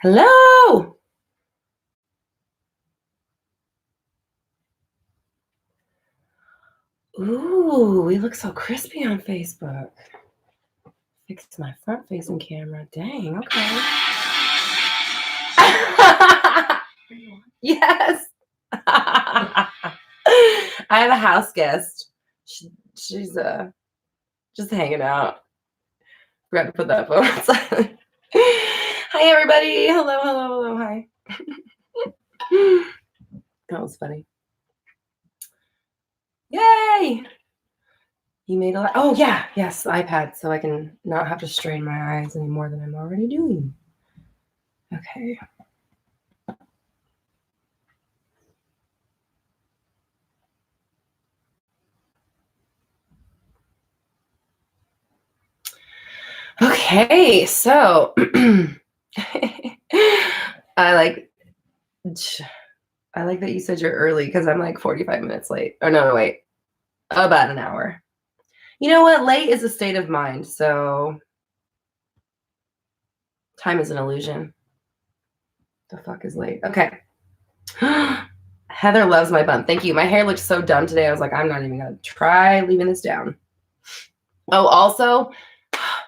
Hello. Ooh, we look so crispy on Facebook. Fixed my front-facing camera. Dang, okay. Yes. I have a house guest. She's just hanging out. Forgot to put that phone on silent. Hi, everybody. Hello, hello, hello. Hi. That was funny. Yay! You made a lot. Oh, yeah. Yes, the iPad, so I can not have to strain my eyes any more than I'm already doing. Okay. Okay, so I like that you said you're early because I'm like 45 minutes late. Oh no, wait. About an hour. You know what? Late is a state of mind, so time is an illusion. The fuck is late? Okay. Heather loves my bun. Thank you. My hair looks so done today. I was like, I'm not even gonna try leaving this down. Oh, also,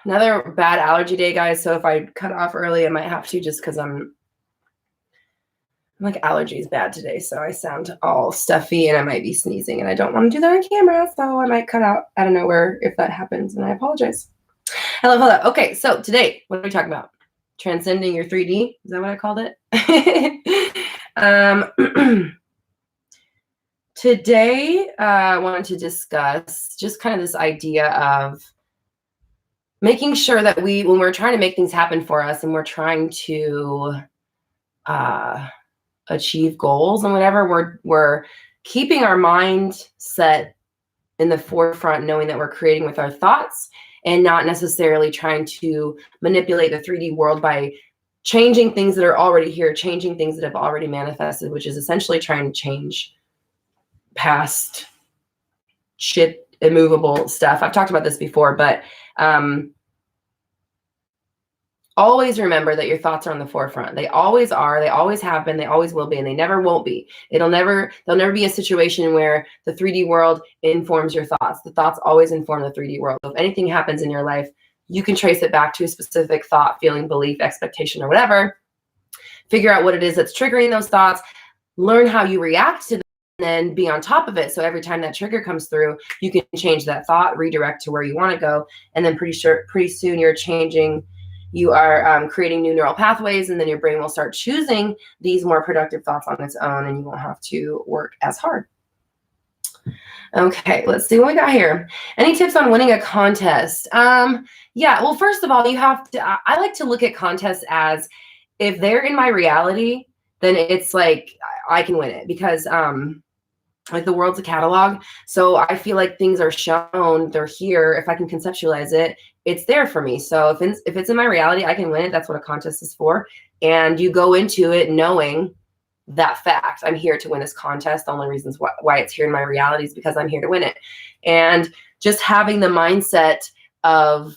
another bad allergy day, guys. So if I cut off early, I might have to just because I'm like allergies bad today. So I sound all stuffy and I might be sneezing and I don't want to do that on camera. So I might cut out of nowhere if that happens. And I apologize. Hello. Okay. So today, what are we talking about? Transcending your 3D. Is that what I called it? Today, I wanted to discuss just kind of this idea of making sure that when we're trying to make things happen for us and we're trying to achieve goals and whatever, we're keeping our mind set in the forefront, knowing that we're creating with our thoughts and not necessarily trying to manipulate the 3D world by changing things that are already here, changing things that have already manifested, which is essentially trying to change past shit, immovable stuff. I've talked about this before, but always remember that your thoughts are on the forefront. They always are. They always have been. They always will be, and they never won't be. There'll never be a situation where the 3D world informs your thoughts. The thoughts always inform the 3D world. If anything happens in your life, you can trace it back to a specific thought, feeling, belief, expectation, or whatever. Figure out what it is that's triggering those thoughts. Learn how you react to them, and then be on top of it. So every time that trigger comes through, you can change that thought, redirect to where you want to go, and then pretty soon you're changing. You are creating new neural pathways, and then your brain will start choosing these more productive thoughts on its own, and you won't have to work as hard. Okay, let's see what we got here. Any tips on winning a contest? Yeah, well, first of all, you have to, I like to look at contests as if they're in my reality, then it's like I can win it because like the world's a catalog. So I feel like things are shown, they're here. If I can conceptualize it, it's there for me. So if it's in my reality, I can win it. That's what a contest is for. And you go into it knowing that fact. I'm here to win this contest. The only reasons why it's here in my reality is because I'm here to win it. And just having the mindset of,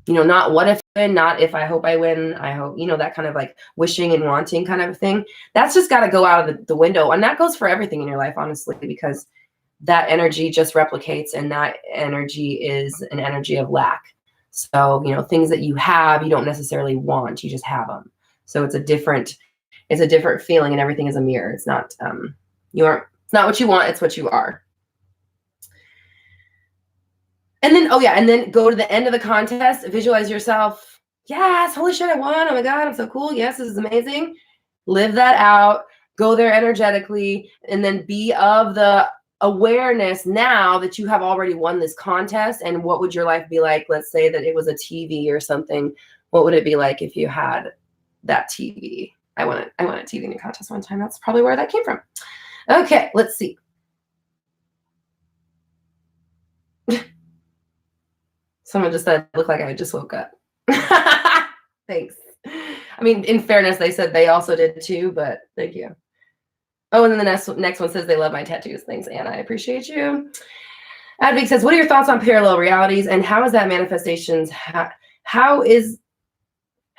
not what if I win, not if I hope I win, I hope, that kind of like wishing and wanting kind of a thing. That's just got to go out of the window. And that goes for everything in your life, honestly, because that energy just replicates, and that energy is an energy of lack. So, things that you have, you don't necessarily want, you just have them. So it's a different feeling, and everything is a mirror. It's not, it's not what you want, it's what you are. And then, and then go to the end of the contest, visualize yourself. Yes, holy shit, I won. Oh my God, I'm so cool. Yes, this is amazing. Live that out, go there energetically, and then be of the awareness now that you have already won this contest. And what would your life be like? Let's say that it was a TV or something. What would it be like if you had that TV? I won a TV in a contest one time. That's probably where that came from. Okay, let's see. Someone just said, look like I just woke up. Thanks. I mean, in fairness, they said they also did too, but thank you. Oh, and then the next one says they love my tattoos. Thanks, Anna. I appreciate you. Advik says, what are your thoughts on parallel realities, and how is that manifestations? How is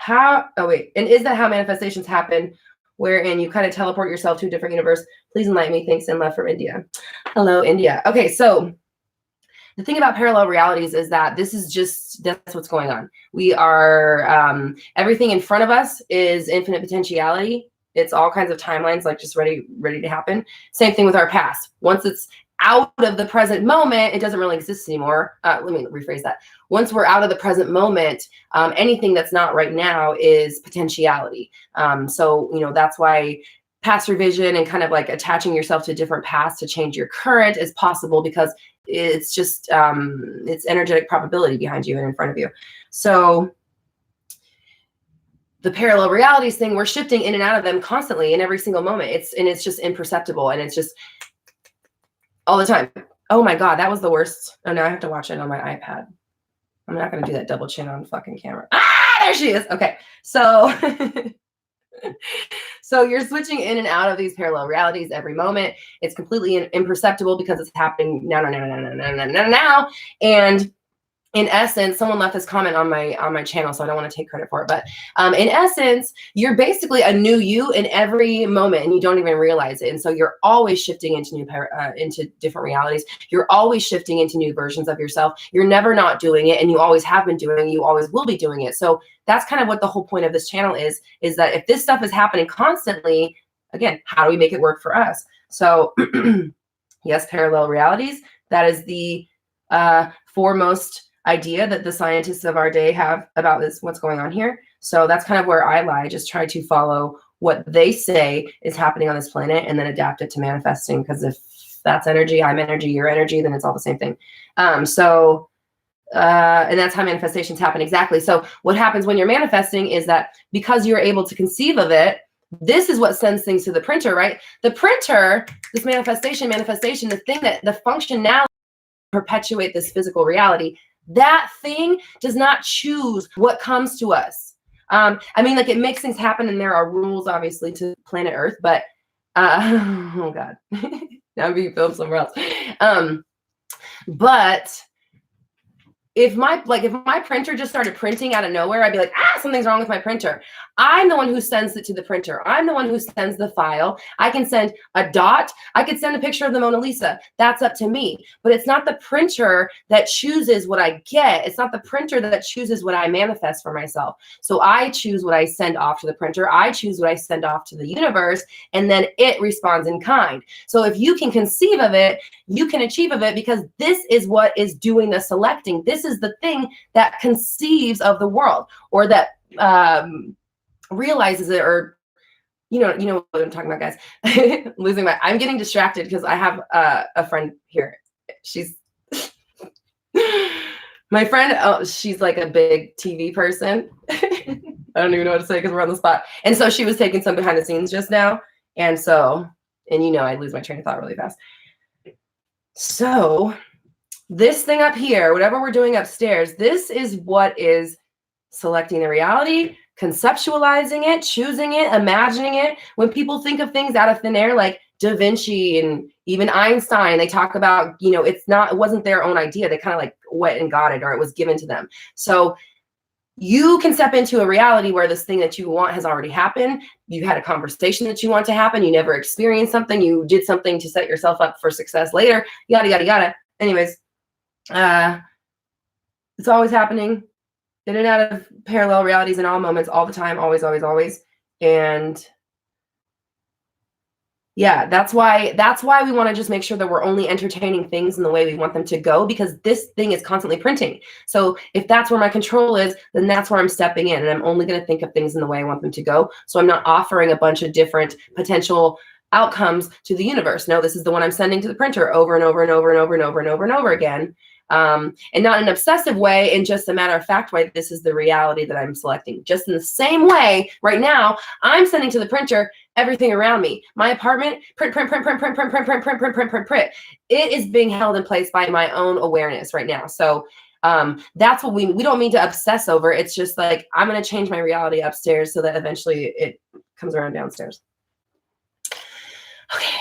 And is that how manifestations happen, wherein you kind of teleport yourself to a different universe? Please enlighten me. Thanks and love from India. Hello, India. Okay, so the thing about parallel realities is that that's what's going on. We are, everything in front of us is infinite potentiality. It's all kinds of timelines, like just ready to happen. Same thing with our past. Once it's out of the present moment, it doesn't really exist anymore. Let me rephrase that. Once we're out of the present moment, anything that's not right now is potentiality. So, that's why past revision and kind of like attaching yourself to different paths to change your current is possible, because it's just it's energetic probability behind you and in front of you. So the parallel realities thing, we're shifting in and out of them constantly in every single moment. It's just imperceptible, and it's just all the time. Oh my God, that was the worst. Oh, now I have to watch it on my iPad. I'm not going to do that double chin on fucking camera. There she is. Okay. So so you're switching in and out of these parallel realities every moment. It's completely imperceptible because it's happening now. And in essence, someone left this comment on my channel, so I don't want to take credit for it. But in essence, you're basically a new you in every moment, and you don't even realize it. And so you're always shifting into into different realities. You're always shifting into new versions of yourself. You're never not doing it, and you always have been doing it. You always will be doing it. So that's kind of what the whole point of this channel is that if this stuff is happening constantly, again, how do we make it work for us? So yes, parallel realities. That is the foremost idea that the scientists of our day have about this, what's going on here. So that's kind of where I lie. Just try to follow what they say is happening on this planet and then adapt it to manifesting. Because if that's energy, I'm energy, you're energy, then it's all the same thing. And that's how manifestations happen. Exactly. So what happens when you're manifesting is that because you're able to conceive of it, this is what sends things to the printer, right? The printer, this manifestation, the thing that the functionality perpetuate this physical reality, that thing does not choose what comes to us. I mean, like, it makes things happen, and there are rules, obviously, to planet Earth, but oh God, now I'm being filmed somewhere else. But if my printer just started printing out of nowhere, I'd be like, something's wrong with my printer. I'm the one who sends it to the printer. I'm the one who sends the file. I can send a dot. I could send a picture of the Mona Lisa. That's up to me. But it's not the printer that chooses what I get. It's not the printer that chooses what I manifest for myself. So I choose what I send off to the printer. I choose what I send off to the universe, and then it responds in kind. So if you can conceive of it, you can achieve of it, because this is what is doing the selecting. This is the thing that conceives of the world, or that realizes it, or you know what I'm talking about, guys. I'm getting distracted because I have a friend here. She's my friend. She's like a big TV person. I don't even know what to say because we're on the spot. And so she was taking some behind the scenes just now, and I lose my train of thought really fast. So this thing up here, whatever we're doing upstairs, this is what is selecting the reality, conceptualizing it, choosing it, imagining it. When people think of things out of thin air, like Da Vinci and even Einstein, they talk about, it wasn't their own idea. They kind of like went and got it, or it was given to them. So you can step into a reality where this thing that you want has already happened. You had a conversation that you want to happen. You never experienced something. You did something to set yourself up for success later, yada, yada, yada. Anyways, it's always happening in and out of parallel realities in all moments, all the time, always, always, always. And yeah, that's why we want to just make sure that we're only entertaining things in the way we want them to go, because this thing is constantly printing. So if that's where my control is, then that's where I'm stepping in, and I'm only going to think of things in the way I want them to go. So I'm not offering a bunch of different potential outcomes to the universe. No, this is the one I'm sending to the printer over and over and over and over and over and over and over again. And not in an obsessive way, in just a matter of fact way, this is the reality that I'm selecting. Just in the same way, right now, I'm sending to the printer everything around me. My apartment, print, print, print, print, print, print, print, print, print, print, print, print, print. It is being held in place by my own awareness right now. So that's what we don't mean to obsess over. It's just like, I'm going to change my reality upstairs so that eventually it comes around downstairs. Okay.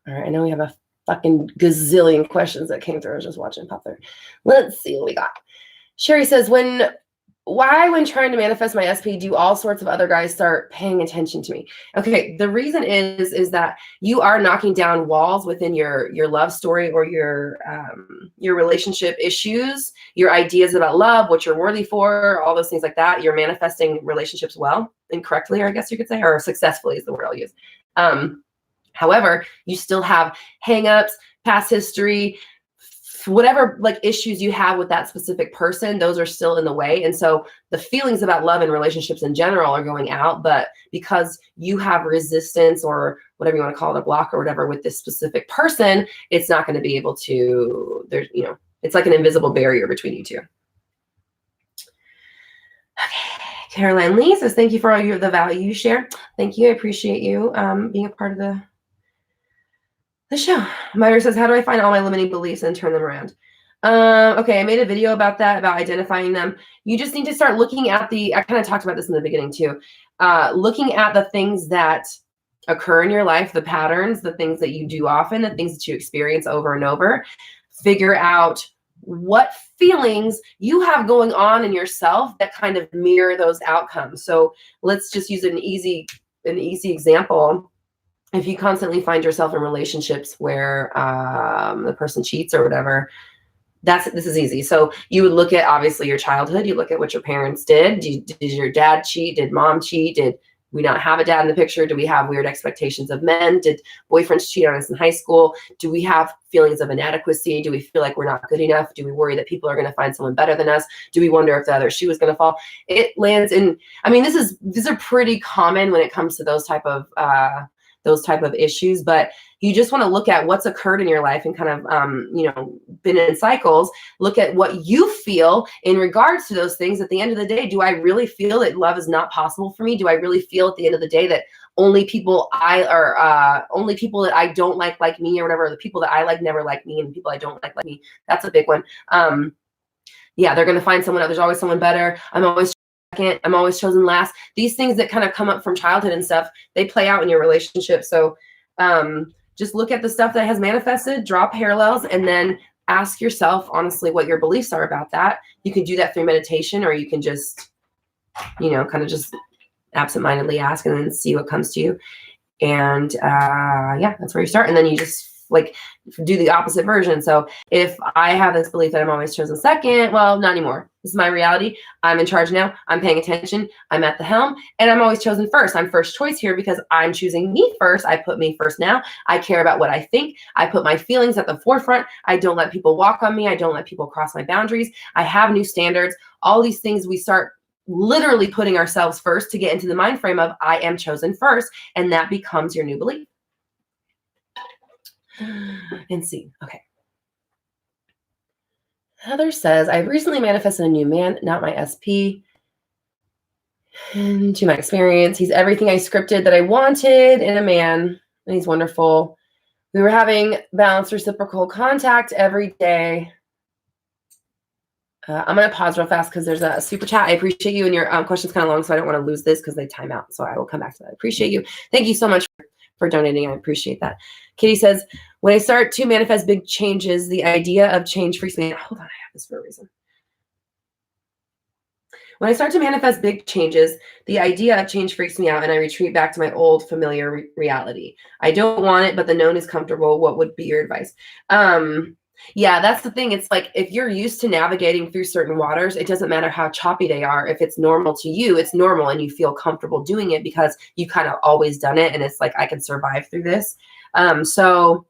All right. I know we have a fucking gazillion questions that came through. I was just watching pop there. Let's see what we got. Sherry says, when why, when trying to manifest my SP, do all sorts of other guys start paying attention to me? Okay, the reason is that you are knocking down walls within your love story or your relationship issues, your ideas about love, what you're worthy for, all those things like that. You're manifesting relationships well and correctly, or I guess you could say, or successfully is the word I'll use. However, you still have hangups, past history, whatever like issues you have with that specific person, those are still in the way. And so the feelings about love and relationships in general are going out, but because you have resistance or whatever you want to call it, a block or whatever with this specific person, it's not going to be able to, there's, it's like an invisible barrier between you two. Okay. Caroline Lee says, thank you for all the value you share. Thank you. I appreciate you being a part of the show. Myra says, how do I find all my limiting beliefs and turn them around? Okay, I made a video about that, about identifying them. You just need to start looking at I kind of talked about this in the beginning too, looking at the things that occur in your life, the patterns, the things that you do often, the things that you experience over and over. Figure out what feelings you have going on in yourself that kind of mirror those outcomes. So let's just use an easy example. If you constantly find yourself in relationships where the person cheats or whatever, this is easy. So you would look at obviously your childhood. You look at what your parents did. Did your dad cheat? Did mom cheat? Did we not have a dad in the picture? Do we have weird expectations of men? Did boyfriends cheat on us in high school? Do we have feelings of inadequacy? Do we feel like we're not good enough? Do we worry that people are going to find someone better than us? Do we wonder if the other shoe is going to fall? It lands in, I mean, these are pretty common when it comes to those type of issues, but you just want to look at what's occurred in your life and kind of, been in cycles. Look at what you feel in regards to those things. At the end of the day, do I really feel that love is not possible for me? Do I really feel at the end of the day that only people that I don't like me or whatever, the people that I like never like me, and people I don't like me? That's a big one. Yeah, they're going to find someone else. There's always someone better. I'm always chosen last. These things that kind of come up from childhood and stuff, they play out in your relationship. So just look at the stuff that has manifested, draw parallels, and then ask yourself honestly what your beliefs are about that. You can do that through meditation, or you can just, kind of just absentmindedly ask and then see what comes to you. And that's where you start. And then you just do the opposite version. So if I have this belief that I'm always chosen second, well, not anymore. This is my reality. I'm in charge now. I'm paying attention. I'm at the helm, and I'm always chosen first. I'm first choice here because I'm choosing me first. I put me first now. I care about what I think. I put my feelings at the forefront. I don't let people walk on me. I don't let people cross my boundaries. I have new standards. All these things, we start literally putting ourselves first to get into the mind frame of I am chosen first, and that becomes your new belief. And see. Okay. Heather says, I've recently manifested a new man, not my SP. And to my experience, he's everything I scripted that I wanted in a man, and he's wonderful. We were having balanced reciprocal contact every day. I'm going to pause real fast because there's a super chat. I appreciate you, and your question's kind of long, so I don't want to lose this because they time out. So I will come back to that. I appreciate you. Thank you so much for donating. I appreciate that. Kitty says, when I start to manifest big changes, the idea of change freaks me out. Hold on, I have this for a reason. When I start to manifest big changes, the idea of change freaks me out, and I retreat back to my old familiar reality. I don't want it, but the known is comfortable. What would be your advice? Yeah, that's the thing. It's like if you're used to navigating through certain waters, it doesn't matter how choppy they are. If it's normal to you, it's normal, and you feel comfortable doing it because you kind of always done it, and it's like, I can survive through this. So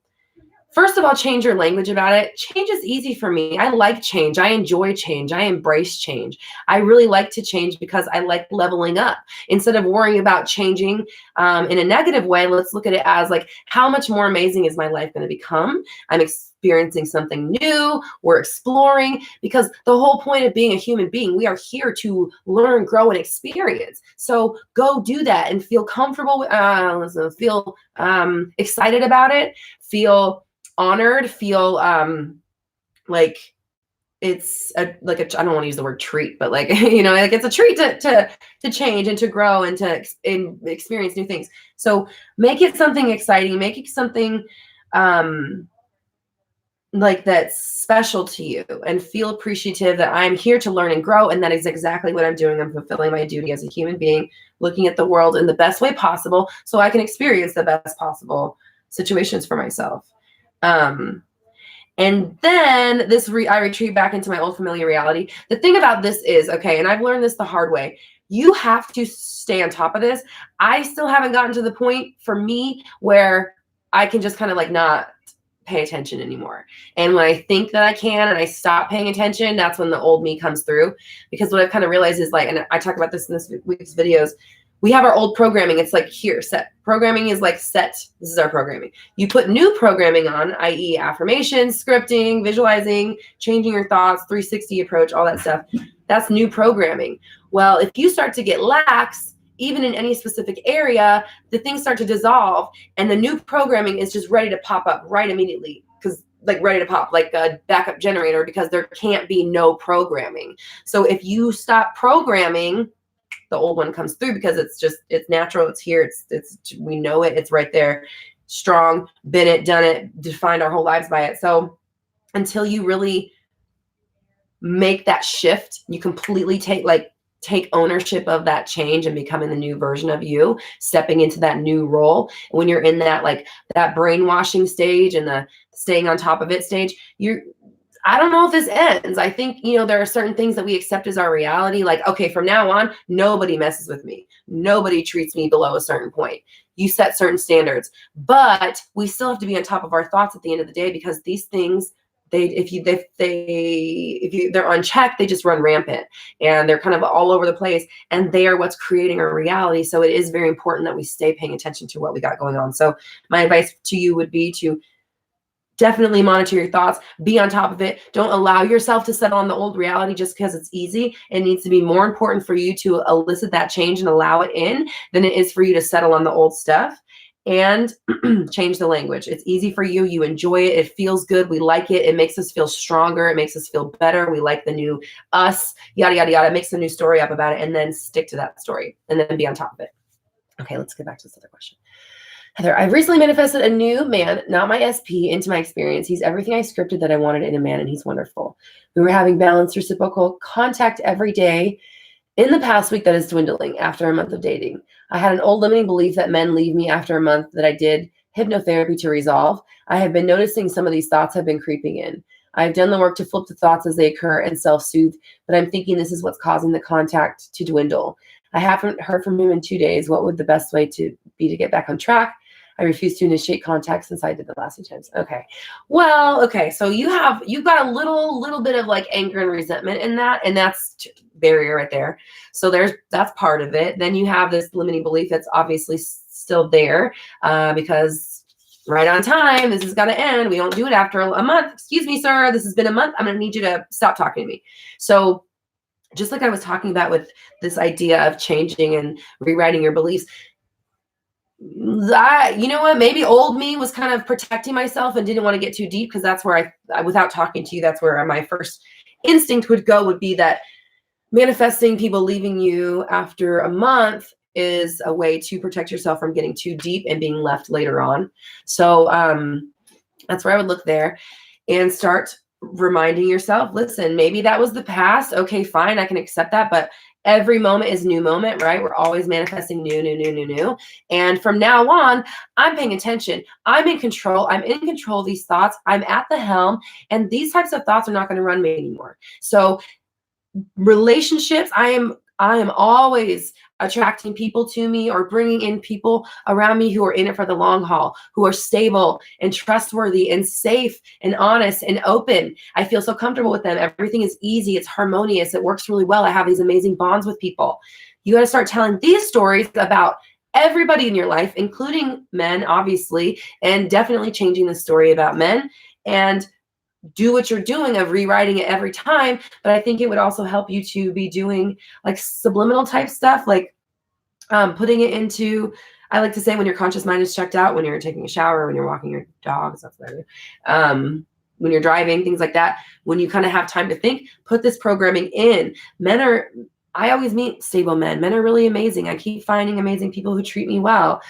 first of all, change your language about it. Change is easy for me. I like change. I enjoy change. I embrace change. I really like to change because I like leveling up. Instead of worrying about changing in a negative way, let's look at it as like, how much more amazing is my life going to become? I'm experiencing something new. We're exploring, because the whole point of being a human being, we are here to learn, grow, and experience. So go do that and feel comfortable, feel excited about it, feel honored, feel like it's I don't want to use the word treat, but like, like it's a treat to change and to grow and to experience new things. So make it something exciting, make it something like that's special to you, and feel appreciative that I'm here to learn and grow. And that is exactly what I'm doing. I'm fulfilling my duty as a human being, looking at the world in the best way possible so I can experience the best possible situations for myself. And then I retreat back into my old familiar reality. The thing about this is, okay, and I've learned this the hard way, you have to stay on top of this. I still haven't gotten to the point for me where I can just kind of like not pay attention anymore. And when I think that I can and I stop paying attention, that's when the old me comes through. Because what I've kind of realized is like, and I talk about this in this week's videos, we have our old programming. It's like here, set. Programming is like set. This is our programming. You put new programming on, i.e. affirmations, scripting, visualizing, changing your thoughts, 360 approach, all that stuff. That's new programming. Well, if you start to get lax, even in any specific area, the things start to dissolve and the new programming is just ready to pop up right immediately, because like ready to pop like a backup generator, because there can't be no programming. So if you stop programming, the old one comes through because it's natural. It's here. We know it. It's right there. Strong, been it, done it, defined our whole lives by it. So until you really make that shift, you completely take ownership of that change and becoming the new version of you, stepping into that new role. When you're in that, like that brainwashing stage and the staying on top of it stage, I don't know if this ends. I think, there are certain things that we accept as our reality. Like, okay, from now on, nobody messes with me. Nobody treats me below a certain point. You set certain standards, but we still have to be on top of our thoughts at the end of the day, because these things, if they're unchecked, they just run rampant and they're kind of all over the place, and they are what's creating our reality. So it is very important that we stay paying attention to what we got going on. So my advice to you would be to definitely monitor your thoughts, be on top of it. Don't allow yourself to settle on the old reality just because it's easy. It needs to be more important for you to elicit that change and allow it in than it is for you to settle on the old stuff. And change the language. It's easy for you. You enjoy it. It feels good. We like it. It makes us feel stronger. It makes us feel better. We like the new us, yada, yada, yada. Makes a new story up about it, and then stick to that story and then be on top of it. Okay, let's get back to this other question. Heather, I've recently manifested a new man, not my SP, into my experience. He's everything I scripted that I wanted in a man, and he's wonderful. We were having balanced, reciprocal contact every day. In the past week, that is dwindling after a month of dating. I had an old limiting belief that men leave me after a month that I did hypnotherapy to resolve. I have been noticing some of these thoughts have been creeping in. I've done the work to flip the thoughts as they occur and self-soothe, but I'm thinking this is what's causing the contact to dwindle. I haven't heard from him in 2 days. What would the best way to be to get back on track? I refuse to initiate contact since I did the last 2 times. Okay. Well, okay. So you've got a little bit of like anger and resentment in that, and that's barrier right there. So that's part of it. Then you have this limiting belief that's obviously still there because right on time, this has got to end. We don't do it after a month. Excuse me, sir. This has been a month. I'm going to need you to stop talking to me. So just like I was talking about with this idea of changing and rewriting your beliefs, you know what, maybe old me was kind of protecting myself and didn't want to get too deep, because that's where I without talking to you, that's where my first instinct would be that manifesting people leaving you after a month is a way to protect yourself from getting too deep and being left later on. So that's where I would look there and start reminding yourself, listen, maybe that was the past. Okay, fine, I can accept that, but every moment is a new moment, right? We're always manifesting new. And from now on, I'm paying attention. I'm in control. I'm in control of these thoughts. I'm at the helm. And these types of thoughts are not going to run me anymore. So relationships, I am always attracting people to me or bringing in people around me who are in it for the long haul, who are stable and trustworthy and safe and honest and open. I feel so comfortable with them. Everything is easy. It's harmonious. It works really well. I have these amazing bonds with people. You got to start telling these stories about everybody in your life, including men, obviously, and definitely changing the story about men, and do what you're doing of rewriting it every time. But I think it would also help you to be doing like subliminal type stuff, like putting it into, I like to say, when your conscious mind is checked out, when you're taking a shower, when you're walking your dogs, that's what I do. When you're driving, things like that, when you kind of have time to think, put this programming in. I always meet stable men. Men are really amazing. I keep finding amazing people who treat me well.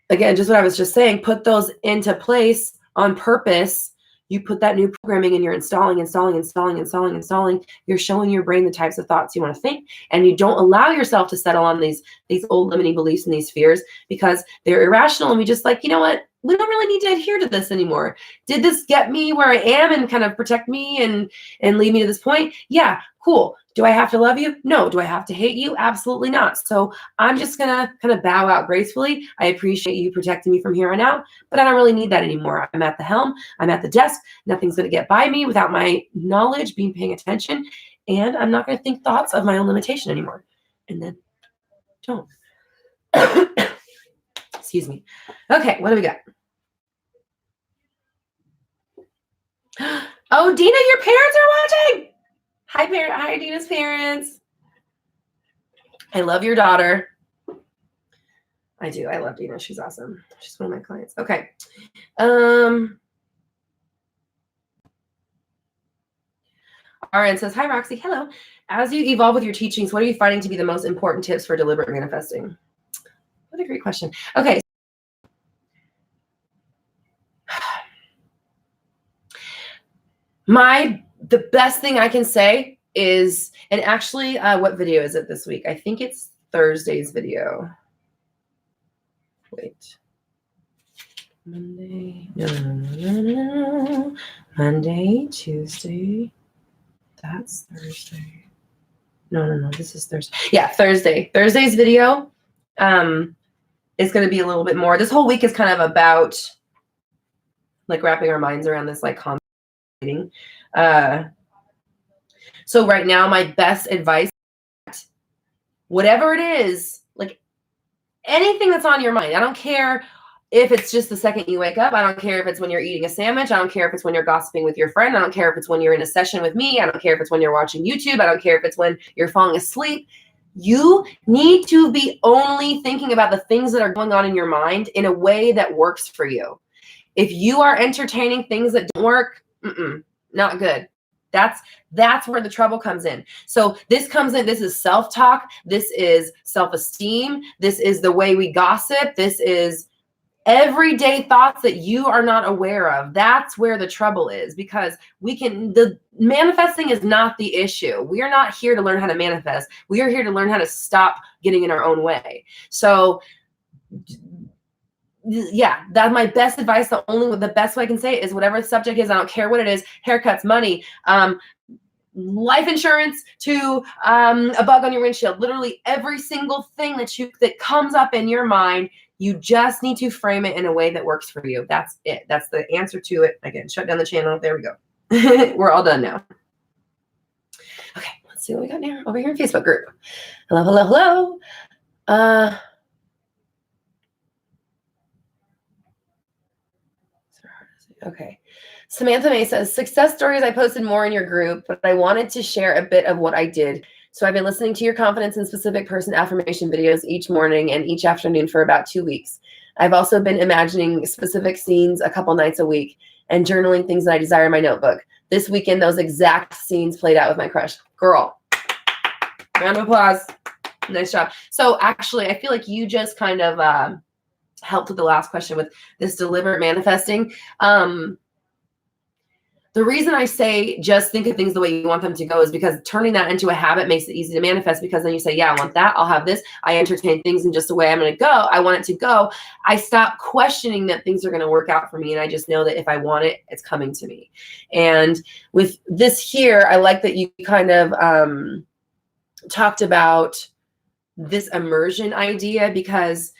Again, just what I was just saying, put those into place on purpose You put that new programming and you're installing. You're showing your brain the types of thoughts you want to think, and you don't allow yourself to settle on these old limiting beliefs and these fears because they're irrational. And we just like, you know what? We don't really need to adhere to this anymore. Did this get me where I am and kind of protect me and lead me to this point? Yeah, cool. Do I have to love you? No. Do I have to hate you? Absolutely not. So I'm just going to kind of bow out gracefully. I appreciate you protecting me from here on out, but I don't really need that anymore. I'm at the helm. I'm at the desk. Nothing's going to get by me without my knowledge, being paying attention, and I'm not going to think thoughts of my own limitation anymore. And then don't. Excuse me. Okay, what do we got? Oh, Dina, your parents are watching. Hi, Dina's parents. I love your daughter. I do. I love Dina. She's awesome. She's one of my clients. Okay. RN says, hi, Roxy. Hello. As you evolve with your teachings, what are you finding to be the most important tips for deliberate manifesting? What a great question. Okay. The best thing I can say is, and actually, what video is it this week? I think it's Thursday's video. Wait. Monday. No. Monday, Tuesday. That's Thursday. No. This is Thursday. Yeah, Thursday. Thursday's video is going to be a little bit more. This whole week is kind of about like wrapping our minds around this like contemplating. So right now, my best advice, whatever it is, like anything that's on your mind, I don't care if it's just the second you wake up. I don't care if it's when you're eating a sandwich. I don't care if it's when you're gossiping with your friend. I don't care if it's when you're in a session with me. I don't care if it's when you're watching YouTube. I don't care if it's when you're falling asleep. You need to be only thinking about the things that are going on in your mind in a way that works for you. If you are entertaining things that don't work, not good. That's where the trouble comes in. So this is self-talk. This is self-esteem. This is the way we gossip. This is everyday thoughts that you are not aware of. That's where the trouble is, because the manifesting is not the issue. We are not here to learn how to manifest. We are here to learn how to stop getting in our own way. So yeah, that's my best advice. The best way I can say it is whatever the subject is, I don't care what it is, haircuts, money, life insurance, to a bug on your windshield, literally every single thing that comes up in your mind, you just need to frame it in a way that works for you. That's it. That's the answer to it. Again, shut down the channel. There we go. We're all done now. Okay, let's see what we got here over here in Facebook group. Hello. Okay. Samantha May says, success stories I posted more in your group, but I wanted to share a bit of what I did. So I've been listening to your confidence and specific person affirmation videos each morning and each afternoon for about 2 weeks. I've also been imagining specific scenes a couple nights a week and journaling things that I desire in my notebook. This weekend, those exact scenes played out with my crush. Girl, round of applause. Nice job. So actually, I feel like you just kind of helped with the last question with this deliberate manifesting. The reason I say just think of things the way you want them to go is because turning that into a habit makes it easy to manifest, because then you say, yeah, I want that. I'll have this. I entertain things in just the way I'm going to go. I want it to go. I stop questioning that things are going to work out for me. And I just know that if I want it, it's coming to me. And with this here, I like that you kind of talked about this immersion idea, because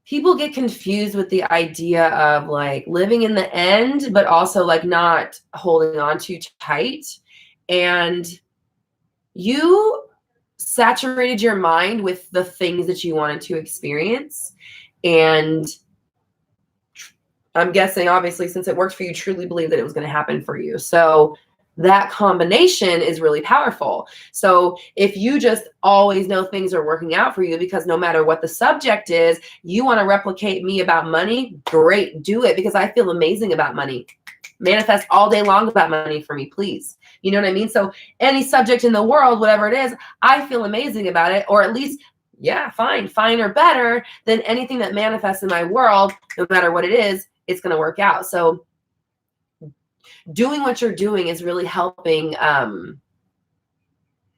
people get confused with the idea of like living in the end, but also like not holding on too tight. And you saturated your mind with the things that you wanted to experience. And I'm guessing, obviously, since it worked for you, truly believe that it was going to happen for you. So that combination is really powerful. So if you just always know things are working out for you, because no matter what the subject is, you want to replicate me about money, great, do it, because I feel amazing about money. Manifest all day long about money for me, please. You know what I mean? So any subject in the world, whatever it is, I feel amazing about it, or at least, yeah, fine or better than anything that manifests in my world, no matter what it is it's going to work out. So doing what you're doing is really helping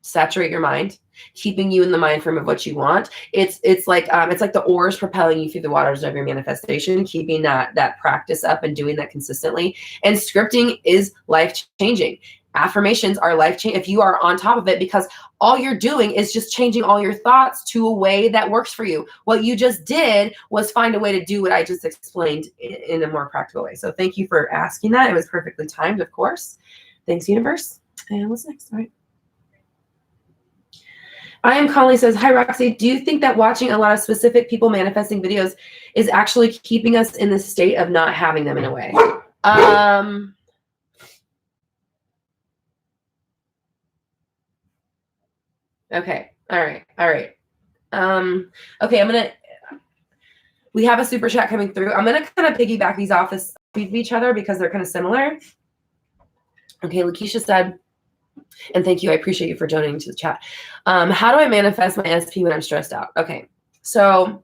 saturate your mind, keeping you in the mind frame of what you want. It's like the oars propelling you through the waters of your manifestation, keeping that practice up and doing that consistently. And scripting is life-changing. Affirmations are life-changing if you are on top of it, because all you're doing is just changing all your thoughts to a way that works for you. What you just did was find a way to do what I just explained in a more practical way. So thank you for asking that. It was perfectly timed, of course. Thanks, universe. And what's next? All right. I am Conley says, hi, Roxy. Do you think that watching a lot of specific people manifesting videos is actually keeping us in the state of not having them in a way? Okay. All right. Okay. We have a super chat coming through. I'm going to kind of piggyback these off of each other because they're kind of similar. Okay. Lakeisha said, and thank you. I appreciate you for donating to the chat. How do I manifest my SP when I'm stressed out? Okay. So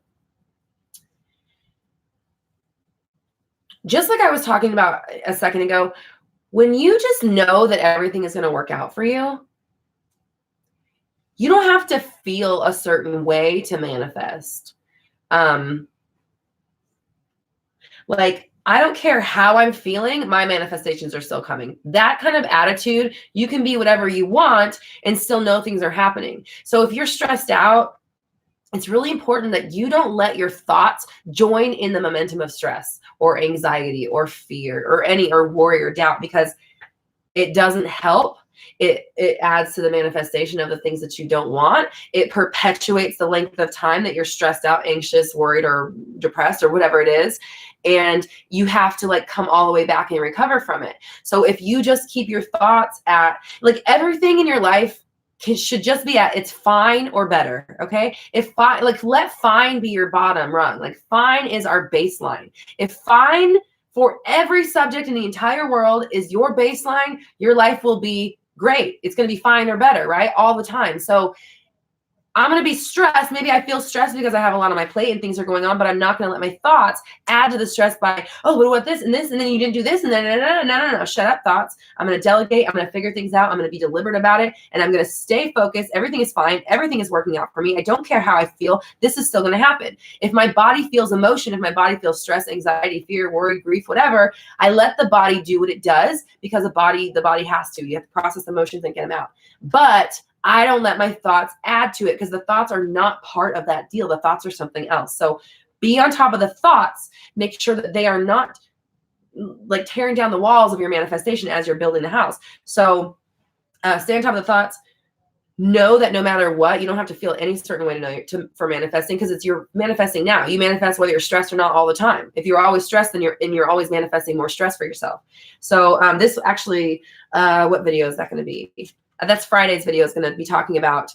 just like I was talking about a second ago, when you just know that everything is going to work out for you, you don't have to feel a certain way to manifest. Like, I don't care how I'm feeling, my manifestations are still coming. That kind of attitude, you can be whatever you want and still know things are happening. So if you're stressed out, it's really important that you don't let your thoughts join in the momentum of stress or anxiety or fear or worry or doubt, because it doesn't help. It adds to the manifestation of the things that you don't want. It perpetuates the length of time that you're stressed out, anxious, worried, or depressed, or whatever it is. And you have to like come all the way back and recover from it. So if you just keep your thoughts at, like, everything in your life should just be at, it's fine or better. Okay. If fine, like, let fine be your bottom rung. Like, fine is our baseline. If fine for every subject in the entire world is your baseline, your life will be great. It's going to be fine or better, right? All the time. So I'm going to be stressed. Maybe I feel stressed because I have a lot on my plate and things are going on, but I'm not going to let my thoughts add to the stress by, oh, what about this, and then you didn't do this, and then no. Shut up, thoughts. I'm going to delegate. I'm going to figure things out. I'm going to be deliberate about it, and I'm going to stay focused. Everything is fine. Everything is working out for me. I don't care how I feel. This is still going to happen. If my body feels emotion, if my body feels stress, anxiety, fear, worry, grief, whatever, I let the body do what it does, because the body has to. You have to process emotions and get them out. But I don't let my thoughts add to it, because the thoughts are not part of that deal. The thoughts are something else. So be on top of the thoughts. Make sure that they are not like tearing down the walls of your manifestation as you're building the house. So stay on top of the thoughts. Know that no matter what, you don't have to feel any certain way for manifesting, because you're manifesting now. You manifest whether you're stressed or not all the time. If you're always stressed, then you're always manifesting more stress for yourself. So this actually, what video is that going to be? That's Friday's video. Is going to be talking about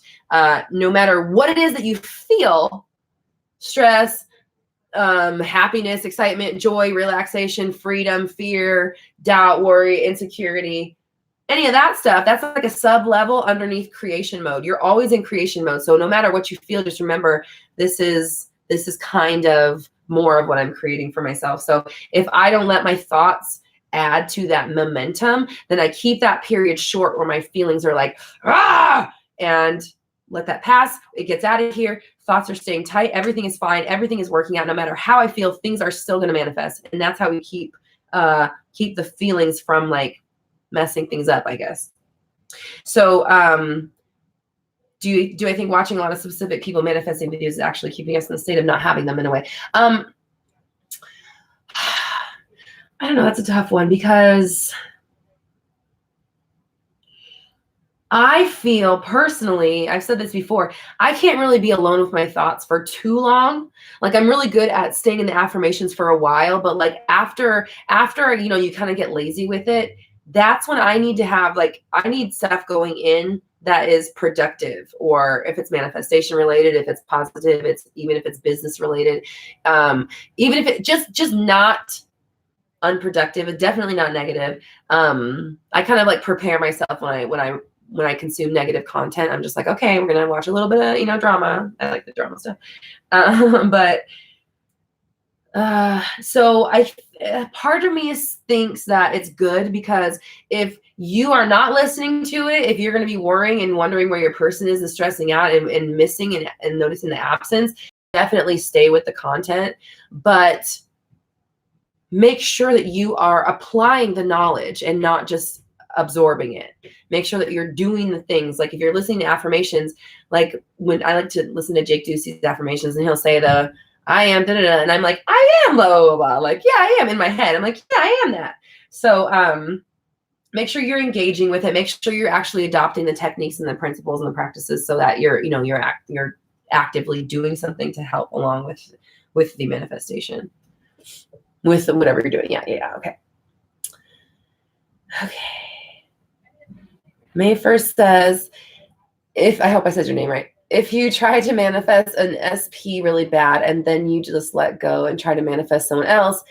no matter what it is that you feel, stress, happiness, excitement, joy, relaxation, freedom, fear, doubt, worry, insecurity, any of that stuff, that's like a sub level underneath creation mode. You're always in creation mode. So no matter what you feel, just remember this is kind of more of what I'm creating for myself. So if I don't let my thoughts add to that momentum, then I keep that period short where my feelings are like, and let that pass. It gets out of here. Thoughts are staying tight. Everything is fine. Everything is working out. No matter how I feel, things are still going to manifest. And that's how we keep the feelings from like messing things up, I guess. So do I think watching a lot of specific people manifesting videos is actually keeping us in the state of not having them in a way? I don't know. That's a tough one, because I feel personally, I've said this before, I can't really be alone with my thoughts for too long. Like, I'm really good at staying in the affirmations for a while, but like after, you kind of get lazy with it, that's when I need to have, like, I need stuff going in that is productive, or if it's manifestation related, if it's positive, even if it's business related, even if it just not unproductive, it's definitely not negative. I kind of like prepare myself when I consume negative content. I'm just like, okay, we're gonna watch a little bit of drama. I like the drama stuff, but So part of me thinks that it's good, because if you are not listening to it, if you're going to be worrying and wondering where your person is and stressing out and missing and noticing the absence, definitely stay with the content, but make sure that you are applying the knowledge and not just absorbing it. Make sure that you're doing the things. Like if you're listening to affirmations, like when I like to listen to Jake Ducey's affirmations, and he'll say I am da da da, and I'm like, I am blah blah blah. Like, yeah, I am in my head. I'm like, yeah, I am that. So make sure you're engaging with it. Make sure you're actually adopting the techniques and the principles and the practices, so that you're actively doing something to help along with the manifestation, with whatever you're doing. Yeah. Okay. May 1st says, I hope I said your name right. If you try to manifest an SP really bad and then you just let go and try to manifest someone else,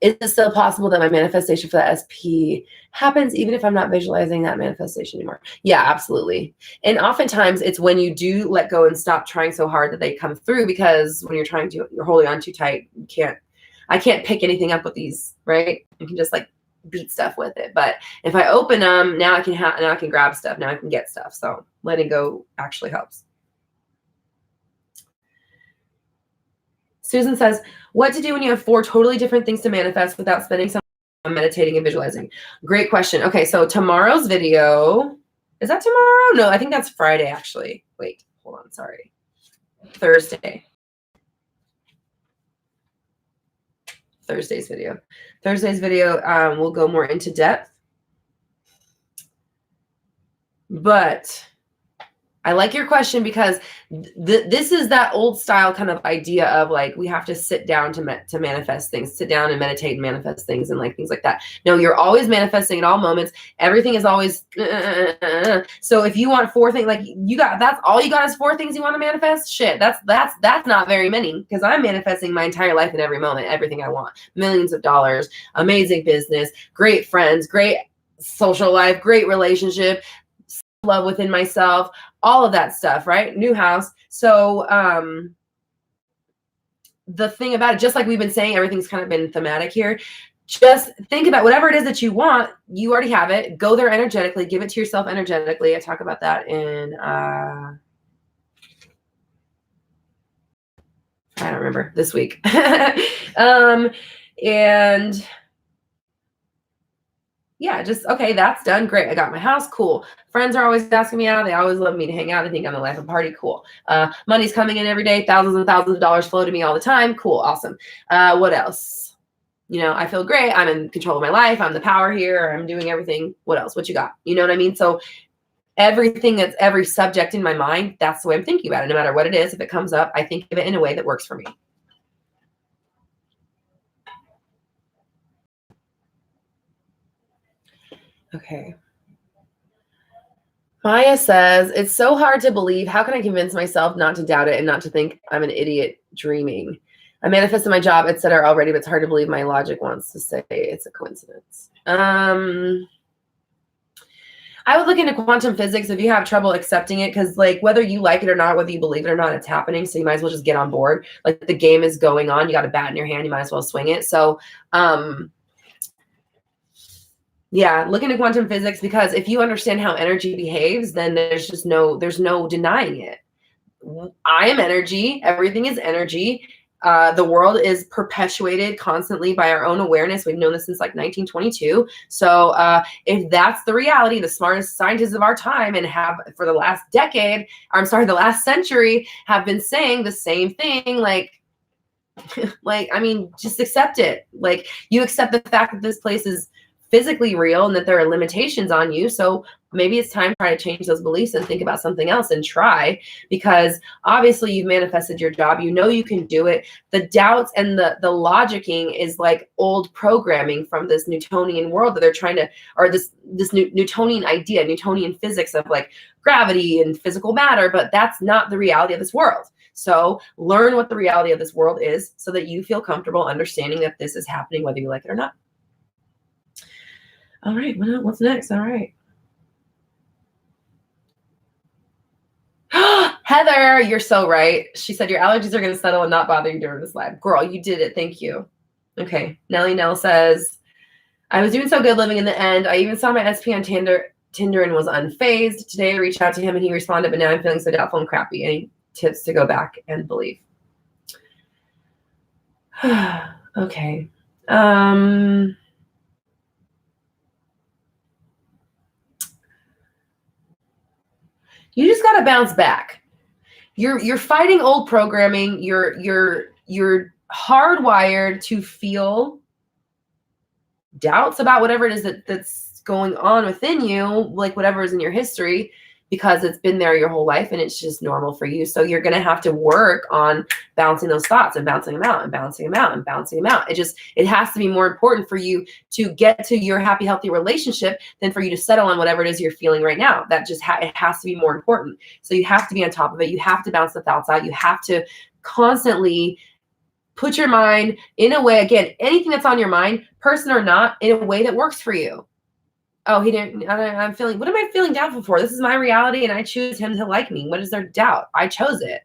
is it still possible that my manifestation for that SP happens even if I'm not visualizing that manifestation anymore? Yeah, absolutely. And oftentimes it's when you do let go and stop trying so hard that they come through, because when you're holding on too tight, I can't pick anything up with these, right? You can just like beat stuff with it. But if I open them, now I can grab stuff. Now I can get stuff. So letting go actually helps. Susan says, what to do when you have 4 totally different things to manifest without spending some time meditating and visualizing? Great question. Okay, so tomorrow's video, is that tomorrow? No, I think that's Friday, actually. Wait, hold on, sorry. Thursday's video. Thursday's video will go more into depth. But I like your question, because this is that old style kind of idea of like, we have to sit down to manifest things, sit down and meditate and manifest things and like things like that. No, you're always manifesting at all moments. Everything is always. So if you want 4 things, like that's all you got is 4 things you want to manifest. Shit, that's not very many, because I'm manifesting my entire life in every moment, everything I want, millions of dollars, amazing business, great friends, great social life, great relationship, love within myself, all of that stuff, right? New house. So the thing about it, just like we've been saying, everything's kind of been thematic here. Just think about whatever it is that you want. You already have it. Go there energetically. Give it to yourself energetically. I talk about that in I don't remember, this week. And yeah, just, okay, that's done. Great. I got my house. Cool. Friends are always asking me out. They always love me to hang out. They think I'm the life of the party. Cool. Money's coming in every day. Thousands and thousands of dollars flow to me all the time. Cool. Awesome. What else? I feel great. I'm in control of my life. I'm the power here. I'm doing everything. What else? What you got? You know what I mean? So everything that's every subject in my mind, that's the way I'm thinking about it. No matter what it is, if it comes up, I think of it in a way that works for me. Okay. Maya says, it's so hard to believe. How can I convince myself not to doubt it and not to think I'm an idiot dreaming? I manifested my job, etc. already, but it's hard to believe my logic wants to say it's a coincidence. I would look into quantum physics if you have trouble accepting it, because like whether you like it or not, whether you believe it or not, it's happening. So you might as well just get on board. Like the game is going on. You got a bat in your hand. You might as well swing it. So yeah, look into quantum physics, because if you understand how energy behaves, then there's no denying it. I am energy. Everything is energy. The world is perpetuated constantly by our own awareness. We've known this since like 1922. So if that's the reality, the smartest scientists of our time and have for the last decade, the last century, have been saying the same thing, like, I mean, just accept it. Like, you accept the fact that this place is physically real and that there are limitations on you. So maybe it's time to try to change those beliefs and think about something else and try, because obviously you've manifested your job. You can do it. The doubts and the logicking is like old programming from this Newtonian world that they're trying to, or this Newtonian idea, Newtonian physics of like gravity and physical matter, but that's not the reality of this world. So learn what the reality of this world is so that you feel comfortable understanding that this is happening, whether you like it or not. All right, what's next? All right. Heather, you're so right. She said your allergies are going to settle and not bother you during this live. Girl, you did it. Thank you. Okay. Nellie Nell says, I was doing so good living in the end. I even saw my SP on Tinder and was unfazed. Today I reached out to him and he responded, but now I'm feeling so doubtful and crappy. Any tips to go back and believe? Okay. You just got to bounce back. You're fighting old programming. You're hardwired to feel doubts about whatever it is that's going on within you, like whatever is in your history, because it's been there your whole life and it's just normal for you. So you're going to have to work on bouncing those thoughts and bouncing them out and bouncing them out and bouncing them out. It has to be more important for you to get to your happy, healthy relationship than for you to settle on whatever it is you're feeling right now. That just it has to be more important. So you have to be on top of it. You have to bounce the thoughts out. You have to constantly put your mind in a way, again, anything that's on your mind, person or not, in a way that works for you. Oh, he didn't, what am I feeling doubtful for? This is my reality and I choose him to like me. What is their doubt? I chose it.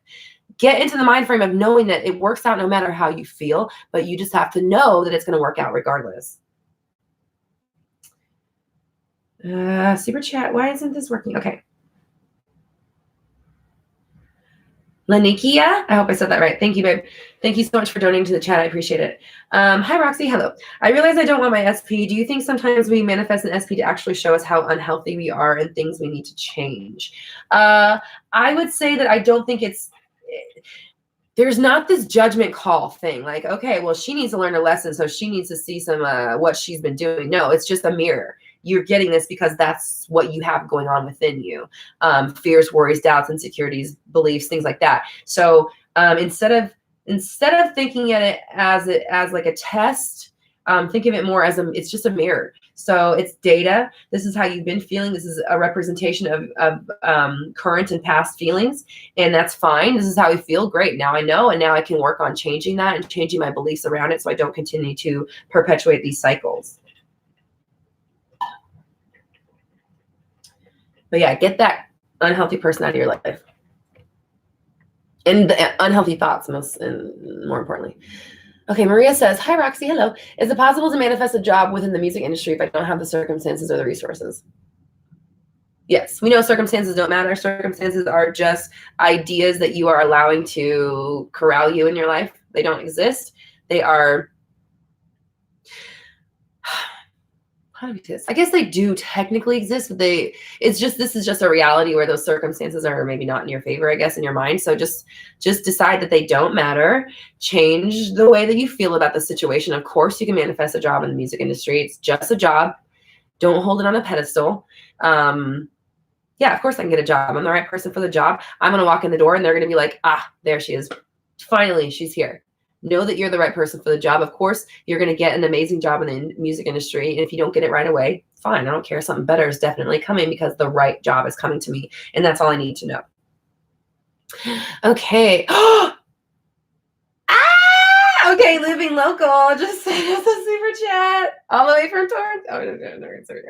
Get into the mind frame of knowing that it works out no matter how you feel, but you just have to know that it's going to work out regardless. Super chat. Why isn't this working? Okay. Lanikia, I hope I said that right. Thank you, babe. Thank you so much for donating to the chat. I appreciate it. Hi, Roxy. Hello. I realize I don't want my SP. Do you think sometimes we manifest an SP to actually show us how unhealthy we are and things we need to change? I would say that I don't think there's not this judgment call thing. Like, okay, well, she needs to learn a lesson, so she needs to see some what she's been doing. No, it's just a mirror. You're getting this because that's what you have going on within you. Fears, worries, doubts, insecurities, beliefs, things like that. So instead of thinking at it as like a test, think of it more as it's just a mirror. So it's data. This is how you've been feeling. This is a representation of current and past feelings, and that's fine. This is how I feel. Great. Now I know, and now I can work on changing that and changing my beliefs around it so I don't continue to perpetuate these cycles. But yeah, get that unhealthy person out of your life. And the unhealthy thoughts, more importantly. Okay, Maria says, hi, Roxy, hello. Is it possible to manifest a job within the music industry if I don't have the circumstances or the resources? Yes, we know circumstances don't matter. Circumstances are just ideas that you are allowing to corral you in your life. They don't exist. They are... How do we do this? I guess they do technically exist, but this is just a reality where those circumstances are maybe not in your favor, I guess, in your mind. So just decide that they don't matter. Change the way that you feel about the situation. Of course, you can manifest a job in the music industry. It's just a job. Don't hold it on a pedestal. Yeah, of course I can get a job. I'm the right person for the job. I'm going to walk in the door and they're going to be like, there she is. Finally, she's here. Know that you're the right person for the job. Of course, you're going to get an amazing job in the music industry. And if you don't get it right away, fine. I don't care. Something better is definitely coming because the right job is coming to me. And that's all I need to know. Okay. Okay, living local. Just send us a super chat. All the way from Torrance. Oh, no.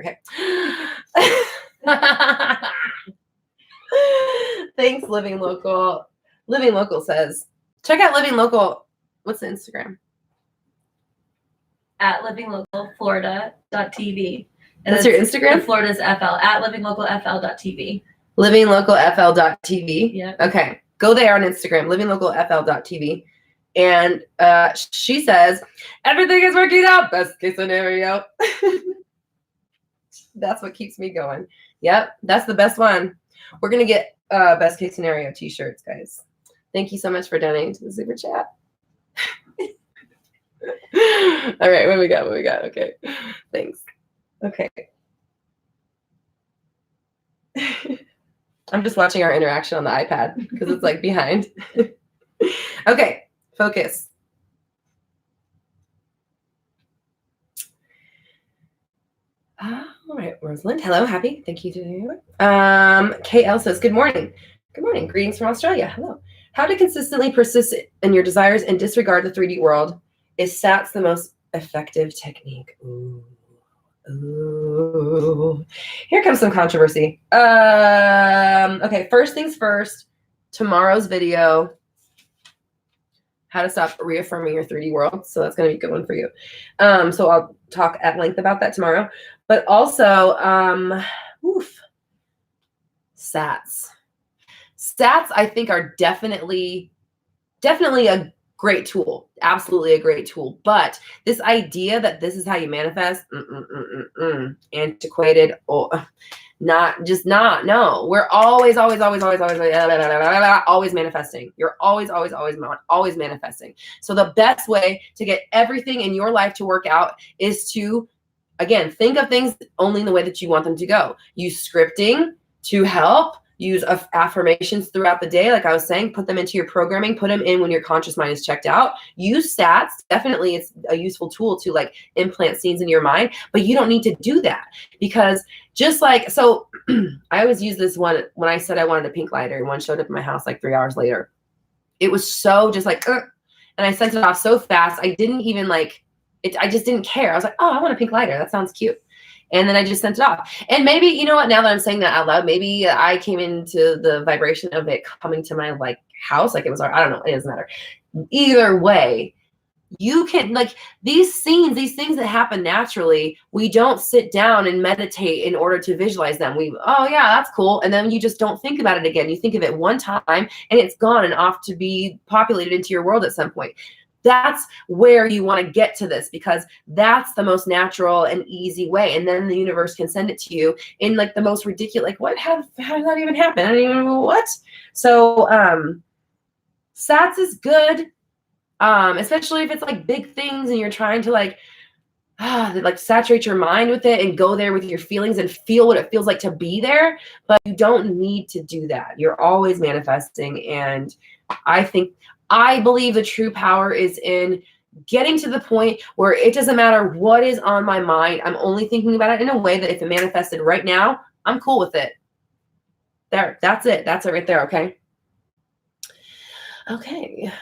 Okay. Thanks, living local. Living local says, check out living local. What's the Instagram? At livinglocalflorida.tv. And that's your Instagram? Florida's FL. At livinglocalfl.tv. Livinglocalfl.tv. Yeah. Okay. Go there on Instagram, livinglocalfl.tv. And she says, everything is working out. Best case scenario. That's what keeps me going. Yep. That's the best one. We're going to get best case scenario t-shirts, guys. Thank you so much for donating to the super chat. All right, what we got? Okay, thanks. Okay. I'm just watching our interaction on the iPad because it's like behind. Okay, focus. All right, Rosalind. Hello, happy. Thank you to you. KL says, good morning. Good morning. Greetings from Australia. Hello. How to consistently persist in your desires and disregard the 3D world. Is SATS the most effective technique? Ooh. Here comes some controversy. Okay, first things first. Tomorrow's video how to stop reaffirming your 3D world. So that's going to be a good one for you. So I'll talk at length about that tomorrow. But also, sats. Stats, I think, are definitely a great tool. Absolutely a great tool. But this idea that this is how you manifest, antiquated, or no. We're always manifesting. You're always manifesting. So the best way to get everything in your life to work out is to, again, think of things only in the way that you want them to go. Use scripting to help. Use affirmations throughout the day. Like I was saying, put them into your programming, put them in when your conscious mind is checked out. Use stats. Definitely it's a useful tool to like implant scenes in your mind, but you don't need to do that because just like, so I always use this one when I said I wanted a pink lighter and one showed up at my house like 3 hours later. It was so just like, and I sent it off so fast. I didn't even like it. I just didn't care. I was like, oh, I want a pink lighter. That sounds cute. And then I just sent it off. And maybe, you know what, now that I'm saying that out loud, maybe I came into the vibration of it coming to my like house. Like it was, I don't know, it doesn't matter. Either way, you can like these scenes, these things that happen naturally, we don't sit down and meditate in order to visualize them. Oh yeah, that's cool. And then you just don't think about it again. You think of it one time and it's gone and off to be populated into your world at some point. That's where you want to get to this because that's the most natural and easy way. And then the universe can send it to you in like the most ridiculous, like how did that even happen? I don't even know what. So sats is good, especially if it's like big things and you're trying to like saturate your mind with it and go there with your feelings and feel what it feels like to be there. But you don't need to do that. You're always manifesting. And I believe the true power is in getting to the point where it doesn't matter what is on my mind. I'm only thinking about it in a way that if it manifested right now, I'm cool with it. There, that's it. That's it right there. Okay. Okay.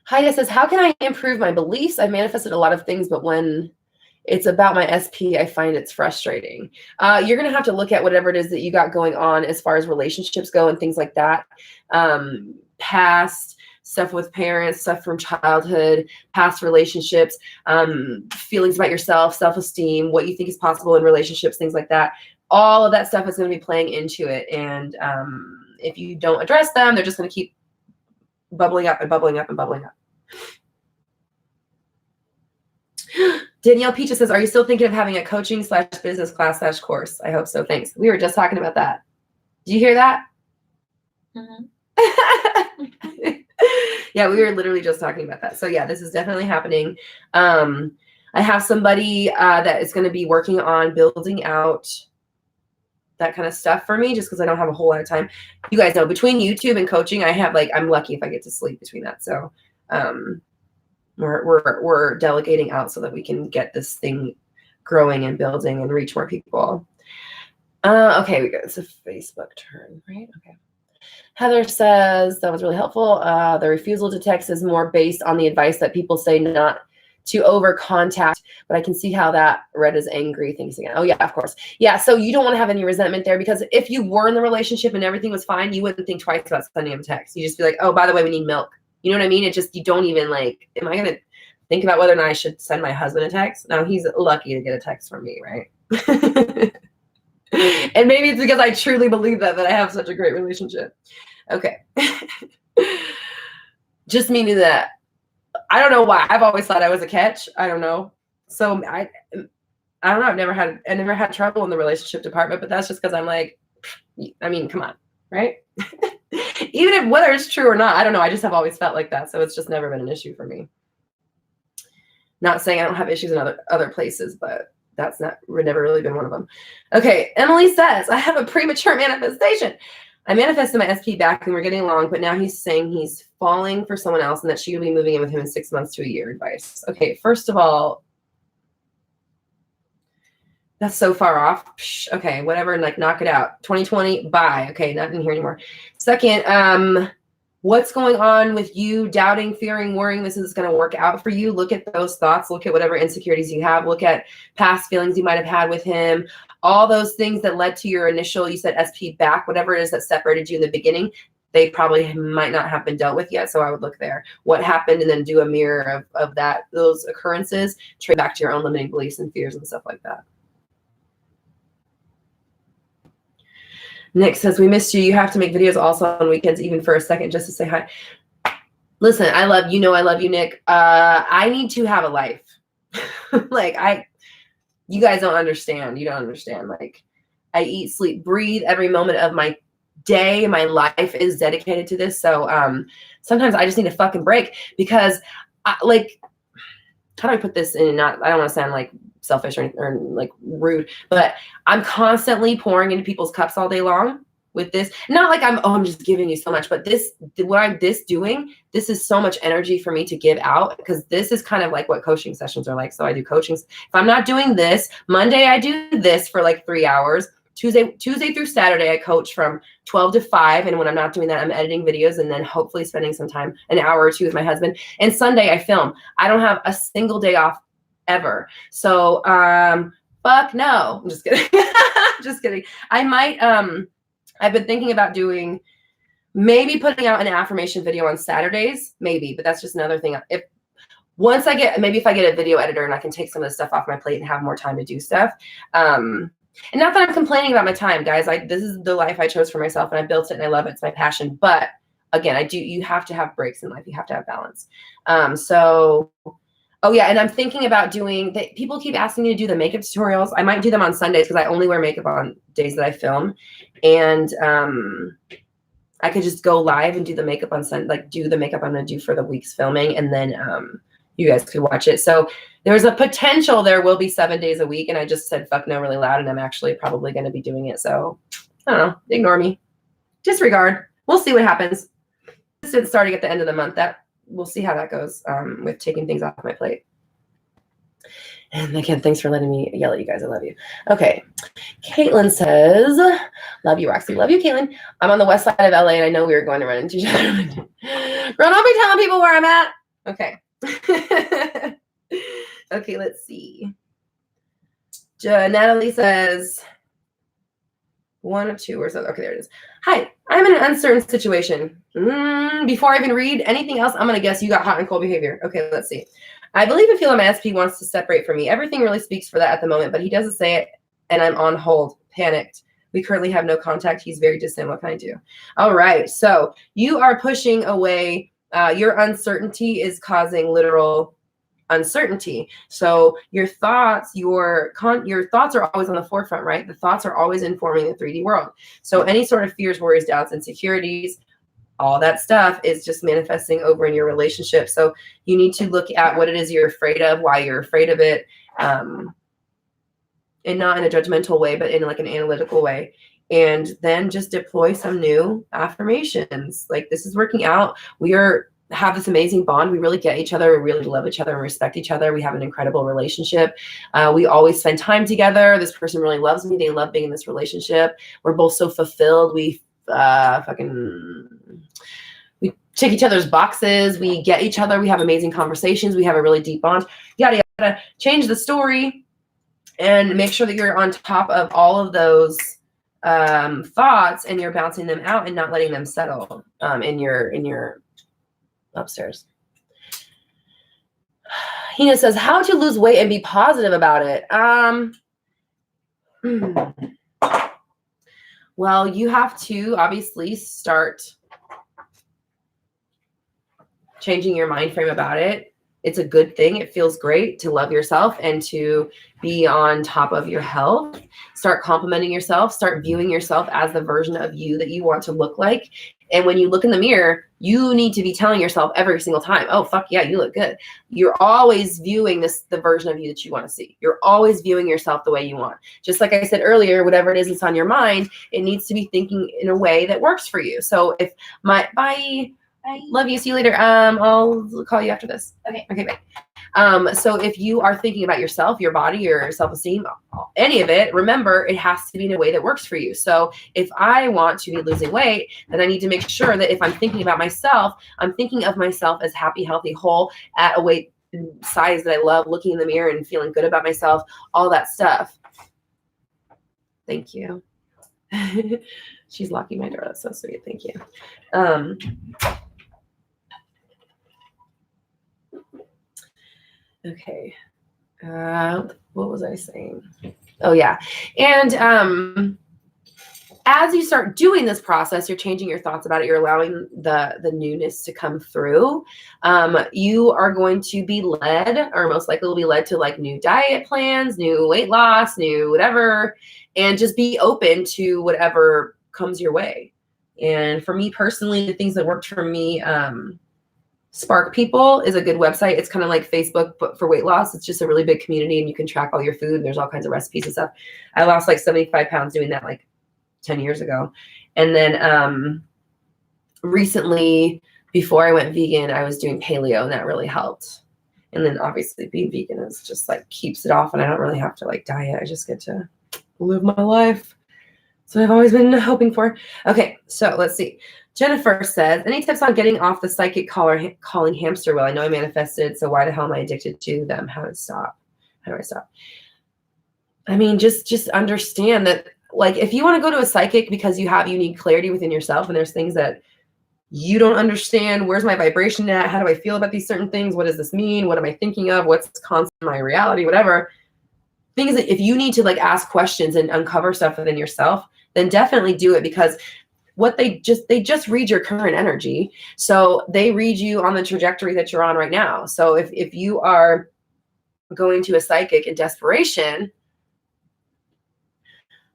Heidi says, how can I improve my beliefs? I've manifested a lot of things, but when it's about my SP, I find it's frustrating. You're going to have to look at whatever it is that you got going on as far as relationships go and things like that. Past stuff with parents, stuff from childhood, past relationships, feelings about yourself, self-esteem, what you think is possible in relationships, things like that. All of that stuff is going to be playing into it. And if you don't address them, they're just going to keep bubbling up and bubbling up and bubbling up. Danielle Peaches says, are you still thinking of having a coaching / business class / course? I hope so. Thanks. We were just talking about that. Did you hear that? Mm-hmm. Yeah, we were literally just talking about that. So yeah, this is definitely happening. I have somebody that is going to be working on building out that kind of stuff for me just because I don't have a whole lot of time. You guys know between YouTube and coaching, I'm lucky if I get to sleep between that. So we're delegating out so that we can get this thing growing and building and reach more people. Okay, we got it's a Facebook turn, right? Okay. Heather says that was really helpful. The refusal to text is more based on the advice that people say not to over contact, but I can see how that read as angry things again. Oh yeah, of course. Yeah, so you don't want to have any resentment there because if you were in the relationship and everything was fine, you wouldn't think twice about sending him a text. You just be like, oh, by the way, we need milk. You know what I mean? It just, you don't even like, am I going to think about whether or not I should send my husband a text? No, he's lucky to get a text from me, right? And maybe it's because I truly believe that I have such a great relationship. Okay. Just meaning that I don't know why. I've always thought I was a catch. I don't know. So I don't know. I never had trouble in the relationship department, but that's just because I'm like, I mean, come on, right? Even if whether it's true or not, I don't know. I just have always felt like that. So it's just never been an issue for me. Not saying I don't have issues in other places, but that's never really been one of them. Okay. Emily says, I have a premature manifestation. I manifested my SP back and we're getting along, but now he's saying he's falling for someone else and that she will be moving in with him in 6 months to a year. Advice. Okay. First of all, that's so far off. Okay. Whatever. Like knock it out. 2020. Bye. Okay. Not in here anymore. Second, what's going on with you doubting, fearing, worrying this is going to work out for you? Look at those thoughts. Look at whatever insecurities you have. Look at past feelings you might have had with him. All those things that led to your initial, you said SP back, whatever it is that separated you in the beginning. they probably might not have been dealt with yet. So I would look there. What happened, and then do a mirror of those occurrences, trace back to your own limiting beliefs and fears and stuff like that. Nick says, we missed you. You have to make videos also on weekends, even for a second, just to say hi. Listen, I love you. I love you, Nick. I need to have a life. Like you guys don't understand. You don't understand. Like, I eat, sleep, breathe every moment of my day. My life is dedicated to this. So sometimes I just need a fucking break, because how do I put this in? I don't want to sound like selfish or like rude, but I'm constantly pouring into people's cups all day long with this. Not like I'm just giving you so much, but this is so much energy for me to give out, because this is kind of like what coaching sessions are like. So I do coachings. If I'm not doing this, Monday I do this for like 3 hours. Tuesday through Saturday, I coach from 12 to 5. And when I'm not doing that, I'm editing videos and then hopefully spending some time, an hour or two with my husband. And Sunday I film. I don't have a single day off ever. So, fuck no. I'm just kidding. Just kidding. I might, I've been thinking about doing, maybe putting out an affirmation video on Saturdays, maybe, but that's just another thing. If I get a video editor and I can take some of the stuff off my plate and have more time to do stuff. And not that I'm complaining about my time, guys. This is the life I chose for myself, and I built it and I love it. It's my passion. But again, you have to have breaks in life. You have to have balance. Oh yeah. And I'm thinking about doing, people keep asking me to do the makeup tutorials. I might do them on Sundays, because I only wear makeup on days that I film. And I could just go live and do the makeup on Sunday, like do the makeup I'm going to do for the week's filming. And then you guys could watch it. So there's a potential there will be 7 days a week. And I just said, fuck no, really loud. And I'm actually probably going to be doing it. So I don't know, ignore me, disregard. We'll see what happens. It's starting at the end of the month. We'll see how that goes with taking things off my plate. And again, thanks for letting me yell at you guys. I love you. Okay. Caitlin says, love you, Roxy. Love you, Caitlin. I'm on the west side of LA, and I know we were going to run into each other. Girl, don't be telling people where I'm at. Okay. Okay, let's see. Natalie says, one of two or so. Okay, there it is. Hi, I'm in an uncertain situation. Before I even read anything else, I'm going to guess you got hot and cold behavior. Okay, let's see. I believe and feel my SP wants to separate from me. Everything really speaks for that at the moment, but he doesn't say it, and I'm on hold, panicked. We currently have no contact. He's very distant. What can I do? All right, so you are pushing away. Your uncertainty is causing literal uncertainty. So your thoughts, your thoughts are always on the forefront, right? The thoughts are always informing the 3D world. So any sort of fears, worries, doubts, insecurities, all that stuff is just manifesting over in your relationship. So you need to look at what it is you're afraid of, why you're afraid of it, and not in a judgmental way, but in like an analytical way. And then just deploy some new affirmations. Like, this is working out. Have this amazing bond. We really get each other. We really love each other and respect each other. We have an incredible relationship. We always spend time together. This person really loves me. They love being in this relationship. We're both so fulfilled. We tick each other's boxes. We get each other. We have amazing conversations. We have a really deep bond. Yada, yada. Change the story and make sure that you're on top of all of those thoughts, and you're bouncing them out and not letting them settle in your upstairs. Hina says, how to lose weight and be positive about it. Well, you have to obviously start changing your mind frame about it. It's a good thing. It feels great to love yourself and to be on top of your health. Start complimenting yourself. Start viewing yourself as the version of you that you want to look like. And when you look in the mirror, you need to be telling yourself every single time, oh, fuck yeah, you look good. You're always viewing the version of you that you want to see. You're always viewing yourself the way you want. Just like I said earlier, whatever it is that's on your mind, it needs to be thinking in a way that works for you. So if bye. Love you. See you later. I'll call you after this. Okay, bye. So if you are thinking about yourself, your body, your self-esteem, any of it, remember, it has to be in a way that works for you. So if I want to be losing weight, then I need to make sure that if I'm thinking about myself, I'm thinking of myself as happy, healthy, whole, at a weight size that I love, looking in the mirror and feeling good about myself, all that stuff. Thank you. She's locking my door. That's so sweet. Thank you. Okay. What was I saying? Oh yeah. And as you start doing this process, you're changing your thoughts about it. You're allowing the newness to come through. You are going to be led, or most likely will be led to like new diet plans, new weight loss, new whatever, and just be open to whatever comes your way. And for me personally, the things that worked for me, Spark People is a good website. It's kind of like Facebook, but for weight loss. It's just a really big community, and you can track all your food. And there's all kinds of recipes and stuff. I lost like 75 pounds doing that like 10 years ago. And then recently, before I went vegan, I was doing paleo, and that really helped. And then obviously being vegan is just like keeps it off, and I don't really have to like diet. I just get to live my life. So I've always been hoping for. Okay, so let's see. Jennifer says, any tips on getting off the psychic calling hamster wheel? I know I manifested, so why the hell am I addicted to them? How to stop? How do I stop? I mean, just understand that, like, if you want to go to a psychic because you need clarity within yourself, and there's things that you don't understand. Where's my vibration at? How do I feel about these certain things? What does this mean? What am I thinking of? What's constant in my reality? Whatever. Things that if you need to like ask questions and uncover stuff within yourself, then definitely do it, because what they just read your current energy. So they read you on the trajectory that you're on right now. So if you are going to a psychic in desperation,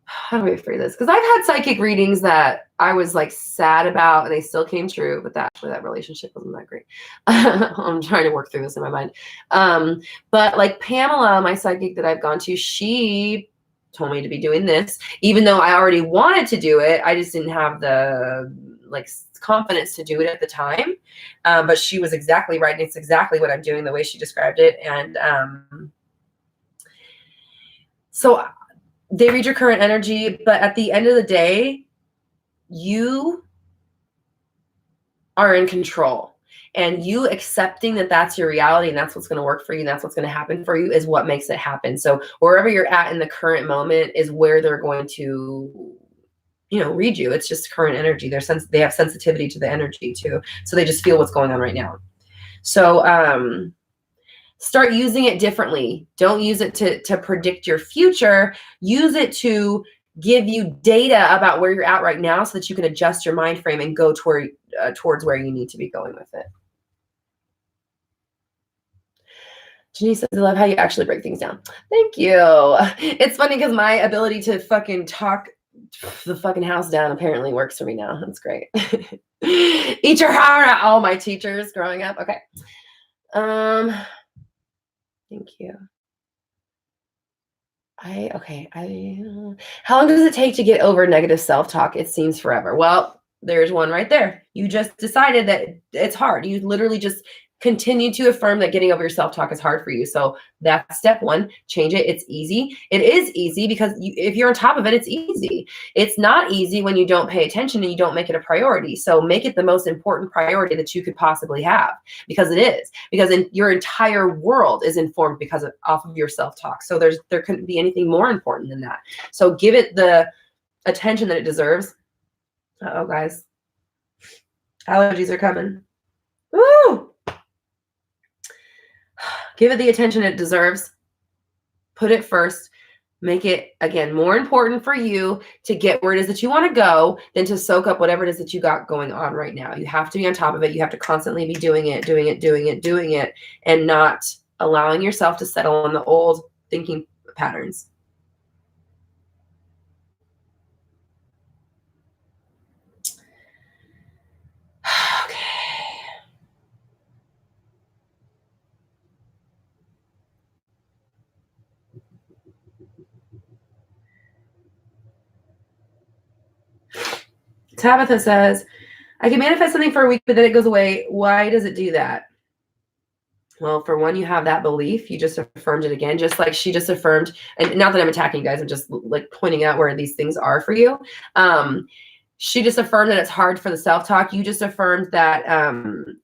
how do I phrase this? Because I've had psychic readings that I was like sad about, and they still came true, but that relationship wasn't that great. I'm trying to work through this in my mind. But like Pamela, my psychic that I've gone to, she told me to be doing this, even though I already wanted to do it. I just didn't have the like confidence to do it at the time. But she was exactly right. And it's exactly what I'm doing, the way she described it. And so they read your current energy, but at the end of the day, you are in control, and you accepting that that's your reality and that's what's going to work for you and that's what's going to happen for you is what makes it happen. So wherever you're at in the current moment is where they're going to, read you. It's just current energy. They have sensitivity to the energy too. So they just feel what's going on right now. So, start using it differently. Don't use it to predict your future. Use it to give you data about where you're at right now so that you can adjust your mind frame and go towards where you need to be going with it. Janice says, I love how you actually break things down. Thank you. It's funny because my ability to fucking talk the fucking house down apparently works for me now. That's great. Eat your heart out. All my teachers growing up. Okay. Thank you. How long does it take to get over negative self-talk? It seems forever. Well, there's one right there. You just decided that it's hard. You literally just continue to affirm that getting over your self-talk is hard for you. So that's step one. Change it. It's easy. It is easy because if you're on top of it, it's easy. It's not easy when you don't pay attention and you don't make it a priority. So make it the most important priority that you could possibly have, because it is. Because your entire world is informed off of your self-talk. So there couldn't be anything more important than that. So give it the attention that it deserves. Uh-oh, guys. Allergies are coming. Woo! Give it the attention it deserves. Put it first. Make it, again, more important for you to get where it is that you want to go than to soak up whatever it is that you got going on right now. You have to be on top of it. You have to constantly be doing it, and not allowing yourself to settle on the old thinking patterns. Tabitha says, I can manifest something for a week, but then it goes away. Why does it do that? Well, for one, you have that belief. You just affirmed it again, just like she just affirmed. And not that I'm attacking you guys, I'm just like pointing out where these things are for you. She just affirmed that it's hard for the self-talk. You just affirmed that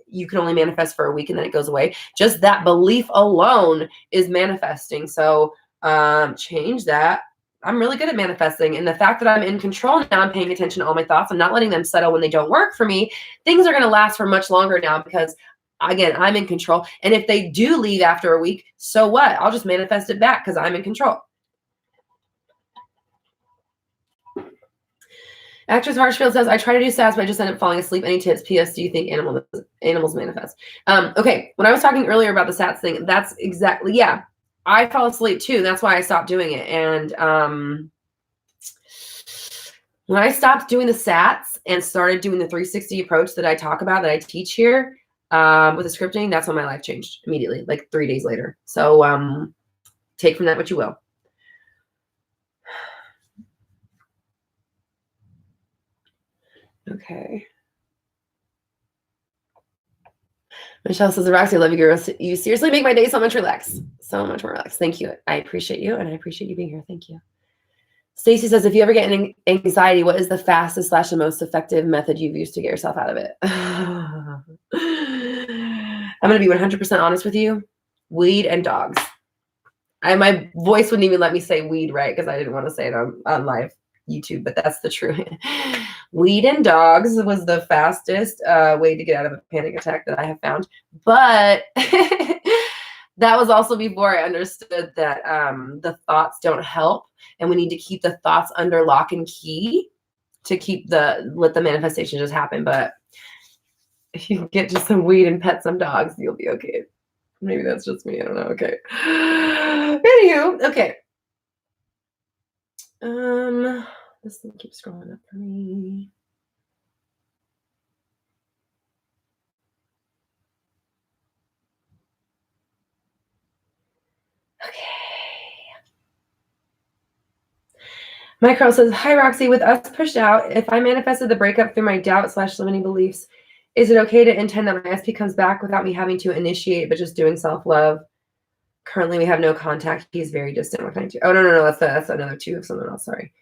you can only manifest for a week and then it goes away. Just that belief alone is manifesting. So change that. I'm really good at manifesting. And the fact that I'm in control now, I'm paying attention to all my thoughts. I'm not letting them settle when they don't work for me. Things are going to last for much longer now because, again, I'm in control. And if they do leave after a week, so what? I'll just manifest it back because I'm in control. Actress Harshfield says, I try to do stats, but I just end up falling asleep. Any tips? P.S. Do you think animals manifest? Okay. When I was talking earlier about the stats thing, that's exactly, yeah. I fall asleep too. That's why I stopped doing it. And when I stopped doing the sats and started doing the 360 approach that I talk about, that I teach here with the scripting, that's when my life changed immediately, like 3 days later. So take from that what you will. Okay. Michelle says, Roxy, I love you, girls. You seriously make my day so much relaxed. So much more relaxed. Thank you. I appreciate you, and I appreciate you being here. Thank you. Stacy says, if you ever get an anxiety, what is the fastest / the most effective method you've used to get yourself out of it? I'm going to be 100% honest with you. Weed and dogs. My voice wouldn't even let me say weed right because I didn't want to say it on live YouTube, but that's the truth. Weed and dogs was the fastest way to get out of a panic attack that I have found. But that was also before I understood that the thoughts don't help, and we need to keep the thoughts under lock and key to let the manifestation just happen. But if you get just some weed and pet some dogs, you'll be okay. Maybe that's just me. I don't know. Okay. Anywho, okay. This thing keeps scrolling up for me. Okay. Micro says, hi, Roxy. With us pushed out, if I manifested the breakup through my doubt / limiting beliefs, is it okay to intend that my SP comes back without me having to initiate, but just doing self-love? Currently, we have no contact. He's very distant. What can I do? Oh, no. That's another two of something else. Sorry.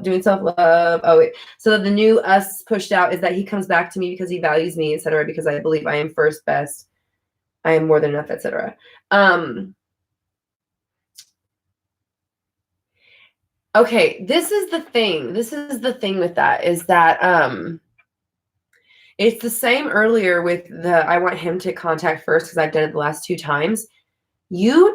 Doing self-love. Oh, wait. So the new us pushed out is that he comes back to me because he values me, etc., because I believe I am first best. I am more than enough, etc. Okay, this is the thing. This is the thing with that is that it's the same earlier with the I want him to contact first because I've done it the last 2 times. You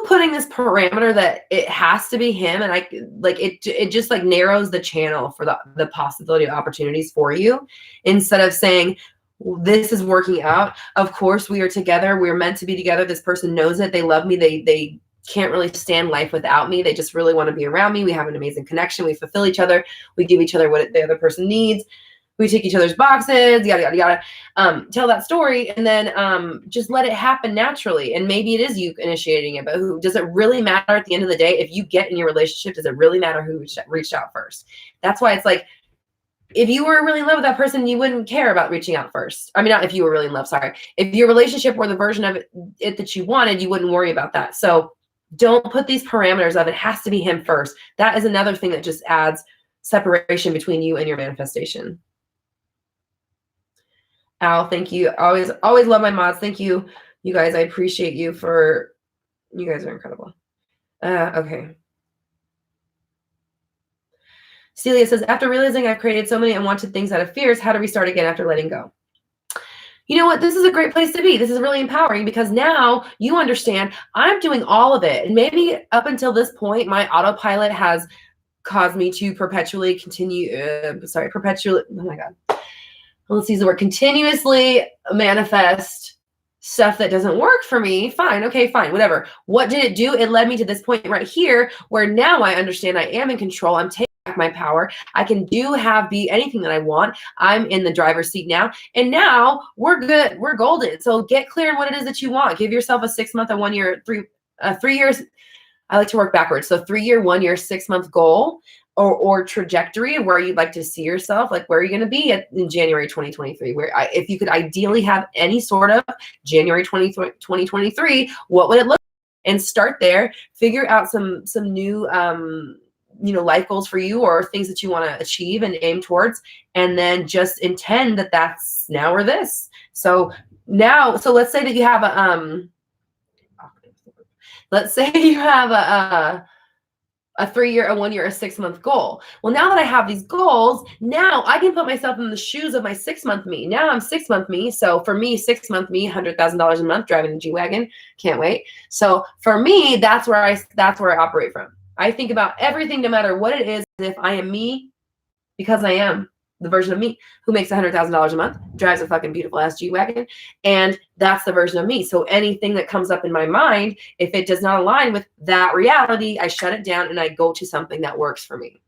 putting this parameter that it has to be him, and it just like narrows the channel for the possibility of opportunities for you, instead of saying this is working out. Of course, we are together. We're meant to be together. This person knows it. They love me. They can't really stand life without me. They just really want to be around me. We have an amazing connection. We fulfill each other. We give each other what the other person needs. We tick each other's boxes, yada, yada, yada. Tell that story, and then just let it happen naturally. And maybe it is you initiating it, but does it really matter at the end of the day? If you get in your relationship, does it really matter who reached out first? That's why it's like, if you were really in love with that person, you wouldn't care about reaching out first. I mean, not if you were really in love, sorry. If your relationship were the version of it that you wanted, you wouldn't worry about that. So don't put these parameters of it has to be him first. That is another thing that just adds separation between you and your manifestation. Al, thank you. Always love my mods. Thank you, you guys. I appreciate you you guys are incredible. Okay. Celia says, after realizing I've created so many unwanted things out of fears, how to restart again after letting go? You know what? This is a great place to be. This is really empowering because now you understand I'm doing all of it. And maybe up until this point, my autopilot has caused me to perpetually oh my God. Let's use the word continuously manifest stuff that doesn't work for me. Fine. Okay, fine. Whatever. What did it do? It led me to this point right here where now I understand I am in control. I'm taking back my power. I can be anything that I want. I'm in the driver's seat now. And now we're good. We're golden. So get clear on what it is that you want. Give yourself a 6 month, a 1 year, 3 years. I like to work backwards. So 3 year, 1 year, 6 month goal or trajectory of where you'd like to see yourself, like where are you going to be in January 2023? If you could ideally have any sort of January 2023, what would it look like? And start there, figure out some new, life goals for you or things that you want to achieve and aim towards. And then just intend that that's now or this. So let's say that you have let's say you have a 3 year, a 1 year, a 6 month goal. Well, now that I have these goals, now I can put myself in the shoes of my 6 month me. Now I'm 6 month me. So for me, 6 month me, $100,000 a month, driving a G-Wagon. Can't wait. So for me, that's where I operate from. I think about everything, no matter what it is. If I am me, because I am the version of me who makes $100,000 a month, drives a fucking beautiful ass G-Wagon, and that's the version of me. So anything that comes up in my mind, if it does not align with that reality, I shut it down and I go to something that works for me.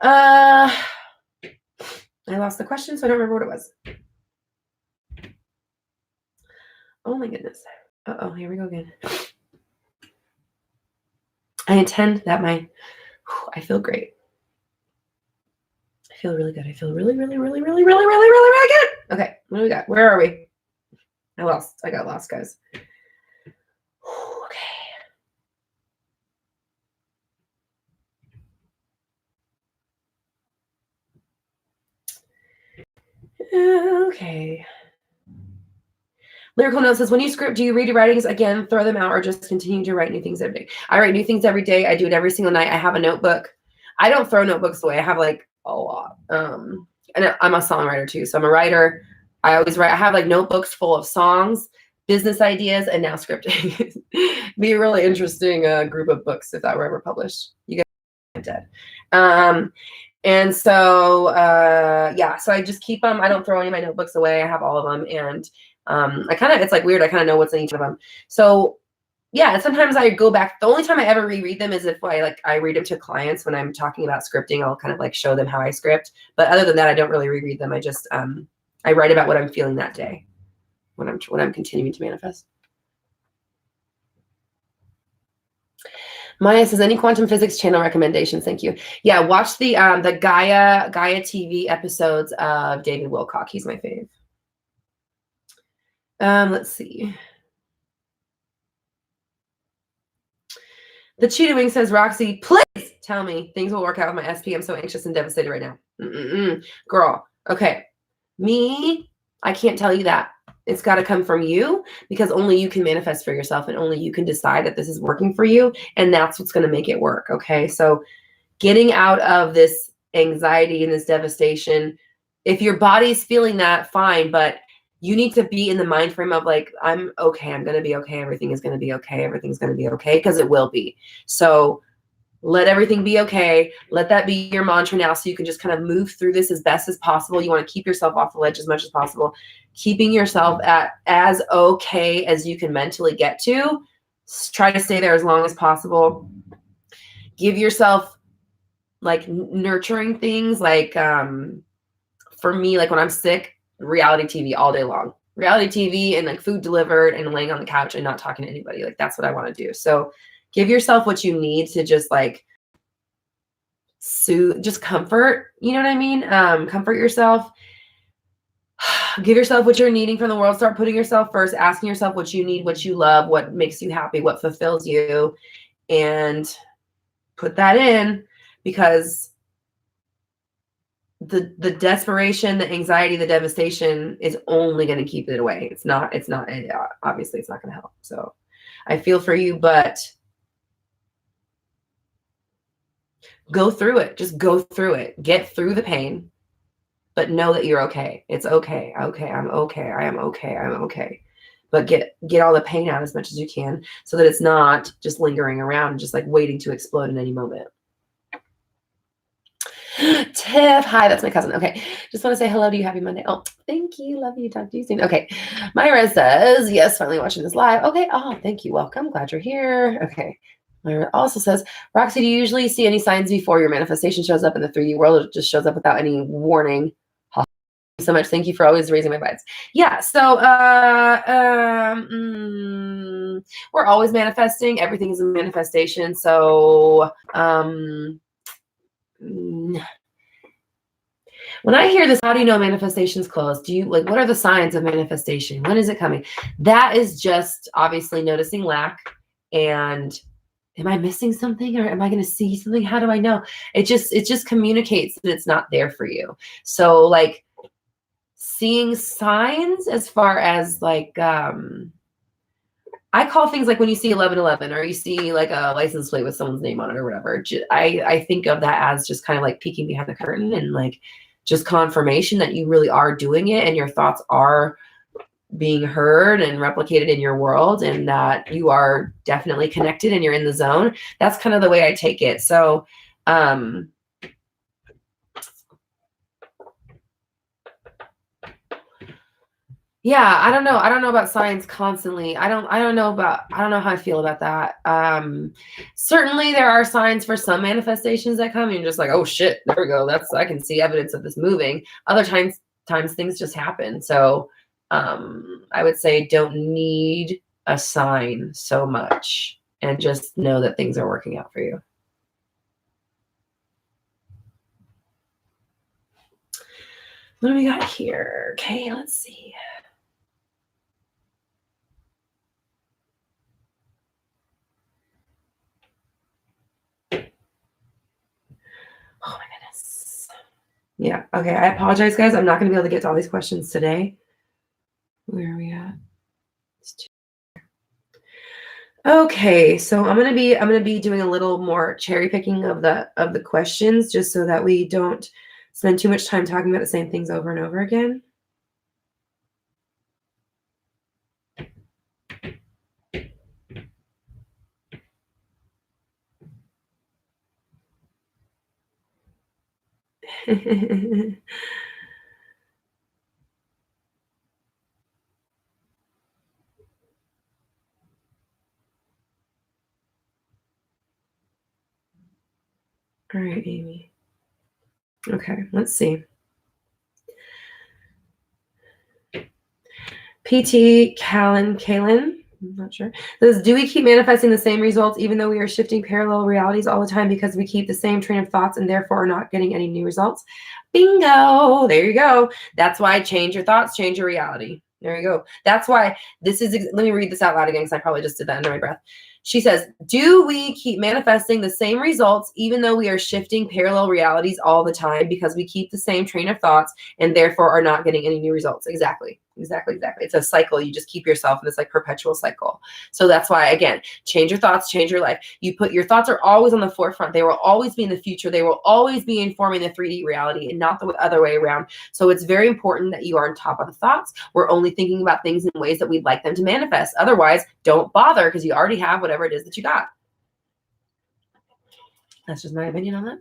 I lost the question, so I don't remember what it was. Oh my goodness. Uh-oh, here we go again. I intend that I feel great. I feel really good. I feel really, really, really, really, really, really, really, really good. Okay, what do we got? Where are we? I got lost, guys. Okay. Lyrical Note says, when you script, do you read your writings again, throw them out, or just continue to write new things every day? I write new things every day. I do it every single night. I have a notebook. I don't throw notebooks away. I have like a lot. And I'm a songwriter too. So I'm a writer. I always write. I have like notebooks full of songs, business ideas, and now scripting. Be a really interesting group of books if that were ever published. You guys are dead. And so, yeah, so I just keep them. I don't throw any of my notebooks away. I have all of them. And it's like weird. I kind of know what's in each of them. So yeah, and sometimes I go back. The only time I ever reread them is if I read them to clients when I'm talking about scripting. I'll kind of like show them how I script. But other than that, I don't really reread them. I just, I write about what I'm feeling that day when I'm continuing to manifest. Maya says, any quantum physics channel recommendations? Thank you. Yeah, watch the Gaia TV episodes of David Wilcock. He's my fave. Let's see. The Cheetah Wing says, Roxy, please tell me things will work out with my SP. I'm so anxious and devastated right now. Girl, okay. Me, I can't tell you that. It's got to come from you, because only you can manifest for yourself and only you can decide that this is working for you. And that's what's going to make it work. Okay. So getting out of this anxiety and this devastation, if your body's feeling that, fine, but you need to be in the mind frame of like, I'm okay. I'm going to be okay. Everything is going to be okay. Everything's going to be okay, because it will be. So let everything be okay. Let that be your mantra now, so you can just kind of move through this as best as possible. You want to keep yourself off the ledge as much as possible, keeping yourself at as okay as you can mentally get to. Try to stay there as long as possible. Give yourself like nurturing things. Like for me, like when I'm sick, reality TV all day long. Reality TV and like food delivered and laying on the couch and not talking to anybody. Like that's what I want to do. So give yourself what you need to just like soothe, just comfort. You know what I mean? Comfort yourself. Give yourself what you're needing from the world. Start putting yourself first, asking yourself what you need, what you love, what makes you happy, what fulfills you, and put that in, because the desperation, the anxiety, the devastation is only going to keep it away. It's not, obviously it's not going to help. So I feel for you, but go through it. Just go through it. Get through the pain, but know that you're okay. It's okay. Okay. I'm okay. I am okay. I'm okay. But get all the pain out as much as you can, so that it's not just lingering around and just like waiting to explode in any moment. Tiff, hi, that's my cousin. Okay, just want to say hello to you. Happy Monday. Oh, thank you. Love you. Talk to you soon. Okay, Myra says, yes, finally watching this live. Okay, oh, thank you. Welcome. Glad you're here. Okay. Myra also says, Roxy, do you usually see any signs before your manifestation shows up in the 3D world, or it just shows up without any warning? Thank you so much. Thank you for always raising my vibes. Yeah, so we're always manifesting. Everything is a manifestation. So when I hear this, how do you know manifestation's closed? Do you like, what are the signs of manifestation? When is it coming? That is just obviously noticing lack. And am I missing something, or am I going to see something? How do I know? It just communicates that it's not there for you. So like seeing signs as far as like, I I call things like when you see 1111 or you see like a license plate with someone's name on it or whatever. I think of that as just kind of like peeking behind the curtain and like just confirmation that you really are doing it and your thoughts are being heard and replicated in your world and that you are definitely connected and you're in the zone. That's kind of the way I take it. So, yeah, I don't know. I don't know about signs constantly. I don't know how I feel about that. Certainly there are signs for some manifestations that come and you're just like, oh shit, there we go. I can see evidence of this moving. Other times things just happen. So, I would say don't need a sign so much and just know that things are working out for you. What do we got here? Okay, let's see. Oh my goodness. Yeah. Okay. I apologize, guys. I'm not going to be able to get to all these questions today. Where are we at? Okay. So I'm going to be doing a little more cherry picking of the questions just so that we don't spend too much time talking about the same things over and over again. All right, Amy. Okay, let's see. PT Kalen, I'm not sure. Says, do we keep manifesting the same results even though we are shifting parallel realities all the time because we keep the same train of thoughts and therefore are not getting any new results? Bingo! There you go. That's why change your thoughts, change your reality. There you go. That's why this is, let me read this out loud again because I probably just did that under my breath. She says, do we keep manifesting the same results even though we are shifting parallel realities all the time because we keep the same train of thoughts and therefore are not getting any new results? Exactly. It's a cycle. You just keep yourself in this like perpetual cycle. So that's why, again, change your thoughts, change your life. Your thoughts are always on the forefront. They will always be in the future. They will always be informing the 3D reality and not the other way around. So it's very important that you are on top of the thoughts. We're only thinking about things in ways that we'd like them to manifest. Otherwise, don't bother because you already have whatever it is that you got. That's just my opinion on that.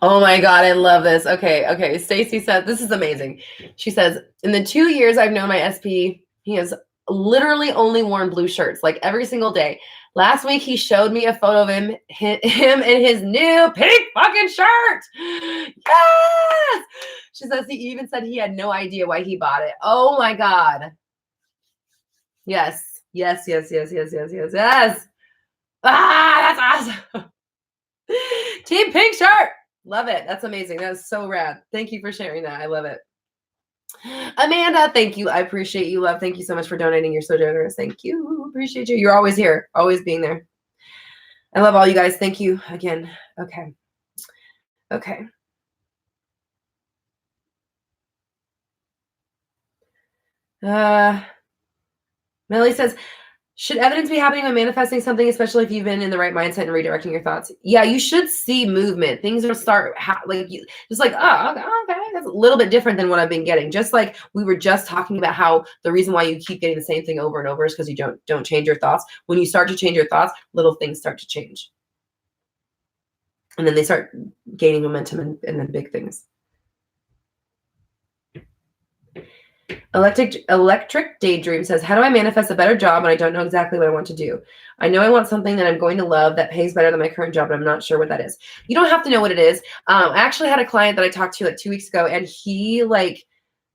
Oh my God, I love this. Okay. Stacy said, this is amazing. She says, in the 2 years I've known my SP, he has literally only worn blue shirts like every single day. Last week he showed me a photo of him in his new pink fucking shirt. Yes. She says he even said he had no idea why he bought it. Oh my God. Yes. Ah, that's awesome. Team Pink Shirt. Love it. That's amazing. That is so rad. Thank you for sharing that. I love it. Amanda, thank you. I appreciate you, love. Thank you so much for donating. You're so generous. Thank you. Appreciate you. You're always here, always being there. I love all you guys. Thank you again. Okay. Melly says, should evidence be happening when manifesting something, especially if you've been in the right mindset and redirecting your thoughts? Yeah, you should see movement. Things will start just like, oh, okay, that's a little bit different than what I've been getting. Just like we were just talking about how the reason why you keep getting the same thing over and over is because you don't change your thoughts. When you start to change your thoughts, little things start to change. And then they start gaining momentum and then big things. Electric Daydream says, how do I manifest a better job when I don't know exactly what I want to do? I know I want something that I'm going to love that pays better than my current job, but I'm not sure what that is. You don't have to know what it is. I actually had a client that I talked to like 2 weeks ago, and he like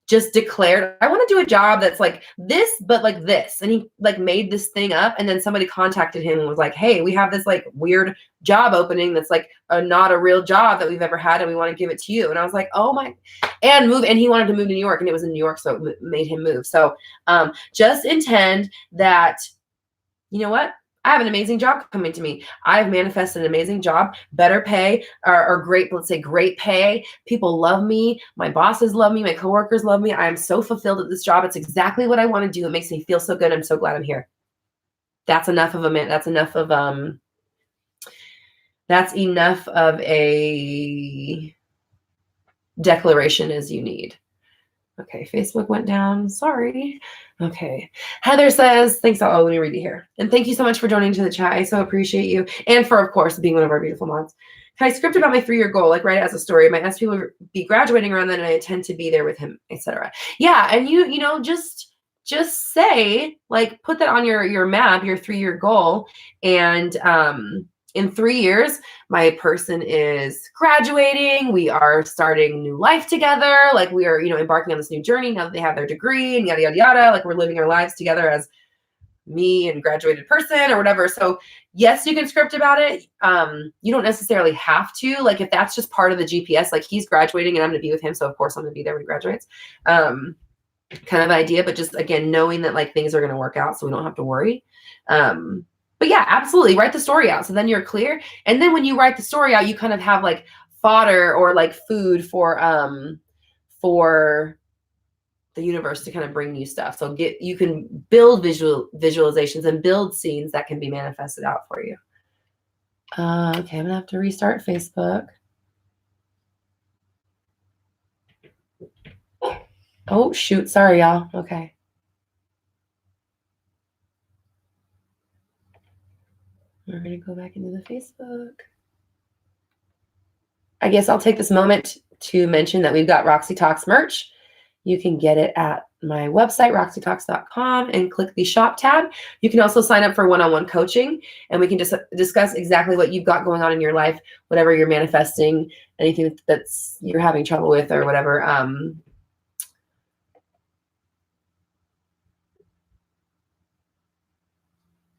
just declared, I want to do a job that's like this, but like this. And he like made this thing up. And then somebody contacted him and was like, hey, we have this like weird job opening that's like not a real job that we've ever had. And we want to give it to you. And I was like, oh my, and he wanted to move to New York, and it was in New York. So it made him move. So just intend that, you know what? I have an amazing job coming to me. I've manifested an amazing job, better pay, or great, let's say great pay. People love me. My bosses love me. My coworkers love me. I am so fulfilled at this job. It's exactly what I want to do. It makes me feel so good. I'm so glad I'm here. That's enough of that's enough of a declaration as you need. Okay, Facebook went down. Sorry. Okay. Heather says, thanks. Let me read it here. And thank you so much for joining to the chat. I so appreciate you. And for, of course, being one of our beautiful mods. Can I script about my 3-year goal, like write it as a story? My SP will be graduating around then, and I intend to be there with him, etc. Yeah, and you know, just say, like, put that on your map, your 3-year goal, and in 3 years, my person is graduating. We are starting new life together. Like, we are, embarking on this new journey now that they have their degree and yada, yada, yada. Like, we're living our lives together as me and graduated person or whatever. So yes, you can script about it. You don't necessarily have to. Like, if that's just part of the GPS, like, he's graduating and I'm going to be with him, so of course I'm going to be there when he graduates. Kind of idea, but just, again, knowing that, like, things are going to work out so we don't have to worry. But yeah, absolutely. Write the story out. So then you're clear. And then when you write the story out, you kind of have like fodder or like food for the universe to kind of bring you stuff. So you can build visualizations and build scenes that can be manifested out for you. Okay, I'm gonna have to restart Facebook. Oh shoot, sorry y'all. Okay. We're going to go back into the Facebook. I guess I'll take this moment to mention that we've got Roxy Talks merch. You can get it at my website, roxytalks.com, and click the shop tab. You can also sign up for one-on-one coaching, and we can just discuss exactly what you've got going on in your life, whatever you're manifesting, anything that's you're having trouble with or whatever.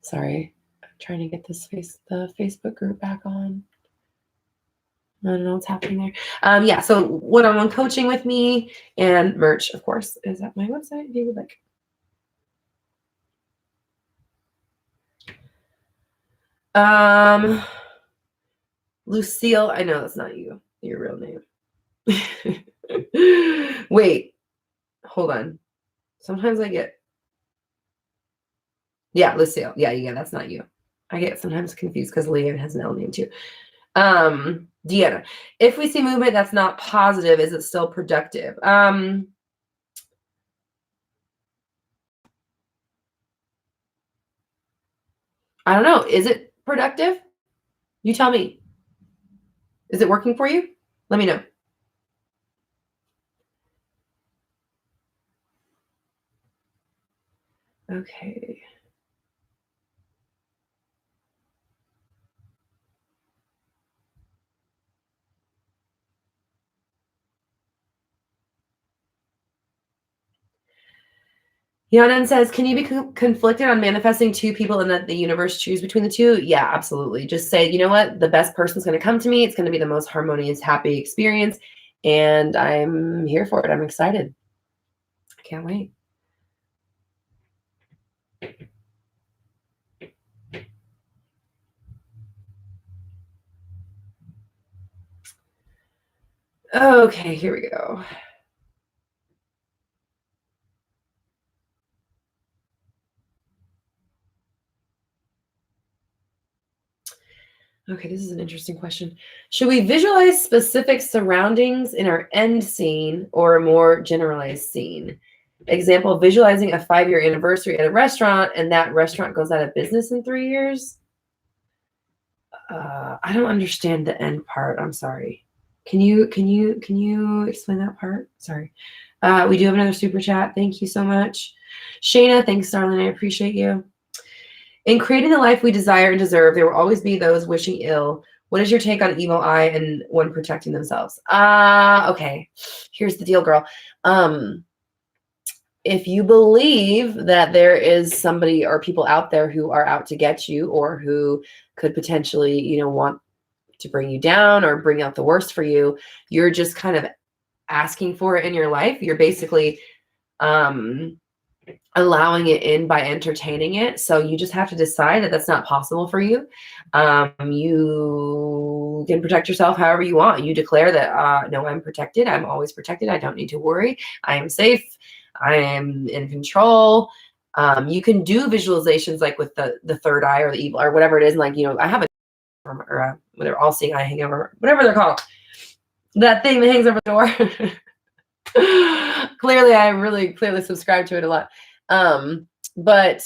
Sorry. Trying to get the Facebook group back on. I don't know what's happening there. Yeah, so one-on-one coaching with me and merch, of course, is at my website if you would like. Lucille, I know that's not you, your real name. Wait, hold on. Sometimes I get, yeah, Lucille. Yeah, that's not you. I get sometimes confused because Leanne has an L name too. Deanna, if we see movement that's not positive, is it still productive? I don't know. Is it productive? You tell me. Is it working for you? Let me know. Okay. Yanan says, can you be conflicted on manifesting 2 people and that the universe choose between the 2? Yeah, absolutely. Just say, you know what? The best person's going to come to me. It's going to be the most harmonious, happy experience. And I'm here for it. I'm excited. I can't wait. Okay, here we go. Okay, this is an interesting question. Should we visualize specific surroundings in our end scene or a more generalized scene? Example, visualizing a 5-year anniversary at a restaurant and that restaurant goes out of business in 3 years. I don't understand the end part. I'm sorry. Can you explain that part? Sorry. We do have another super chat. Thank you so much. Shayna, thanks, darling. I appreciate you. In creating the life we desire and deserve, there will always be those wishing ill. What is your take on evil eye and one protecting themselves? Okay. Here's the deal, girl. If you believe that there is somebody or people out there who are out to get you or who could potentially, want to bring you down or bring out the worst for you, you're just kind of asking for it in your life. You're basically allowing it in by entertaining it. So you just have to decide that that's not possible for you. You can protect yourself however you want. You declare that, no, I'm protected. I'm always protected. I don't need to worry. I am safe. I am in control. You can do visualizations like with the third eye or the evil or whatever it is. And like, I have or whatever, all seeing eye hangover, whatever they're called. That thing that hangs over the door. Clearly, I really clearly subscribe to it a lot. But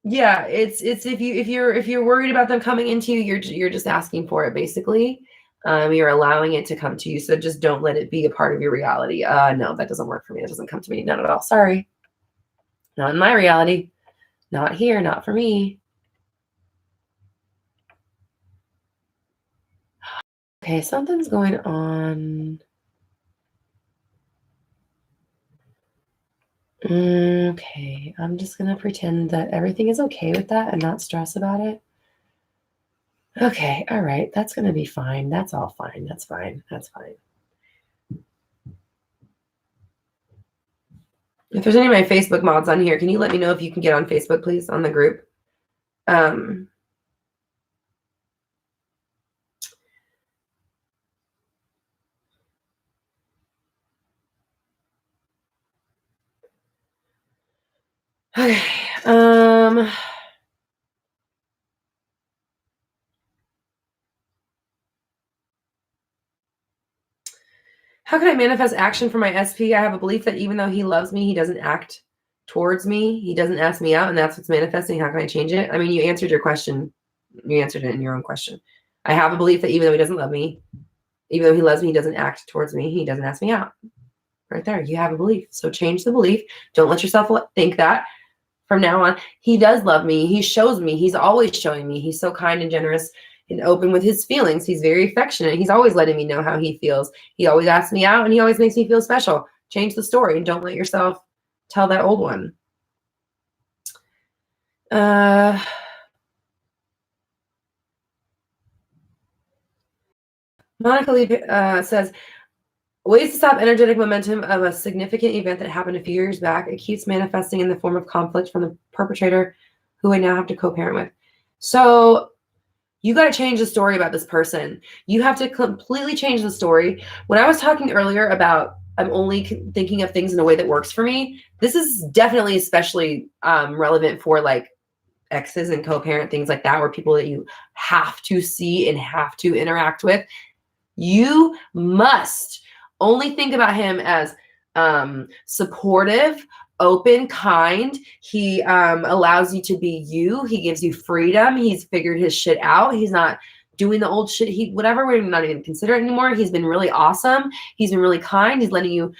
yeah, it's if you're worried about them coming into you, you're just asking for it basically. You're allowing it to come to you. So just don't let it be a part of your reality. No, that doesn't work for me. It doesn't come to me. Not at all. Sorry. Not in my reality. Not here. Not for me. Okay, something's going on. Okay, I'm just going to pretend that everything is okay with that and not stress about it. Okay, all right, that's going to be fine. That's all fine. That's fine. That's fine. If there's any of my Facebook mods on here, can you let me know if you can get on Facebook, please, on the group? Okay. How can I manifest action for my SP? I have a belief that even though he loves me, he doesn't act towards me. He doesn't ask me out, and that's what's manifesting. How can I change it? I mean, you answered your question. You answered it in your own question. I have a belief that even though he doesn't love me, even though he loves me, he doesn't act towards me. He doesn't ask me out. Right there. You have a belief. So change the belief. Don't let yourself think that from now on. He does love me. He shows me. He's always showing me. He's so kind and generous and open with his feelings. He's very affectionate. He's always letting me know how he feels. He always asks me out and he always makes me feel special. Change the story and don't let yourself tell that old one. Monica says, ways to stop energetic momentum of a significant event that happened a few years back. It keeps manifesting in the form of conflict from the perpetrator who I now have to co-parent with. So you got to change the story about this person. You have to completely change the story. When I was talking earlier about I'm only thinking of things in a way that works for me, this is definitely especially relevant for like exes and co-parent, things like that, where people that you have to see and have to interact with. You must only think about him as supportive, open, kind. He allows you to be you. He gives you freedom. He's figured his shit out. He's not doing the old shit. Whatever, we're not even consider it anymore. He's been really awesome. He's been really kind. He's letting you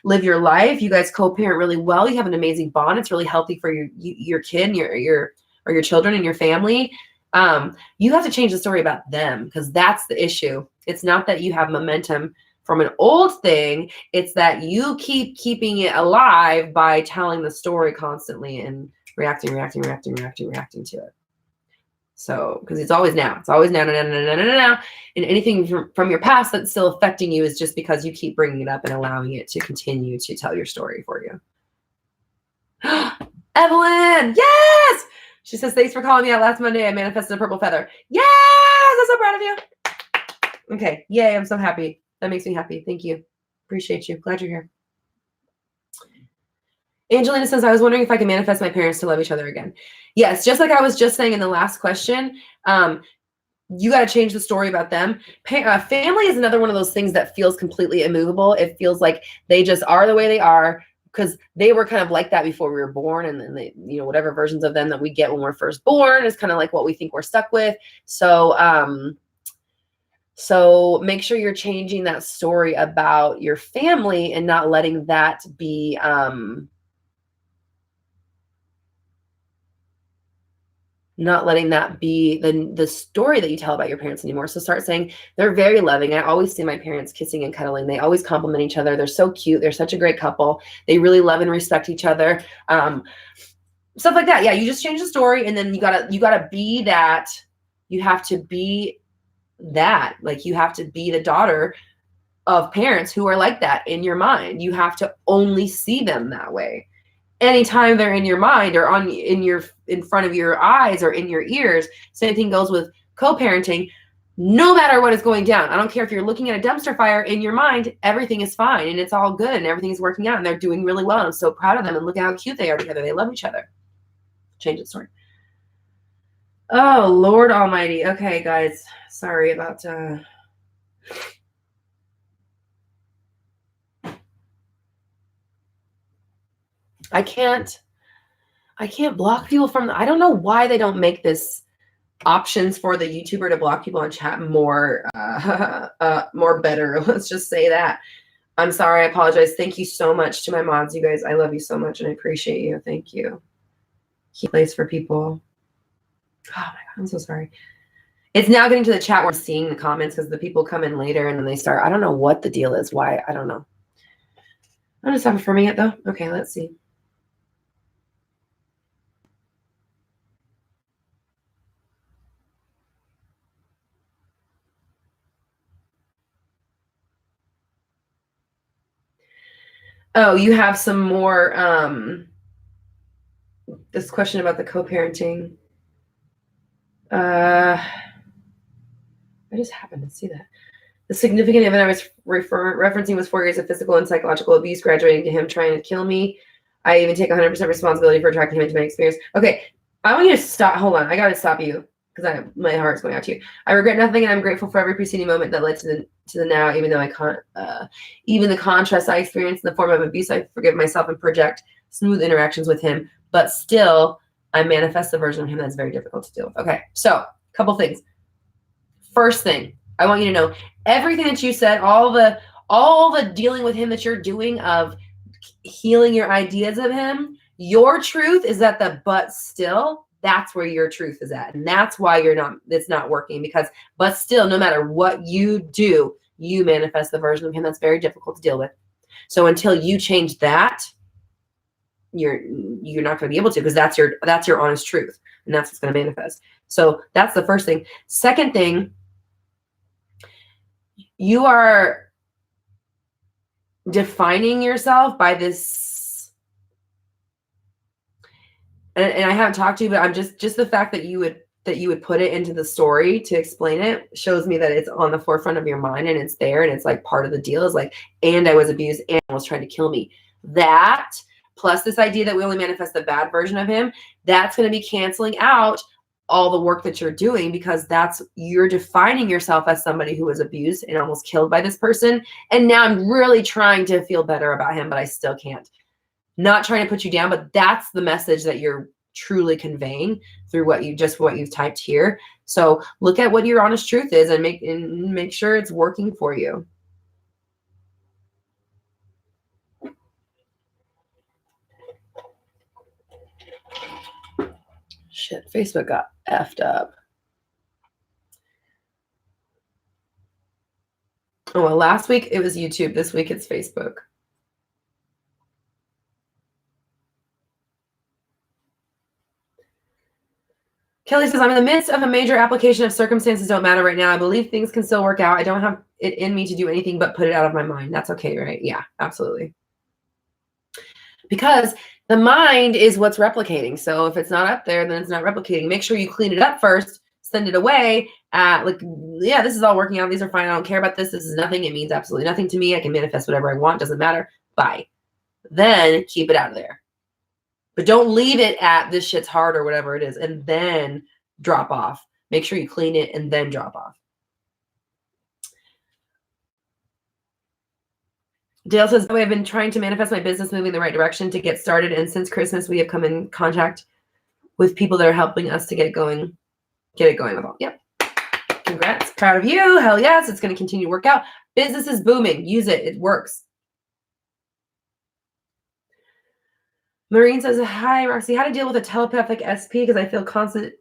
live your life. You guys co-parent really well. You have an amazing bond. It's really healthy for your kid and your children and your family. You have to change the story about them because that's the issue. It's not that you have momentum from an old thing. It's that you keep keeping it alive by telling the story constantly and reacting to it. So, because it's always now. It's always now. And anything from your past that's still affecting you is just because you keep bringing it up and allowing it to continue to tell your story for you. Evelyn, yes! She says, thanks for calling me out last Monday. I manifested a purple feather. Yes! I'm so proud of you. Okay. Yay. I'm so happy. That makes me happy. Thank you. Appreciate you. Glad you're here. Angelina says, I was wondering if I can manifest my parents to love each other again. Yes. Just like I was just saying in the last question, you got to change the story about them. Family is another one of those things that feels completely immovable. It feels like they just are the way they are because they were kind of like that before we were born. And then they, whatever versions of them that we get when we're first born is kind of like what we think we're stuck with. So make sure you're changing that story about your family and not letting that be the story that you tell about your parents anymore. So start saying they're very loving. I always see my parents kissing and cuddling. They always compliment each other. They're so cute. They're such a great couple. They really love and respect each other. Stuff like that. Yeah, you just change the story and then you gotta be that. You have to be that. Like you have to be the daughter of parents who are like that in your mind. You have to only see them that way. Anytime they're in your mind or in front of your eyes or in your ears, same thing goes with co-parenting. No matter what is going down, I don't care if you're looking at a dumpster fire in your mind, everything is fine and it's all good and everything's working out and they're doing really well. And I'm so proud of them and look at how cute they are together. They love each other. Change the story. Oh, Lord Almighty. Okay, guys. Sorry about I can't block people from I don't know why they don't make this options for the YouTuber to block people on chat more more better. Let's just say that. I'm sorry, I apologize. Thank you so much to my mods, you guys. I love you so much and I appreciate you. Thank you. Keep place for people. Oh my God, I'm so sorry. It's now getting to the chat where I'm seeing the comments because the people come in later and then they start. I don't know what the deal is. Why? I don't know. I'm just affirming it though. Okay, let's see. Oh, you have some more this question about the co-parenting. I just happened to see that. The significant event I was referencing was 4 years of physical and psychological abuse, graduating to him trying to kill me. I even take 100% responsibility for attracting him into my experience. Okay, I want you to stop. Hold on, I got to stop you because my heart's going out to you. I regret nothing, and I'm grateful for every preceding moment that led to the now. Even though I can't, even the contrast I experienced in the form of abuse, I forgive myself and project smooth interactions with him. But still, I manifest a version of him that's very difficult to deal with. Okay, so a couple things. First thing, I want you to know everything that you said, all the dealing with him that you're doing of healing your ideas of him, your truth is that but still, that's where your truth is at. And that's why it's not working because, but still, no matter what you do, you manifest the version of him that's very difficult to deal with. So until you change that, you're not going to be able to because that's your honest truth. And that's what's going to manifest. So that's the first thing. Second thing, you are defining yourself by this, and I haven't talked to you, but I'm just the fact that you would put it into the story to explain it shows me that it's on the forefront of your mind and it's there and it's like part of the deal is like, and I was abused and was trying to kill me. That plus this idea that we only manifest the bad version of him, that's going to be canceling out all the work that you're doing because you're defining yourself as somebody who was abused and almost killed by this person. And now I'm really trying to feel better about him, but I still can't. Not trying to put you down, but that's the message that you're truly conveying through what you've typed here. So look at what your honest truth is and make sure it's working for you. Shit, Facebook got effed up. Oh, well, last week it was YouTube. This week it's Facebook. Kelly says, I'm in the midst of a major application of circumstances don't matter right now. I believe things can still work out. I don't have it in me to do anything but put it out of my mind. That's okay, right? Yeah, absolutely. Because the mind is what's replicating. So if it's not up there, then it's not replicating. Make sure you clean it up first, send it away. Yeah, this is all working out. These are fine. I don't care about this. This is nothing. It means absolutely nothing to me. I can manifest whatever I want. Doesn't matter. Bye. Then keep it out of there. But don't leave it at this shit's hard or whatever it is and then drop off. Make sure you clean it and then drop off. Dale says, I've been trying to manifest my business moving in the right direction to get started. And since Christmas, we have come in contact with people that are helping us to get it going with all. Yep. Congrats. Proud of you. Hell yes. It's going to continue to work out. Business is booming. Use it. It works. Maureen says, hi, Roxy. How to deal with a telepathic SP because I feel constant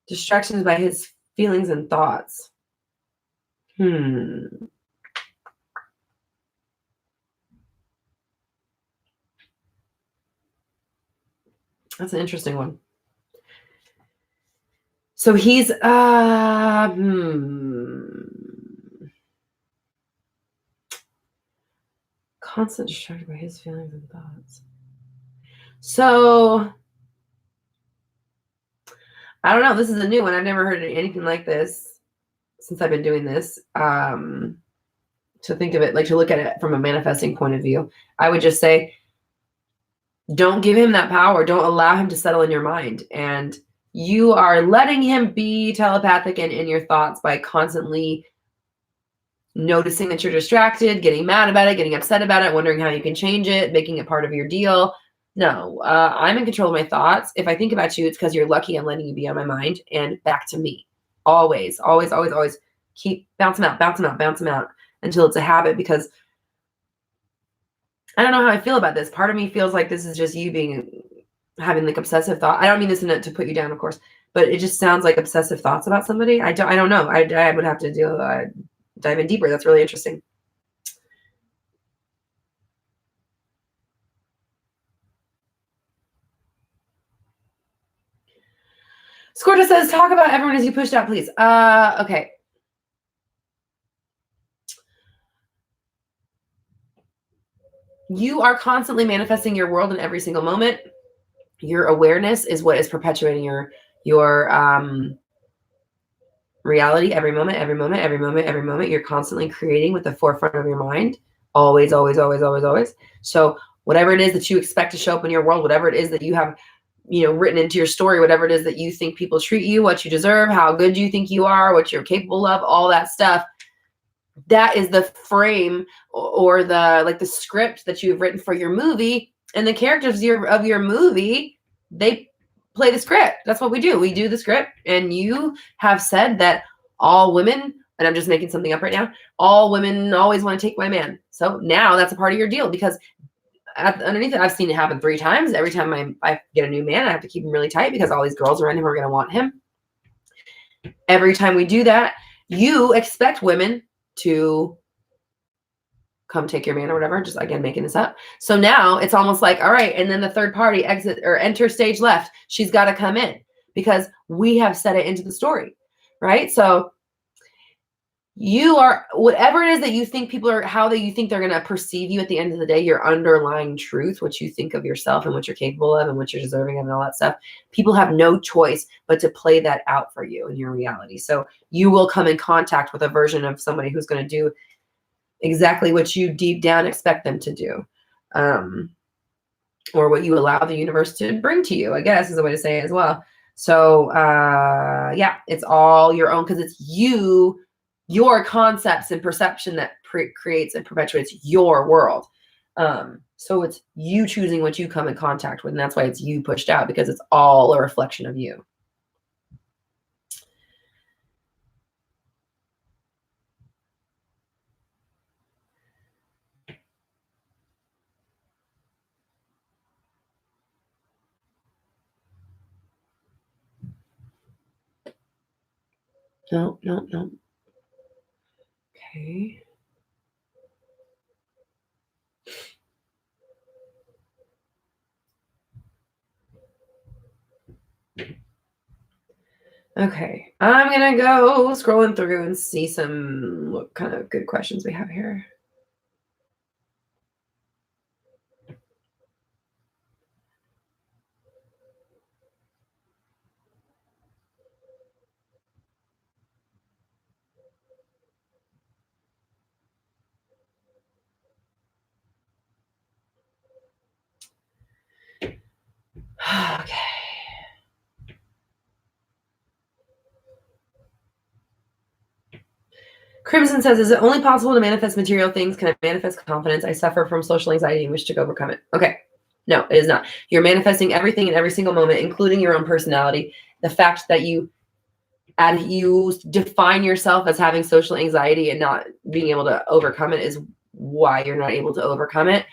distractions by his feelings and thoughts. That's an interesting one. So he's Constant distracted by his feelings and thoughts. So, I don't know. This is a new one. I've never heard anything like this since I've been doing this. To think of it, like to look at it from a manifesting point of view, I would just say, don't give him that power. Don't allow him to settle in your mind. And you are letting him be telepathic and in your thoughts by constantly noticing that you're distracted, getting mad about it, getting upset about it, wondering how you can change it, making it part of your deal. No, I'm in control of my thoughts. If I think about you, it's because you're lucky I'm letting you be on my mind, and back to me. Always, always, always, always keep bouncing out, bouncing out, bouncing out until it's a habit, because I don't know how I feel about this. Part of me feels like this is just you having like obsessive thought. I don't mean this to put you down, of course, but it just sounds like obsessive thoughts about somebody. I don't know. I would have to dive in deeper. That's really interesting. Scorta says, talk about everyone as you pushed out, please. Okay. You are constantly manifesting your world in every single moment. Your awareness is what is perpetuating your reality every moment, every moment, every moment, every moment. You're constantly creating with the forefront of your mind. Always, always, always, always, always. So whatever it is that you expect to show up in your world, whatever it is that you have, written into your story, whatever it is that you think people treat you, what you deserve, how good you think you are, what you're capable of, all that stuff. That is the frame or the script that you've written for your movie, and the characters of your movie, they play the script. That's what we do. We do the script, and you have said that all women, and I'm just making something up right now, all women always want to take my man. So now that's a part of your deal, because underneath it, I've seen it happen 3 times. Every time I get a new man, I have to keep him really tight because all these girls around him are going to want him. Every time we do that, you expect women to come take your man or whatever, just again making this up. So now it's almost like, all right, and then the third party exit or enter stage left, she's got to come in because we have set it into the story, right? So you are, whatever it is that you think people are, how you think they're going to perceive you at the end of the day, your underlying truth, what you think of yourself and what you're capable of and what you're deserving of and all that stuff, people have no choice but to play that out for you in your reality. So you will come in contact with a version of somebody who's going to do exactly what you deep down expect them to do, or what you allow the universe to bring to you, I guess is a way to say it as well. So yeah, it's all your own, because it's your concepts and perception that creates and perpetuates your world. So it's you choosing what you come in contact with, and that's why it's you pushed out, because it's all a reflection of you. No. Okay. Okay, I'm gonna go scrolling through and see what kind of good questions we have here. Okay. Crimson says, is it only possible to manifest material things? Can I manifest confidence? I suffer from social anxiety and wish to overcome it. Okay. No, it is not. You're manifesting everything in every single moment, including your own personality. The fact that you define yourself as having social anxiety and not being able to overcome it is why you're not able to overcome it.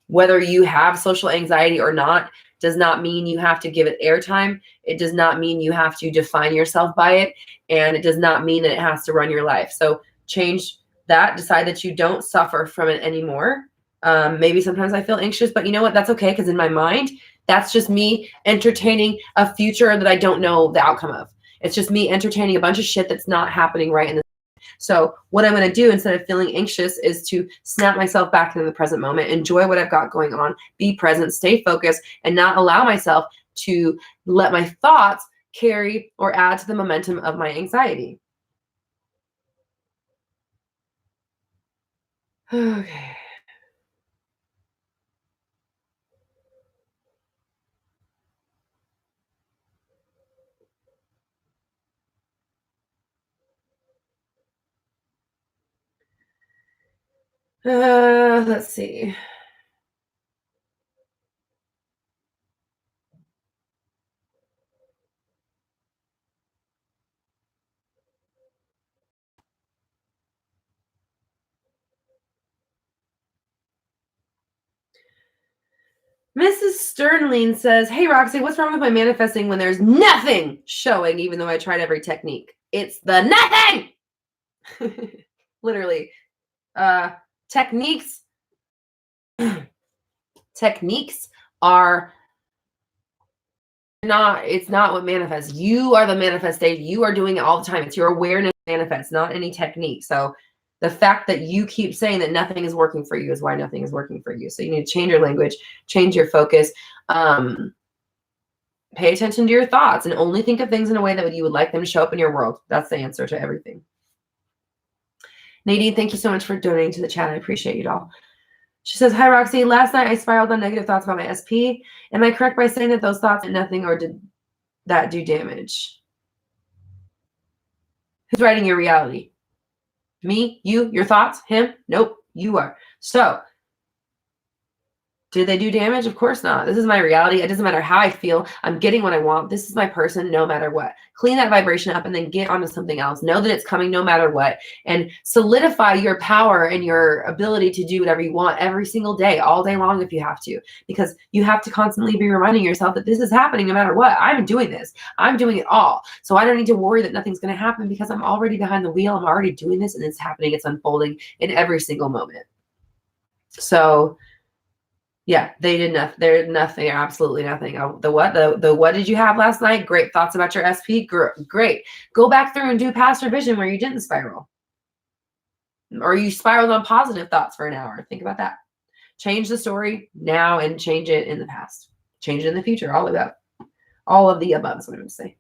Whether you have social anxiety or not does not mean you have to give it airtime. It does not mean you have to define yourself by it. And it does not mean that it has to run your life. So change that. Decide that you don't suffer from it anymore. Maybe sometimes I feel anxious, but you know what? That's okay, because in my mind, that's just me entertaining a future that I don't know the outcome of. It's just me entertaining a bunch of shit that's not happening right in the. So what I'm going to do instead of feeling anxious is to snap myself back into the present moment, enjoy what I've got going on, be present, stay focused, and not allow myself to let my thoughts carry or add to the momentum of my anxiety. Okay. Let's see. Mrs. Sternlein says, hey, Roxy, what's wrong with my manifesting when there's nothing showing, even though I tried every technique? It's the nothing! Literally. Techniques are it's not what manifests. You are the manifestation. You are doing it all the time. It's your awareness manifests, not any technique. So the fact that you keep saying that nothing is working for you is why nothing is working for you. So you need to change your language, change your focus, pay attention to your thoughts, and only think of things in a way that you would like them to show up in your world. That's the answer to everything. Nadine, thank you so much for donating to the chat. I appreciate you all. She says, hi, Roxy. Last night I spiraled on negative thoughts about my SP. Am I correct by saying that those thoughts meant nothing, or did that do damage? Who's writing your reality? Me? You? Your thoughts? Him? Nope. You are. So did they do damage? Of course not. This is my reality. It doesn't matter how I feel. I'm getting what I want. This is my person no matter what. Clean that vibration up and then get onto something else. Know that it's coming no matter what. And solidify your power and your ability to do whatever you want every single day, all day long if you have to. Because you have to constantly be reminding yourself that this is happening no matter what. I'm doing this. I'm doing it all. So I don't need to worry that nothing's going to happen because I'm already behind the wheel. I'm already doing this and it's happening. It's unfolding in every single moment. So yeah, they did nothing. They're nothing. They're absolutely nothing. The what did you have last night? Great thoughts about your SP. Great. Go back through and do past revision where you didn't spiral. Or you spiraled on positive thoughts for an hour. Think about that. Change the story now and change it in the past. Change it in the future. All of that. All of the above is what I'm going to say.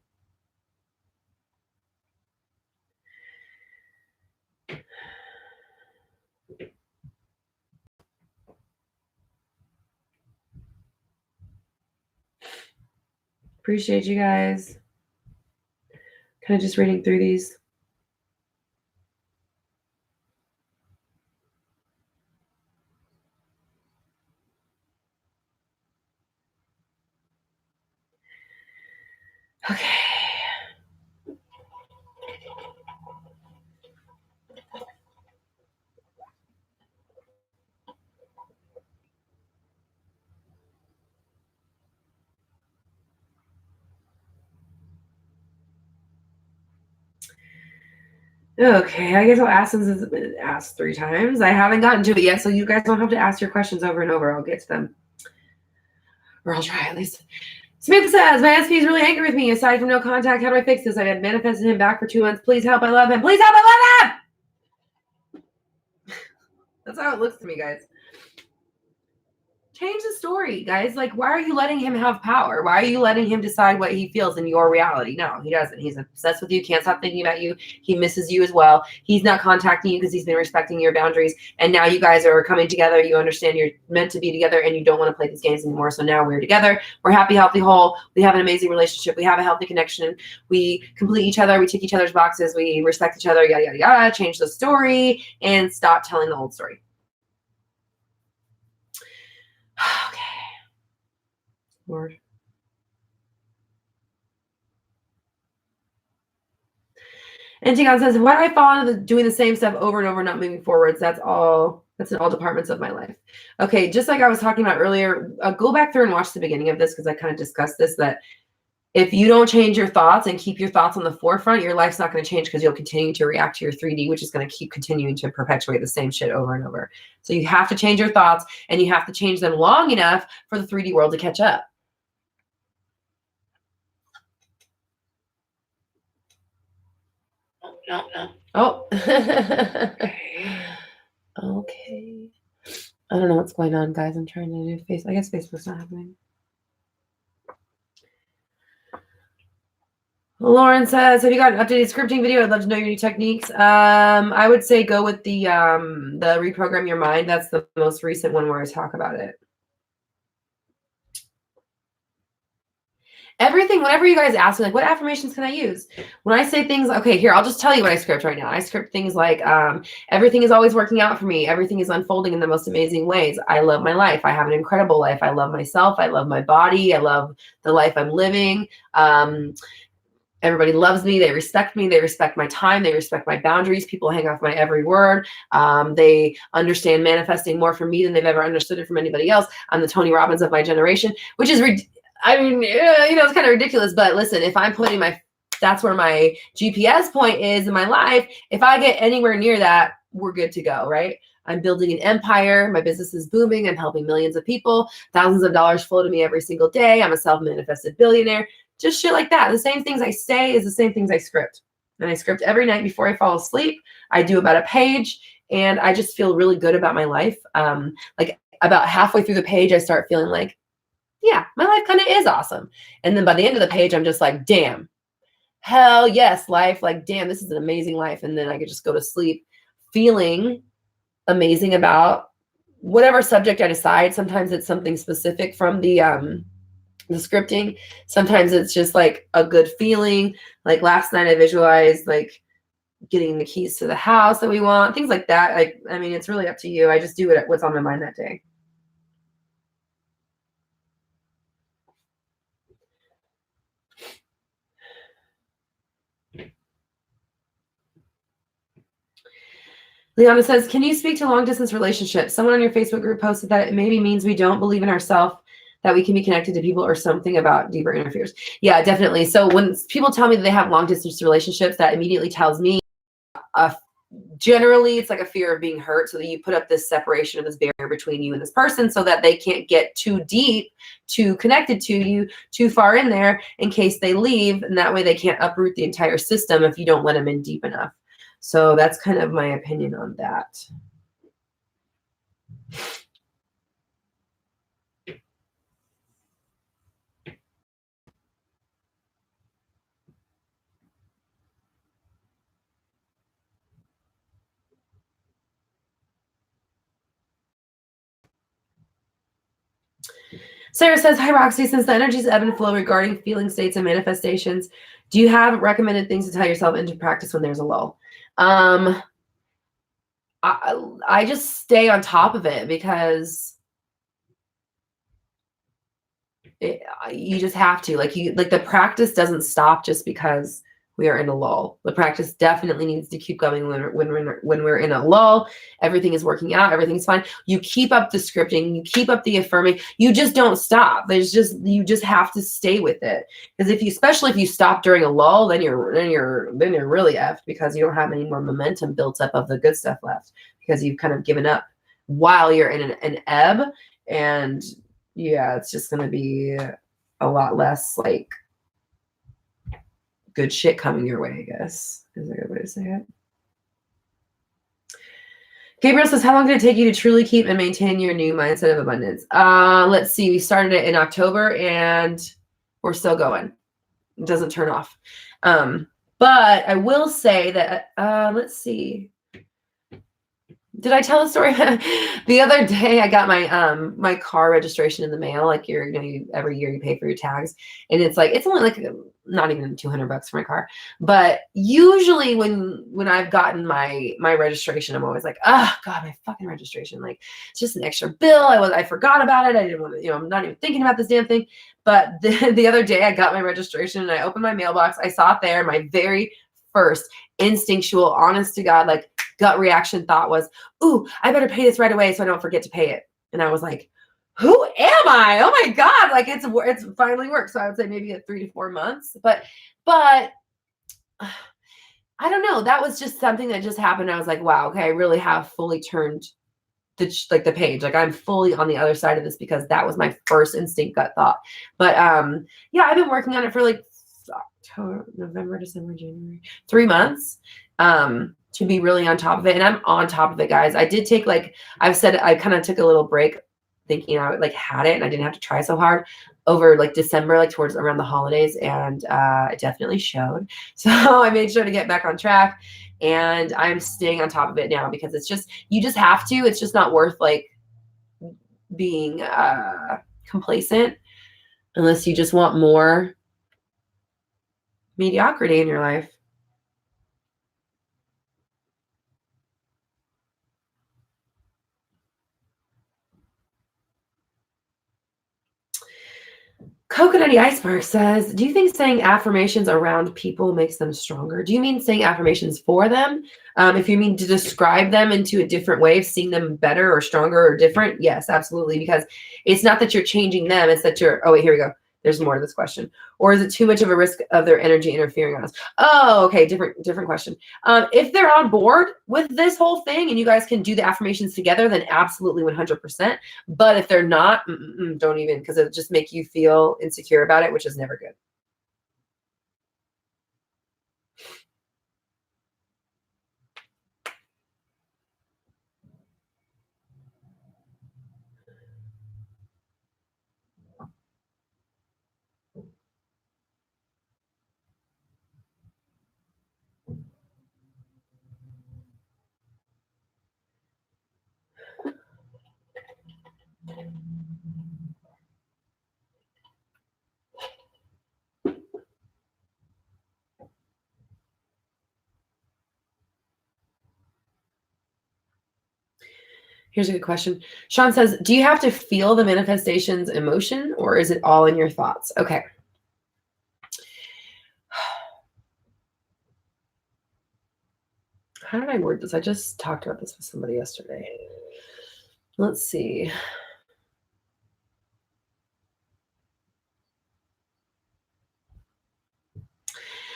Appreciate you guys. Kind of just reading through these. Okay. Okay, I guess I'll ask since it's been asked 3 times. I haven't gotten to it yet, so you guys don't have to ask your questions over and over. I'll get to them. Or I'll try at least. Samantha says, my SP is really angry with me. Aside from no contact, how do I fix this? I had manifested him back for 2 months. Please help. I love him. Please help. I love him. That's how it looks to me, guys. Change the story, guys. Like, why are you letting him have power? Why are you letting him decide what he feels in your reality? No, he doesn't. He's obsessed with you. Can't stop thinking about you. He misses you as well. He's not contacting you because he's been respecting your boundaries. And now you guys are coming together. You understand you're meant to be together and you don't want to play these games anymore. So now we're together. We're happy, healthy, whole. We have an amazing relationship. We have a healthy connection. We complete each other. We tick each other's boxes. We respect each other. Yada, yada, yada. Change the story and stop telling the old story. Okay. Lord. And Tigon says, why do I fall into doing the same stuff over and over, not moving forwards? That's in all departments of my life. Okay, just like I was talking about earlier, go back through and watch the beginning of this because I kind of discussed this, that if you don't change your thoughts and keep your thoughts on the forefront, your life's not going to change because you'll continue to react to your 3D, which is going to keep continuing to perpetuate the same shit over and over. So you have to change your thoughts and you have to change them long enough for the 3D world to catch up. Oh. Okay. I don't know what's going on, guys. I'm trying to do I guess Facebook's not happening. Lauren says, have you got an updated scripting video? I'd love to know your new techniques. I would say go with the reprogram your mind. That's the most recent one where I talk about it. Everything, whenever you guys ask me, like, what affirmations can I use? When I say things, okay, here, I'll just tell you what I script right now. I script things like, everything is always working out for me. Everything is unfolding in the most amazing ways. I love my life. I have an incredible life. I love myself. I love my body. I love the life I'm living. Everybody loves me. They respect me. They respect my time. They respect my boundaries. People hang off my every word. They understand manifesting more from me than they've ever understood it from anybody else. I'm the Tony Robbins of my generation, which is I mean, it's kind of ridiculous, but listen, if I'm putting that's where my GPS point is in my life. If I get anywhere near that, we're good to go, right? I'm building an empire. My business is booming. I'm helping millions of people. Thousands of dollars flow to me every single day. I'm a self-manifested billionaire. Just shit like that. The same things I say is the same things I script. And I script every night before I fall asleep. I do about a page, and I just feel really good about my life. Like about halfway through the page, I start feeling like, yeah, my life kind of is awesome. And then by the end of the page, I'm just like, damn, hell yes, life. Like, damn, this is an amazing life. And then I could just go to sleep feeling amazing about whatever subject I decide. Sometimes it's something specific from the scripting. Sometimes it's just like a good feeling. Like last night I visualized like getting the keys to the house that we want, things like that. Like, I mean, it's really up to you. I just do what's on my mind that day. Liana says, can you speak to long distance relationships? Someone on your Facebook group posted that it maybe means we don't believe in ourselves, that we can be connected to people, or something about deeper interferes. Yeah, definitely. So when people tell me that they have long distance relationships, that immediately tells me generally it's like a fear of being hurt. So that you put up this separation of this barrier between you and this person so that they can't get too deep, too connected to you, too far in there in case they leave. And that way they can't uproot the entire system if you don't let them in deep enough. So that's kind of my opinion on that. Sarah says, hi, Roxy. Since the energies ebb and flow regarding feeling states and manifestations, do you have recommended things to tell yourself into practice when there's a lull? I just stay on top of it because you just have to. Like the practice doesn't stop just because we are in a lull. The practice definitely needs to keep going when we're in a lull. Everything is working out. Everything's fine. You keep up the scripting. You keep up the affirming. You just don't stop. You just have to stay with it. Because especially if you stop during a lull, then you're really effed because you don't have any more momentum built up of the good stuff left because you've kind of given up while you're in an ebb. And yeah, it's just going to be a lot less like good shit coming your way, I guess, is a good way to say it. Gabriel says, how long did it take you to truly keep and maintain your new mindset of abundance? Let's see. We started it in October and we're still going. It doesn't turn off. But I will say that, let's see. Did I tell a story? The other day I got my car registration in the mail. Like every year you pay for your tags, and it's only like not even $200 for my car. But usually when I've gotten my registration, I'm always like, oh God, my fucking registration. Like it's just an extra bill. I forgot about it. I didn't want to, I'm not even thinking about this damn thing. But the other day I got my registration and I opened my mailbox. I saw it there. My very first instinctual, honest to God, like gut reaction thought was, ooh, I better pay this right away so I don't forget to pay it. And I was like, who am I? Oh my God. Like it's finally worked. So I would say maybe 3 to 4 months, but I don't know. That was just something that just happened. I was like, wow, okay. I really have fully turned the page. Like I'm fully on the other side of this because that was my first instinct gut thought. But yeah, I've been working on it for like October, November, December, January, 3 months to be really on top of it. And I'm on top of it, guys. I did take, like I've said, I kind of took a little break thinking I like had it and I didn't have to try so hard over like December, like towards around the holidays. And it definitely showed. So I made sure to get back on track and I'm staying on top of it now because it's just, you just have to, it's just not worth like being complacent unless you just want more mediocrity in your life. Coconutty Iceberg says, do you think saying affirmations around people makes them stronger? Do you mean saying affirmations for them? If you mean to describe them into a different way of seeing them better or stronger or different, yes, absolutely. Because it's not that you're changing them, it's that you're, oh wait, here we go. There's more to this question. Or is it too much of a risk of their energy interfering on us? Oh, okay, different question. If they're on board with this whole thing and you guys can do the affirmations together, then absolutely 100%. But if they're not, don't even, because it'll just make you feel insecure about it, which is never good. Here's a good question. Sean says, do you have to feel the manifestation's emotion or is it all in your thoughts? Okay. How did I word this? I just talked about this with somebody yesterday. Let's see.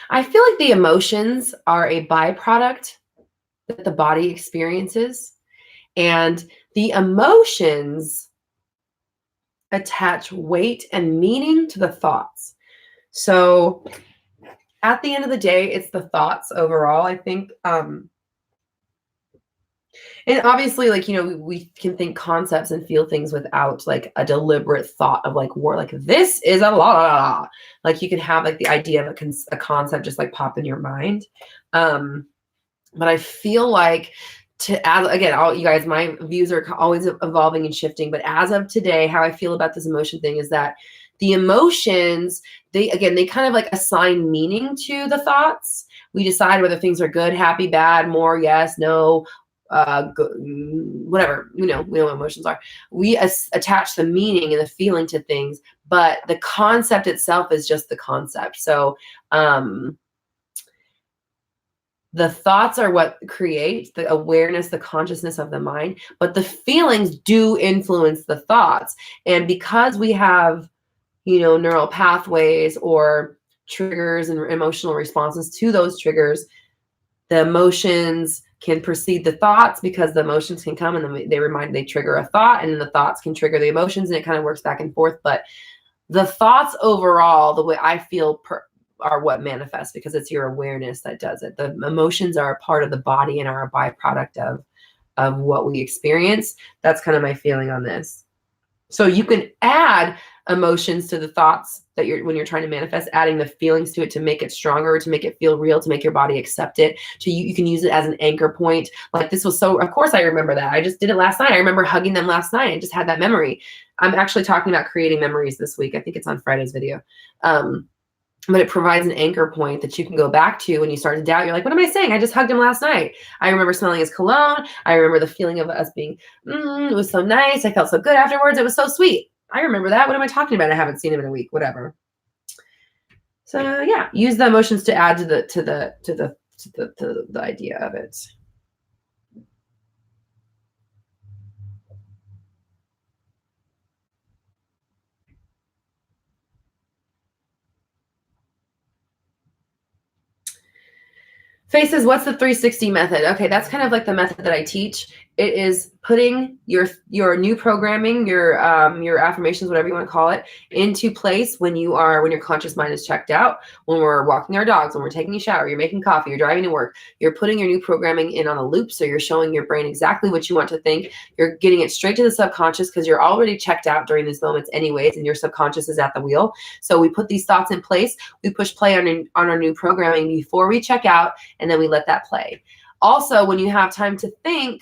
I feel like the emotions are a byproduct that the body experiences, and the emotions attach weight and meaning to the thoughts. So at the end of the day, it's the thoughts overall, I think. And obviously, like, you know, we can think concepts and feel things without like a deliberate thought of like war, like this is a la. Like you can have like the idea of a concept just like pop in your mind. But I feel like again, all you guys, my views are always evolving and shifting. But as of today, how I feel about this emotion thing is that the emotions, they kind of like assign meaning to the thoughts. We decide whether things are good, happy, bad, more, yes, no, whatever, we know what emotions are. We attach the meaning and the feeling to things, but the concept itself is just the concept. So the thoughts are what create the awareness, the consciousness of the mind, but the feelings do influence the thoughts. And because we have, you know, neural pathways or triggers and emotional responses to those triggers, the emotions can precede the thoughts because the emotions can come and then they trigger a thought, and then the thoughts can trigger the emotions, and it kind of works back and forth. But the thoughts overall, the way I feel are what manifests, because it's your awareness that does it. The emotions are a part of the body and are a byproduct of what we experience. That's kind of my feeling on this. So you can add emotions to the thoughts that when you're trying to manifest, adding the feelings to it to make it stronger, to make it feel real, to make your body accept it. You can use it as an anchor point. Like this was so, of course I remember that. I just did it last night. I remember hugging them last night. I just had that memory. I'm actually talking about creating memories this week. I think it's on Friday's video. But it provides an anchor point that you can go back to when you start to doubt. You're like, what am I saying? I just hugged him last night. I remember smelling his cologne. I remember the feeling of us being, it was so nice. I felt so good afterwards. It was so sweet. I remember that. What am I talking about? I haven't seen him in a week, whatever. So yeah, use the emotions to add to the idea of it. Faye says, what's the 360 method? Okay, that's kind of like the method that I teach. It is putting your new programming, your affirmations, whatever you want to call it, into place when your conscious mind is checked out, when we're walking our dogs, when we're taking a shower, you're making coffee, you're driving to work, you're putting your new programming in on a loop. So you're showing your brain exactly what you want to think. You're getting it straight to the subconscious because you're already checked out during these moments anyways, and your subconscious is at the wheel. So we put these thoughts in place. We push play on our new programming before we check out, and then we let that play. Also, when you have time to think,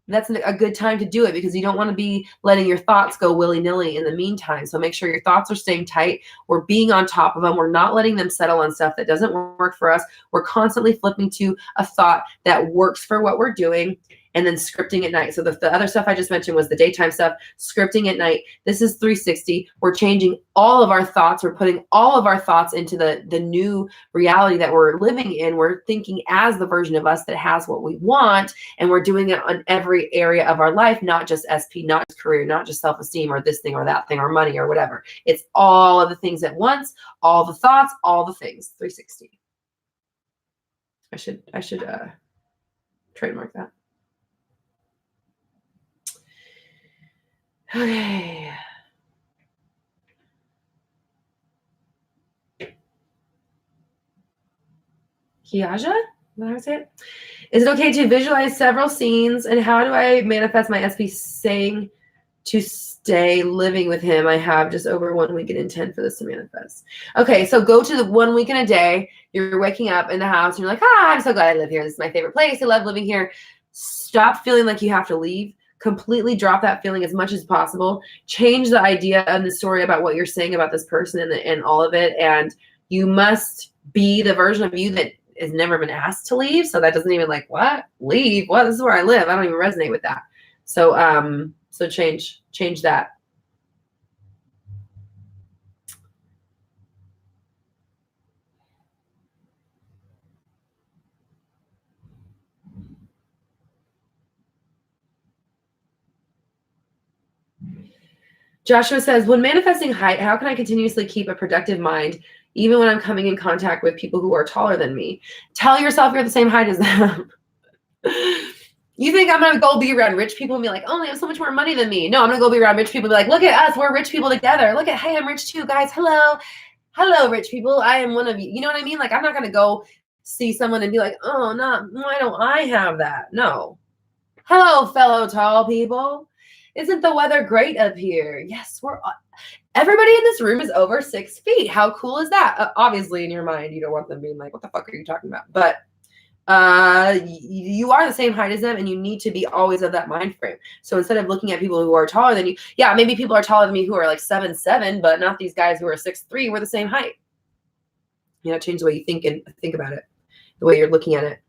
that's a good time to do it because you don't want to be letting your thoughts go willy-nilly in the meantime. So make sure your thoughts are staying tight. We're being on top of them. We're not letting them settle on stuff that doesn't work for us. We're constantly flipping to a thought that works for what we're doing, and then scripting at night. So the other stuff I just mentioned was the daytime stuff, scripting at night. This is 360. We're changing all of our thoughts. We're putting all of our thoughts into the new reality that we're living in. We're thinking as the version of us that has what we want, and we're doing it on every area of our life, not just SP, not just career, not just self-esteem or this thing or that thing or money or whatever. It's all of the things at once, all the thoughts, all the things, 360. I should trademark that. Okay. Kiaja? Is that how I say it? Is it okay to visualize several scenes? And how do I manifest my SP saying to stay living with him? I have just over 1 week and intend for this to manifest. Okay, so go to the 1 week in a day. You're waking up in the house and you're like, I'm so glad I live here. This is my favorite place. I love living here. Stop feeling like you have to leave. Completely drop that feeling as much as possible. Change the idea and the story about what you're saying about this person and all of it. And you must be the version of you that has never been asked to leave. So that doesn't even like, what? Leave? What? This is where I live. I don't even resonate with that. So so change that. Joshua says, when manifesting height, how can I continuously keep a productive mind even when I'm coming in contact with people who are taller than me? Tell yourself you're the same height as them. You think I'm going to go be around rich people and be like, oh, they have so much more money than me. No, I'm going to go be around rich people and be like, look at us. We're rich people together. Look at, hey, I'm rich too, guys. Hello. Hello, rich people. I am one of you. You know what I mean? Like, I'm not going to go see someone and be like, oh, no, why don't I have that? No. Hello, fellow tall people. Isn't the weather great up here? Yes, everybody in this room is over 6 feet. How cool is that? Obviously, in your mind, you don't want them being like, what the fuck are you talking about? But you are the same height as them, and you need to be always of that mind frame. So instead of looking at people who are taller than you, yeah, maybe people are taller than me who are like 7'7", but not these guys who are 6'3". We're the same height. You know, change the way you think and think about it, the way you're looking at it.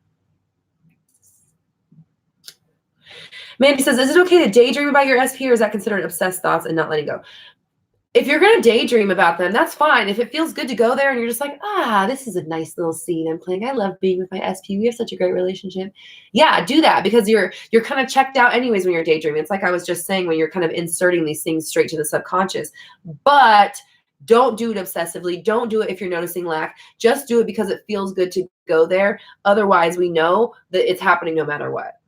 Mandy says, is it okay to daydream about your SP, or is that considered obsessed thoughts and not letting go? If you're going to daydream about them, that's fine. If it feels good to go there and you're just like, this is a nice little scene I'm playing. I love being with my SP. We have such a great relationship. Yeah, do that, because you're kind of checked out anyways when you're daydreaming. It's like I was just saying, when you're kind of inserting these things straight to the subconscious. But don't do it obsessively. Don't do it if you're noticing lack. Just do it because it feels good to go there. Otherwise, we know that it's happening no matter what.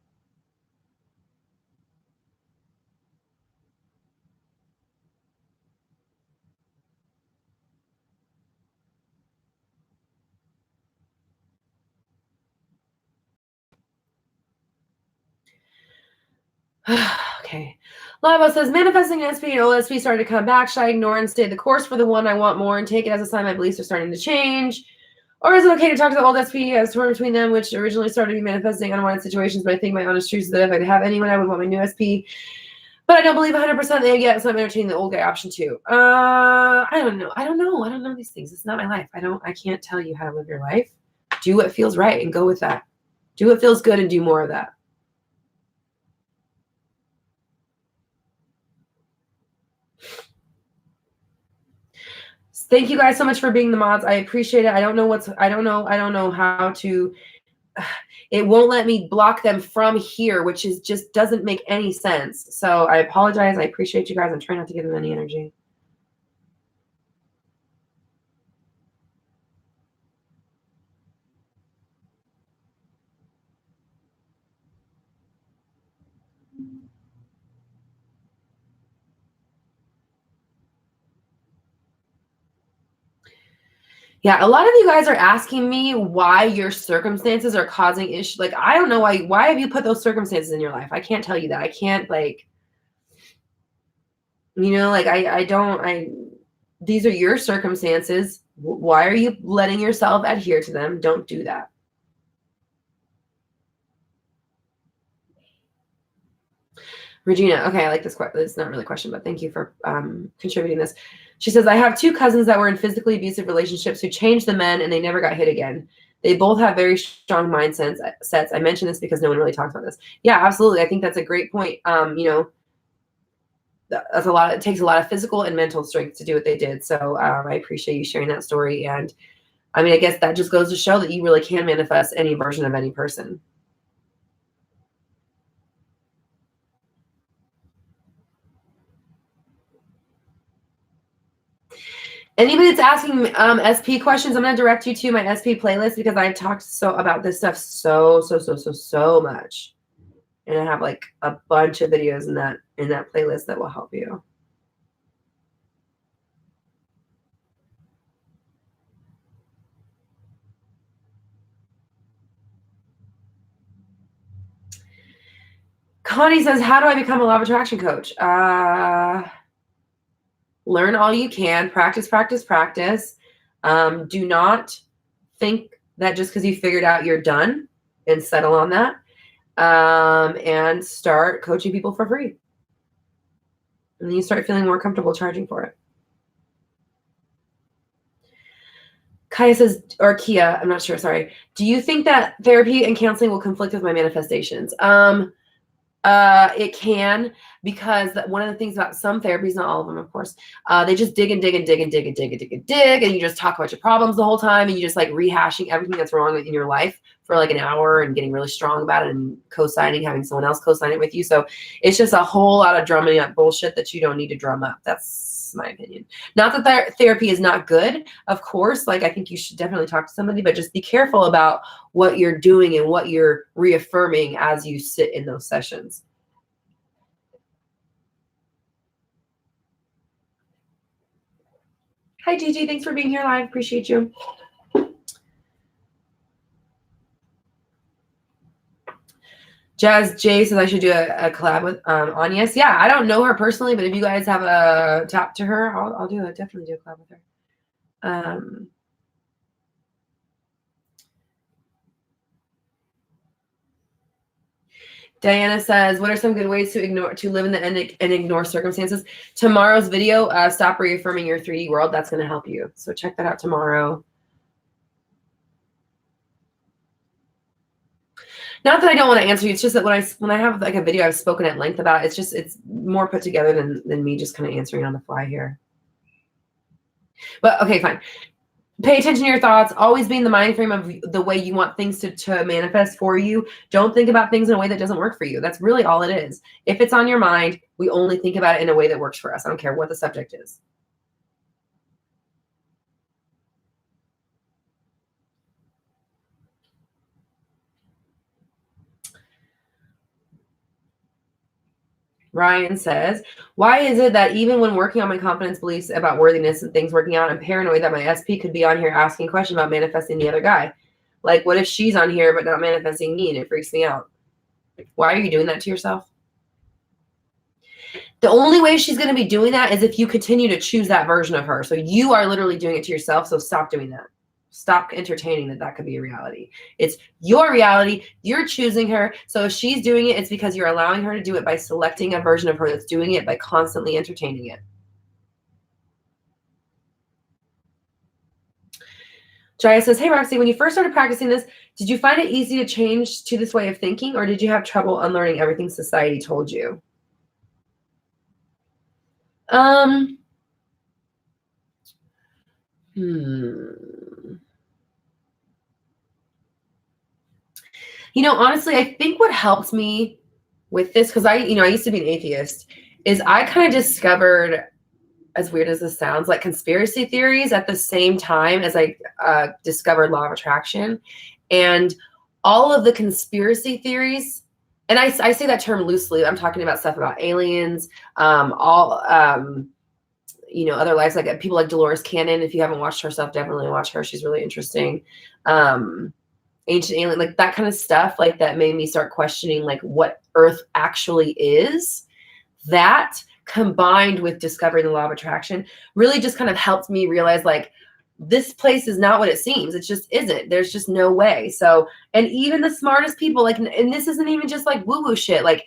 Okay. Liable says, manifesting an SP and old SP started to come back. Should I ignore and stay the course for the one I want more and take it as a sign my beliefs are starting to change? Or is it okay to talk to the old SP as torn between them, which originally started me manifesting unwanted situations? But I think my honest truth is that if I could have anyone, I would want my new SP. But I don't believe 100% they get, so I'm entertaining the old guy option too. I don't know. I don't know these things. It's not my life. I can't tell you how to live your life. Do what feels right and go with that. Do what feels good and do more of that. Thank you guys so much for being the mods. I appreciate it. I don't know how to, it won't let me block them from here, which is just doesn't make any sense. So I apologize. I appreciate you guys. I'm trying not to give them any energy. Yeah, a lot of you guys are asking me why your circumstances are causing issues. Like, I don't know why have you put those circumstances in your life? I can't tell you that. I can't, like, like, these are your circumstances. Why are you letting yourself adhere to them? Don't do that. Regina, okay, I like this question. It's not really a question, but thank you for contributing this. She says, I have 2 cousins that were in physically abusive relationships who changed the men and they never got hit again. They both have very strong mindsets. I mention this because no one really talks about this. Yeah, absolutely. I think that's a great point. That's it takes a lot of physical and mental strength to do what they did. So I appreciate you sharing that story. And I mean, I guess that just goes to show that you really can manifest any version of any person. Anybody that's asking SP questions, I'm going to direct you to my SP playlist because I've talked about this stuff so much. And I have like a bunch of videos in that playlist that will help you. Connie says, how do I become a law of attraction coach? Learn all you can, practice. Do not think that just because you figured out you're done and settle on that. And start coaching people for free. And then you start feeling more comfortable charging for it. Kaya says, or Kia, I'm not sure, sorry. Do you think that therapy and counseling will conflict with my manifestations? It can, because one of the things about some therapies, not all of them, of course, they just dig and dig, and you just talk about your problems the whole time, and you just like rehashing everything that's wrong in your life for like an hour and getting really strong about it and co-signing, having someone else co-sign it with you. So it's just a whole lot of drumming up bullshit that you don't need to drum up. That's my opinion. Not that therapy is not good, of course. Like, I think you should definitely talk to somebody, but just be careful about what you're doing and what you're reaffirming as you sit in those sessions. Hi, Gigi. Thanks for being here live. Appreciate you. Jazz J says I should do a collab with Anyes. Yeah, I don't know her personally, but if you guys have a tap to her, I'll definitely do a collab with her. Diana says, what are some good ways to live in the end and ignore circumstances? Tomorrow's video, stop reaffirming your 3D world. That's going to help you. So check that out tomorrow. Not that I don't want to answer you. It's just that when I have like a video I've spoken at length about, it's more put together than me just kind of answering on the fly here. But okay, fine. Pay attention to your thoughts. Always be in the mind frame of the way you want things to manifest for you. Don't think about things in a way that doesn't work for you. That's really all it is. If it's on your mind, we only think about it in a way that works for us. I don't care what the subject is. Ryan says, why is it that even when working on my confidence beliefs about worthiness and things working out, I'm paranoid that my SP could be on here asking questions about manifesting the other guy? Like, what if she's on here but not manifesting me and it freaks me out? Why are you doing that to yourself? The only way she's going to be doing that is if you continue to choose that version of her. So you are literally doing it to yourself. So stop doing that. Stop entertaining that could be a reality. It's your reality. You're choosing her. So if she's doing it, it's because you're allowing her to do it by selecting a version of her that's doing it by constantly entertaining it. Jaya says, hey, Roxy, when you first started practicing this, did you find it easy to change to this way of thinking, or did you have trouble unlearning everything society told you? Honestly, I think what helped me with this, because I used to be an atheist, is I kind of discovered, as weird as this sounds, like conspiracy theories at the same time as I discovered law of attraction. And all of the conspiracy theories and I say that term loosely. I'm talking about stuff about aliens, other lives, like people like Dolores Cannon. If you haven't watched her stuff, definitely watch her. She's really interesting. Ancient alien, like that kind of stuff, like that made me start questioning like what Earth actually is. That combined with discovering the law of attraction really just kind of helped me realize like this place is not what it seems. It just isn't. There's just no way. So, and even the smartest people, like, and this isn't even just like woo-woo shit, like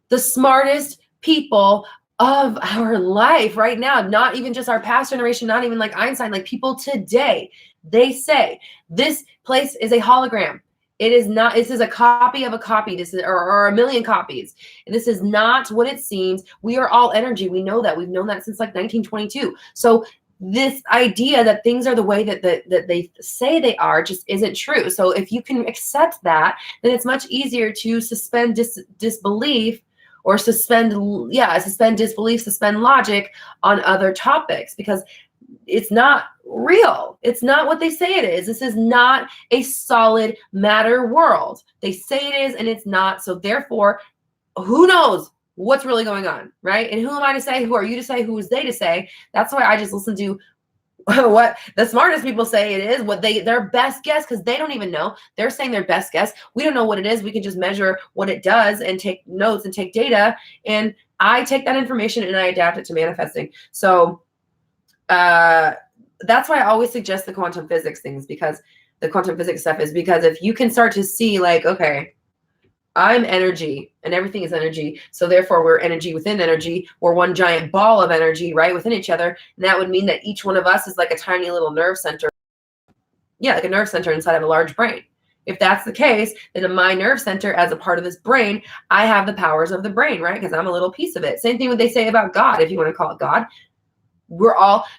the smartest people of our life right now, not even just our past generation, not even like Einstein, like people today, they say this place is a hologram. It is not, this is a copy of a copy. This is, or a million copies. And this is not what it seems. We are all energy. We know that. We've known that since like 1922. So this idea that things are the way that they say they are just isn't true. So if you can accept that, then it's much easier to suspend disbelief, or suspend disbelief, suspend logic on other topics, because it's not real. It's not what they say it is. This is not a solid matter world. They say it is, and it's not. So therefore, who knows what's really going on, right? And who am I to say? Who are you to say? Who is they to say? That's why I just listen to what the smartest people say it is, what their best guess, because they don't even know. They're saying their best guess. We don't know what it is. We can just measure what it does and take notes and take data. And I take that information and I adapt it to manifesting. So that's why I always suggest the quantum physics things, because the quantum physics stuff is because if you can start to see like, okay, I'm energy and everything is energy. So therefore we're energy within energy. We're one giant ball of energy, right, within each other. And that would mean that each one of us is like a tiny little nerve center. Yeah, like a nerve center inside of a large brain. If that's the case, then in my nerve center as a part of this brain, I have the powers of the brain, right? Because I'm a little piece of it. Same thing what they say about God, if you want to call it God.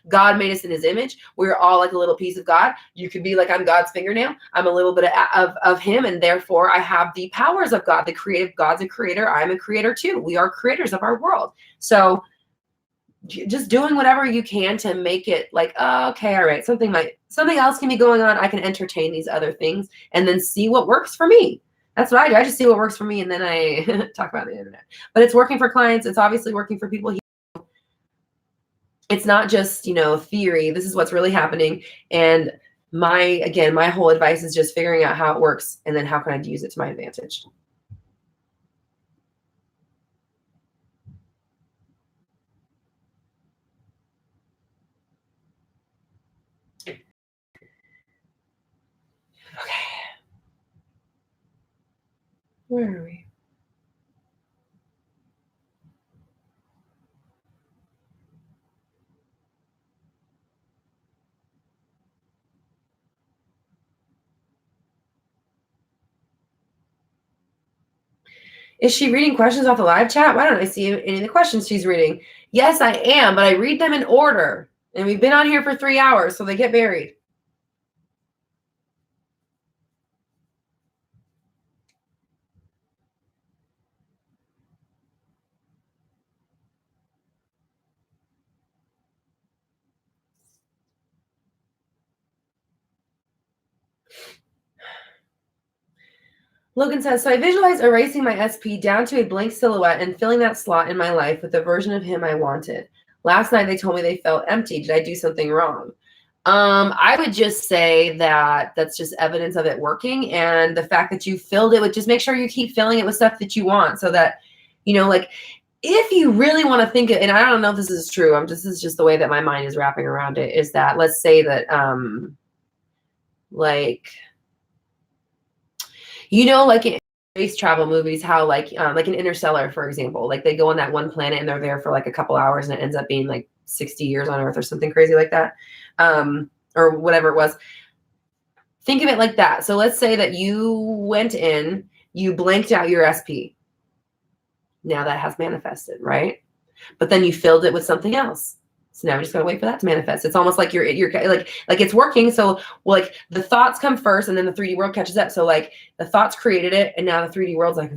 God made us in his image. We're all like a little piece of God. You could be like, I'm God's fingernail. I'm a little bit of him. And therefore I have the powers of God, the creative. God's a creator. I'm a creator too. We are creators of our world. So just doing whatever you can to make it like, oh, okay, all right, something else can be going on. I can entertain these other things and then see what works for me. That's what I do. I just see what works for me. And then I talk about the internet, but it's working for clients. It's obviously working for people. It's not just, theory. This is what's really happening. And my whole advice is just figuring out how it works and then how can I use it to my advantage. Okay. Where are we? Is she reading questions off the live chat? Why don't I see any of the questions she's reading? Yes, I am, but I read them in order. And we've been on here for 3 hours, so they get buried. Logan says, so I visualize erasing my SP down to a blank silhouette and filling that slot in my life with the version of him I wanted. Last night, they told me they felt empty. Did I do something wrong? I would just say that that's just evidence of it working. And the fact that you filled it with, just make sure you keep filling it with stuff that you want, so that, like if you really want to think it, and I don't know if this is true, this is just the way that my mind is wrapping around it, is that let's say that, like in space travel movies, how like in Interstellar, for example, like they go on that one planet and they're there for like a couple hours and it ends up being like 60 years on Earth or something crazy like that, or whatever it was. Think of it like that. So let's say that you went in, you blanked out your SP. Now that has manifested, right? But then you filled it with something else. So now we just gotta wait for that to manifest. It's almost like you're like it's working. So like the thoughts come first and then the 3D world catches up. So like the thoughts created it and now the 3D world's like,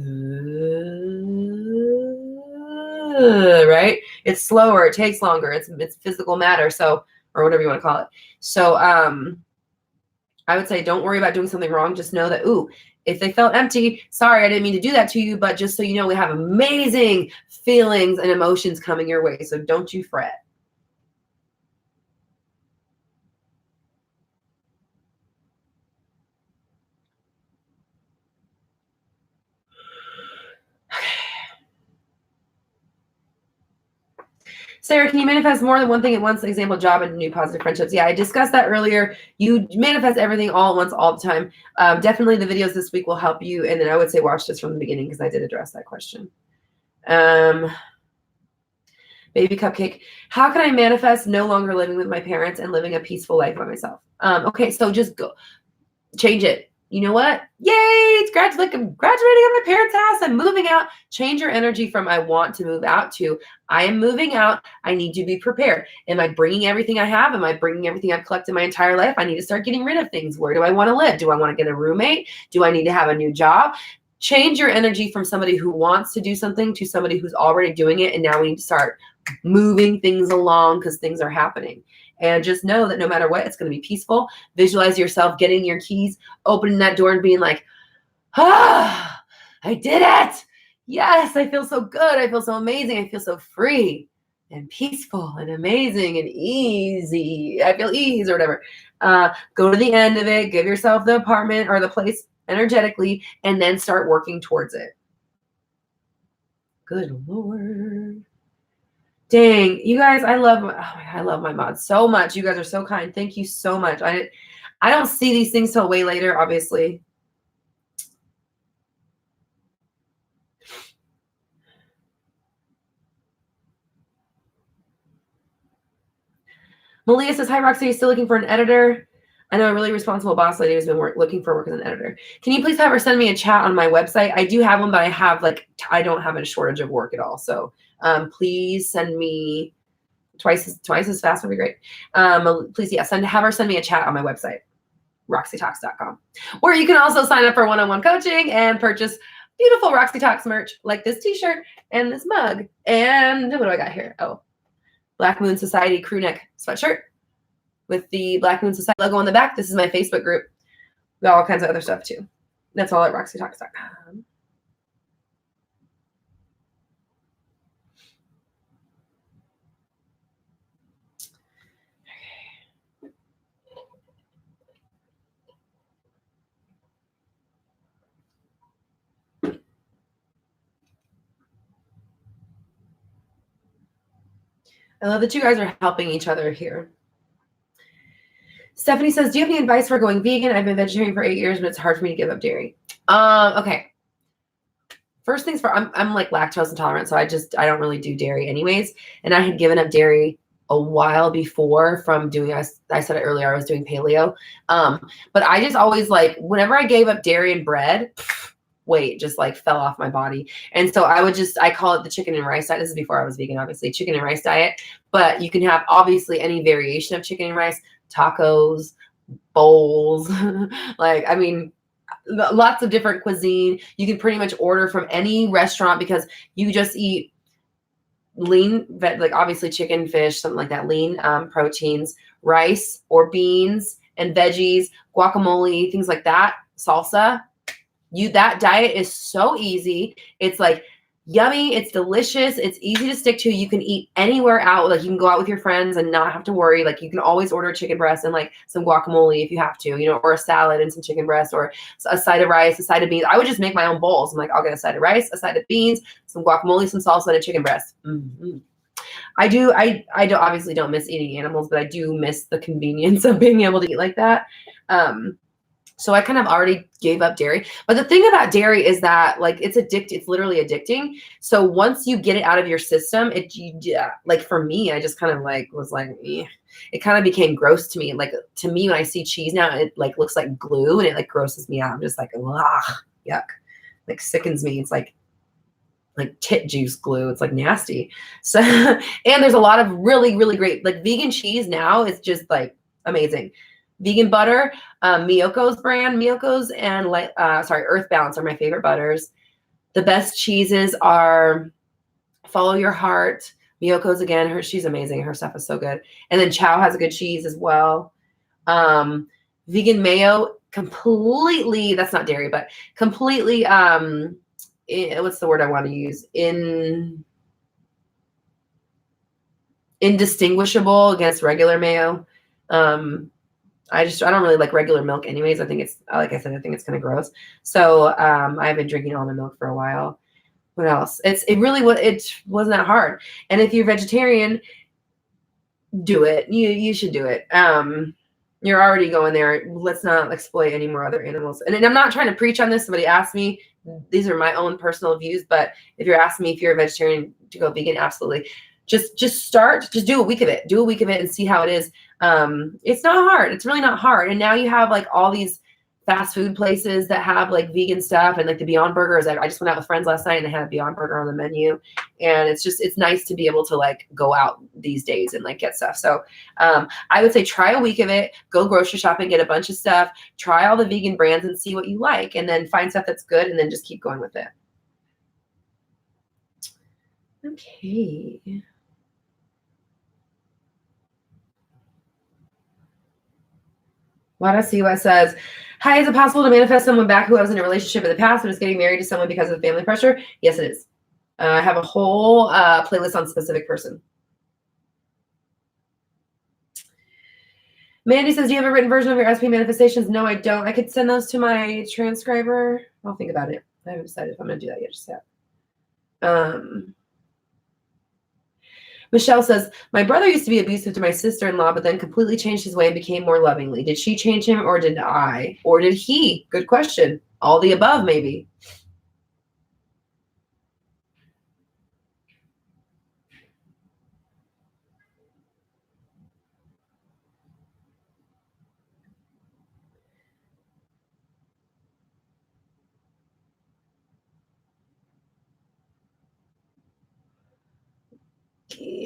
right? It's slower, it takes longer, it's physical matter. So, or whatever you want to call it. So I would say don't worry about doing something wrong. Just know that, ooh, If they felt empty, sorry, I didn't mean to do that to you, but just so you know, we have amazing feelings and emotions coming your way. So don't you fret. Sarah, can you manifest more than one thing at once? Example, job and new positive friendships. Yeah, I discussed that earlier. You manifest everything all at once, all the time. Definitely the videos this week will help you. And then I would say watch this from the beginning because I did address that question. Baby Cupcake. How can I manifest no longer living with my parents and living a peaceful life by myself? Okay, so just go change it. You know what? Yay! It's I'm graduating at my parents' house. I'm moving out. Change your energy from I want to move out to I am moving out. I need to be prepared. Am I bringing everything I have? Am I bringing everything I've collected my entire life? I need to start getting rid of things. Where do I want to live? Do I want to get a roommate? Do I need to have a new job? Change your energy from somebody who wants to do something to somebody who's already doing it. And now we need to start moving things along because things are happening. And just know that no matter what, it's going to be peaceful. Visualize yourself getting your keys, opening that door and being like, ah, I did it. Yes, I feel so good. I feel so amazing. I feel so free and peaceful and amazing and easy. I feel ease or whatever. Go to the end of it. Give yourself the apartment or the place energetically and then start working towards it. Good Lord. Dang, you guys, I love my mods so much. You guys are so kind. Thank you so much. I don't see these things till way later, obviously. Malia says, hi, Roxy, are you still looking for an editor? I know a really responsible boss lady who's been looking for work as an editor. Can you please have her send me a chat on my website? I do have one, but I don't have a shortage of work at all. So please send me twice as fast would be great. Please, yeah, have her send me a chat on my website, roxytalks.com. Where you can also sign up for one-on-one coaching and purchase beautiful Roxy Talks merch like this t-shirt and this mug. And what do I got here? Oh, Black Moon Society crew neck sweatshirt with the Black Moon Society logo on the back. This is my Facebook group. We got all kinds of other stuff too. That's all at roxytalks.com. I love that you guys are helping each other here. Stephanie says, do you have any advice for going vegan? I've been vegetarian for 8 years, but it's hard for me to give up dairy. Okay. First things first, I'm like lactose intolerant, so I don't really do dairy anyways. And I had given up dairy a while before from doing, I said it earlier, I was doing paleo. But I just always whenever I gave up dairy and bread, weight just fell off my body. And so I call it the chicken and rice diet. This is before I was vegan, obviously, chicken and rice diet. But you can have obviously any variation of chicken and rice, tacos, bowls, lots of different cuisine. You can pretty much order from any restaurant because you just eat lean, obviously chicken, fish, something like that, lean proteins, rice or beans and veggies, guacamole, things like that, salsa. That diet is so easy. It's yummy. It's delicious. It's easy to stick to. You can eat anywhere out. You can go out with your friends and not have to worry. You can always order chicken breast and some guacamole if you have to, or a salad and some chicken breast or a side of rice, a side of beans. I would just make my own bowls. I'm I'll get a side of rice, a side of beans, some guacamole, some salsa, and a chicken breast. Mm-hmm. I obviously don't miss eating animals, but I do miss the convenience of being able to eat like that. So I kind of already gave up dairy. But the thing about dairy is that it's addictive. It's literally addicting. So once you get it out of your system, for me, I just kind of was eh. It kind of became gross to me. To me, when I see cheese now, it looks like glue and it grosses me out. I'm just yuck. Sickens me. It's like tit juice glue. It's nasty. So, and there's a lot of really, really great, vegan cheese now is just amazing. Vegan butter, Miyoko's brand. Miyoko's and Earth Balance are my favorite butters. The best cheeses are Follow Your Heart. Miyoko's again, she's amazing. Her stuff is so good. And then Chow has a good cheese as well. Vegan mayo completely, that's not dairy, but completely, what's the word I want to use? Indistinguishable against regular mayo. I don't really like regular milk anyways. I think it's, like I said, I think it's kind of gross. So I've been drinking almond milk for a while. What else? It wasn't that hard. And if you're vegetarian, do it. You should do it. You're already going there. Let's not exploit any more other animals. And I'm not trying to preach on this. Somebody asked me, these are my own personal views, but if you're asking me if you're a vegetarian to go vegan, absolutely. Just do a week of it. Do a week of it and see how it is. It's not hard. It's really not hard. And now you have like all these fast food places that have like vegan stuff, and like the Beyond Burgers. I just went out with friends last night and they had a Beyond Burger on the menu, and it's nice to be able to like go out these days and like get stuff. So I would say try a week of it, go grocery shopping, get a bunch of stuff, try all the vegan brands and see what you like, and then find stuff that's good and then just keep going with it. Okay. Wada Siwa says, hi, is it possible to manifest someone back who I was in a relationship in the past but is getting married to someone because of the family pressure? Yes, it is. I have a whole playlist on specific person. Mandy says, do you have a written version of your SP manifestations? No, I don't. I could send those to my transcriber. I'll think about it. I haven't decided if I'm going to do that yet just yet. Michelle says, my brother used to be abusive to my sister-in-law, but then completely changed his way and became more lovingly. Did she change him, or did I? Or did he? Good question. All the above, maybe.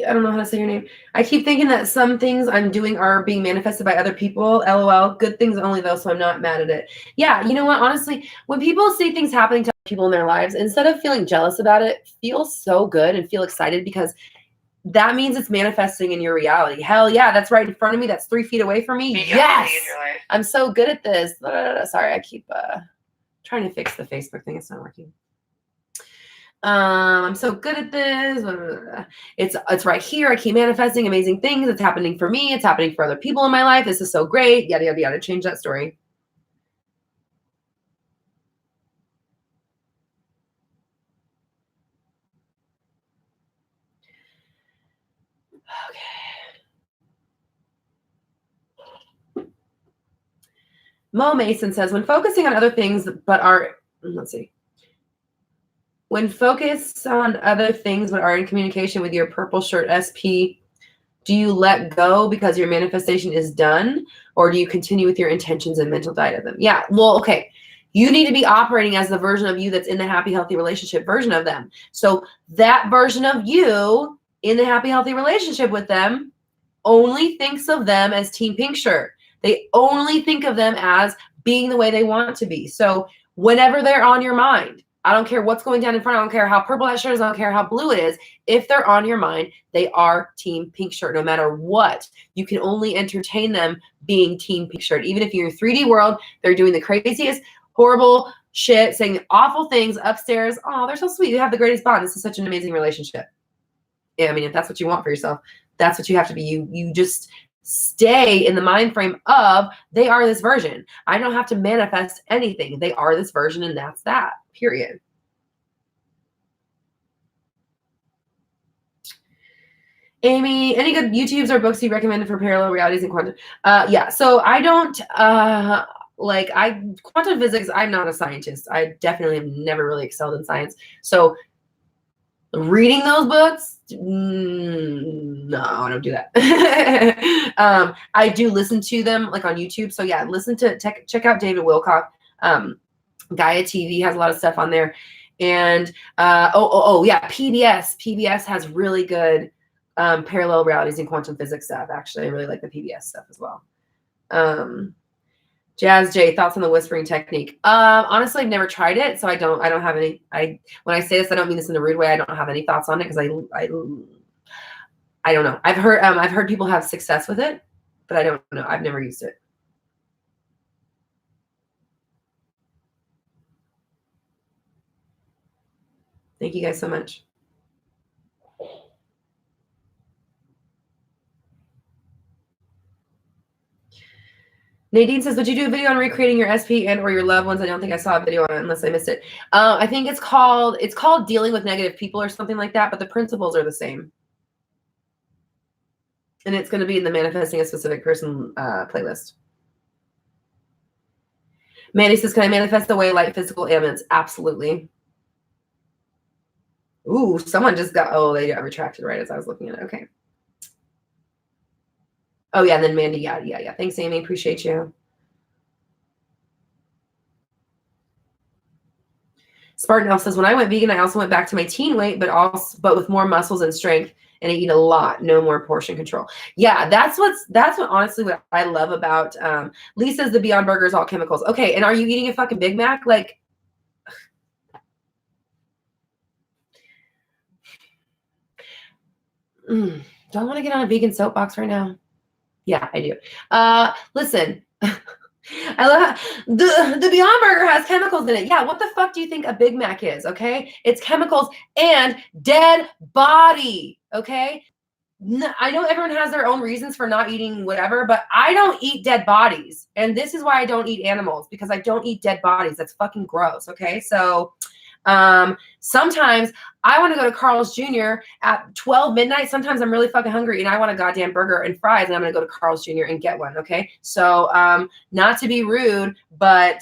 I don't know how to say your name. I keep thinking that some things I'm doing are being manifested by other people. LOL. Good things only, though, so I'm not mad at it. Yeah, you know what? Honestly, when people see things happening to people in their lives, instead of feeling jealous about it, feel so good and feel excited, because that means it's manifesting in your reality. Hell yeah, that's right in front of me. That's 3 feet away from me. Yes! I'm so good at this. Sorry, I keep trying to fix the Facebook thing. It's not working. I'm so good at this. It's right here. I keep manifesting amazing things. It's happening for me. It's happening for other people in my life. This is so great. Yada, yada, yada. Change that story. Okay. Mo Mason says, when focusing on other things but are, let's see. When focused on other things but are in communication with your purple shirt SP, do you let go because your manifestation is done, or do you continue with your intentions and mental diet of them? Yeah, well, okay. You need to be operating as the version of you that's in the happy, healthy relationship version of them. So that version of you in the happy, healthy relationship with them only thinks of them as Team Pink Shirt. They only think of them as being the way they want to be. So whenever they're on your mind, I don't care what's going down in front. I don't care how purple that shirt is. I don't care how blue it is. If they're on your mind, they are Team Pink Shirt, no matter what. You can only entertain them being Team Pink Shirt. Even if you're in 3D world, they're doing the craziest, horrible shit, saying awful things upstairs. Oh, they're so sweet. You have the greatest bond. This is such an amazing relationship. Yeah, I mean, if that's what you want for yourself, that's what you have to be. You just stay in the mind frame of they are this version. I don't have to manifest anything. They are this version, and that's that. Period. Amy, any good YouTubes or books you recommended for parallel realities and quantum? Yeah, so I don't quantum physics. I'm not a scientist. I definitely have never really excelled in science. So reading those books, no, I don't do that. I do listen to them like on YouTube. So yeah, check out David Wilcock. Gaia TV has a lot of stuff on there. And yeah, PBS has really good parallel realities and quantum physics stuff. Actually, I really like the PBS stuff as well. Jazz J, thoughts on the whispering technique? Honestly, I've never tried it, so I don't have any. When I say this, I don't mean this in a rude way. I don't have any thoughts on it because I don't know. I've heard people have success with it, but I don't know. I've never used it. Thank you guys so much. Nadine says, would you do a video on recreating your SP and or your loved ones? I don't think I saw a video on it unless I missed it. I think it's called dealing with negative people or something like that, but the principles are the same. And it's going to be in the manifesting a specific person playlist. Mandy says, can I manifest away like physical ailments? Absolutely. Ooh, someone just got, oh, they got retracted right as I was looking at it. Okay. Oh, yeah, and then Mandy, yeah. Thanks, Amy. Appreciate you. Spartan Elf says, when I went vegan, I also went back to my teen weight, but with more muscles and strength, and I eat a lot, no more portion control. Yeah, that's what honestly what I love about Lisa's the Beyond Burger is all chemicals. Okay, and are you eating a fucking Big Mac? Like, do I want to get on a vegan soapbox right now? Yeah, I do. Listen, I love the Beyond Burger has chemicals in it. Yeah, what the fuck do you think a Big Mac is? Okay, it's chemicals and dead body. Okay, I know everyone has their own reasons for not eating whatever, but I don't eat dead bodies, and this is why I don't eat animals, because I don't eat dead bodies. That's fucking gross. Okay, so sometimes I want to go to Carl's Jr. at 12 midnight. Sometimes I'm really fucking hungry and I want a goddamn burger and fries, and I'm going to go to Carl's Jr. and get one. Okay. So, not to be rude, but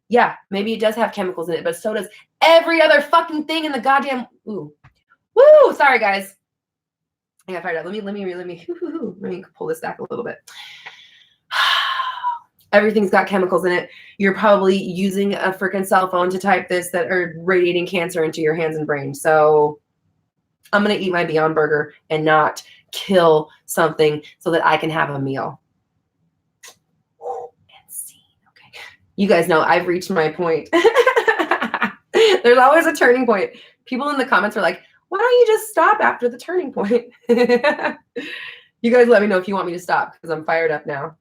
yeah, maybe it does have chemicals in it, but so does every other fucking thing in the goddamn, woo, sorry guys. I got fired up. Let me pull this back a little bit. Everything's got chemicals in it. You're probably using a freaking cell phone to type this that are radiating cancer into your hands and brain. So I'm going to eat my Beyond Burger and not kill something so that I can have a meal. Okay. You guys know I've reached my point. There's always a turning point. People in the comments are like, why don't you just stop after the turning point? You guys let me know if you want me to stop, because I'm fired up now.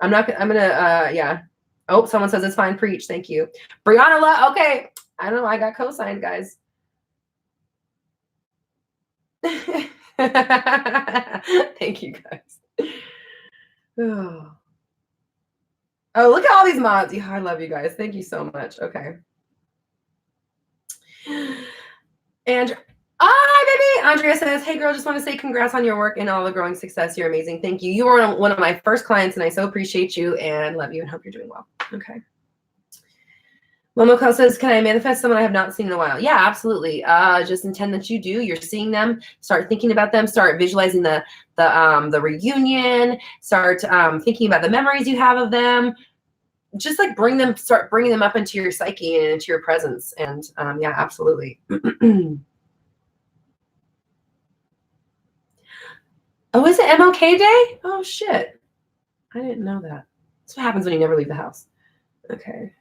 Yeah. Oh, someone says it's fine. Preach. Thank you. Brianna, okay. I don't know. I got co-signed, guys. Thank you, guys. Oh, look at all these mods. Yeah, I love you guys. Thank you so much. Okay. And baby. Andrea says, hey girl, just want to say congrats on your work and all the growing success. You're amazing. Thank you. You were one of my first clients and I so appreciate you and love you and hope you're doing well. Okay. Momoko says, can I manifest someone I have not seen in a while? Yeah, absolutely. Just intend that you do. You're seeing them. Start thinking about them. Start visualizing the reunion. Start thinking about the memories you have of them. Just like start bringing them up into your psyche and into your presence. And yeah, absolutely. Oh, is it MLK Day? Oh, shit. I didn't know that. That's what happens when you never leave the house. Okay.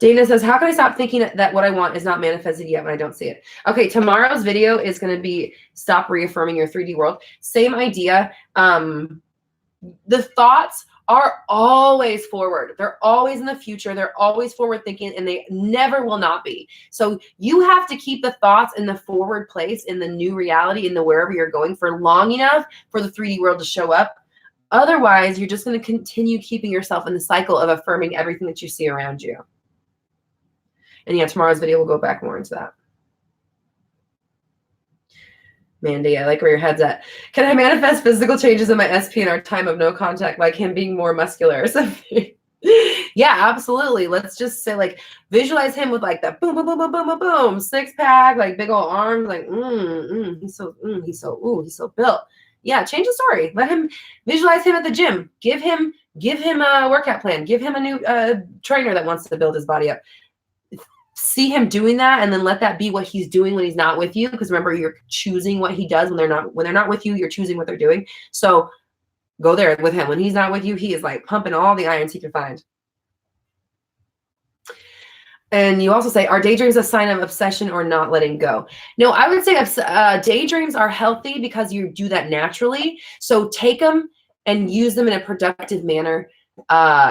Dana says, how can I stop thinking that what I want is not manifested yet when I don't see it? Okay, tomorrow's video is going to be stop reaffirming your 3D world. Same idea. The thoughts are always forward. They're always in the future. They're always forward thinking, and they never will not be. So you have to keep the thoughts in the forward place, in the new reality, in the wherever you're going for long enough for the 3D world to show up. Otherwise, you're just going to continue keeping yourself in the cycle of affirming everything that you see around you. And yeah, tomorrow's video will go back more into that. Mandy, I like where your head's at. Can I manifest physical changes in my SP in our time of no contact, like him being more muscular or something? Yeah, absolutely. Let's just say, like, visualize him with like that boom, boom, boom, boom, boom, boom, boom, 6-pack, like big old arms, like he's so built. Yeah, change the story. Let him visualize him at the gym. Give him a workout plan. Give him a new trainer that wants to build his body up. See him doing that, and then let that be what he's doing when he's not with you. Because remember, you're choosing what he does when they're not with you. You're choosing what they're doing. So go there with him. When he's not with you, he is like pumping all the irons he can find. And you also say, are daydreams a sign of obsession or not letting go? No, I would say daydreams are healthy because you do that naturally. So take them and use them in a productive manner.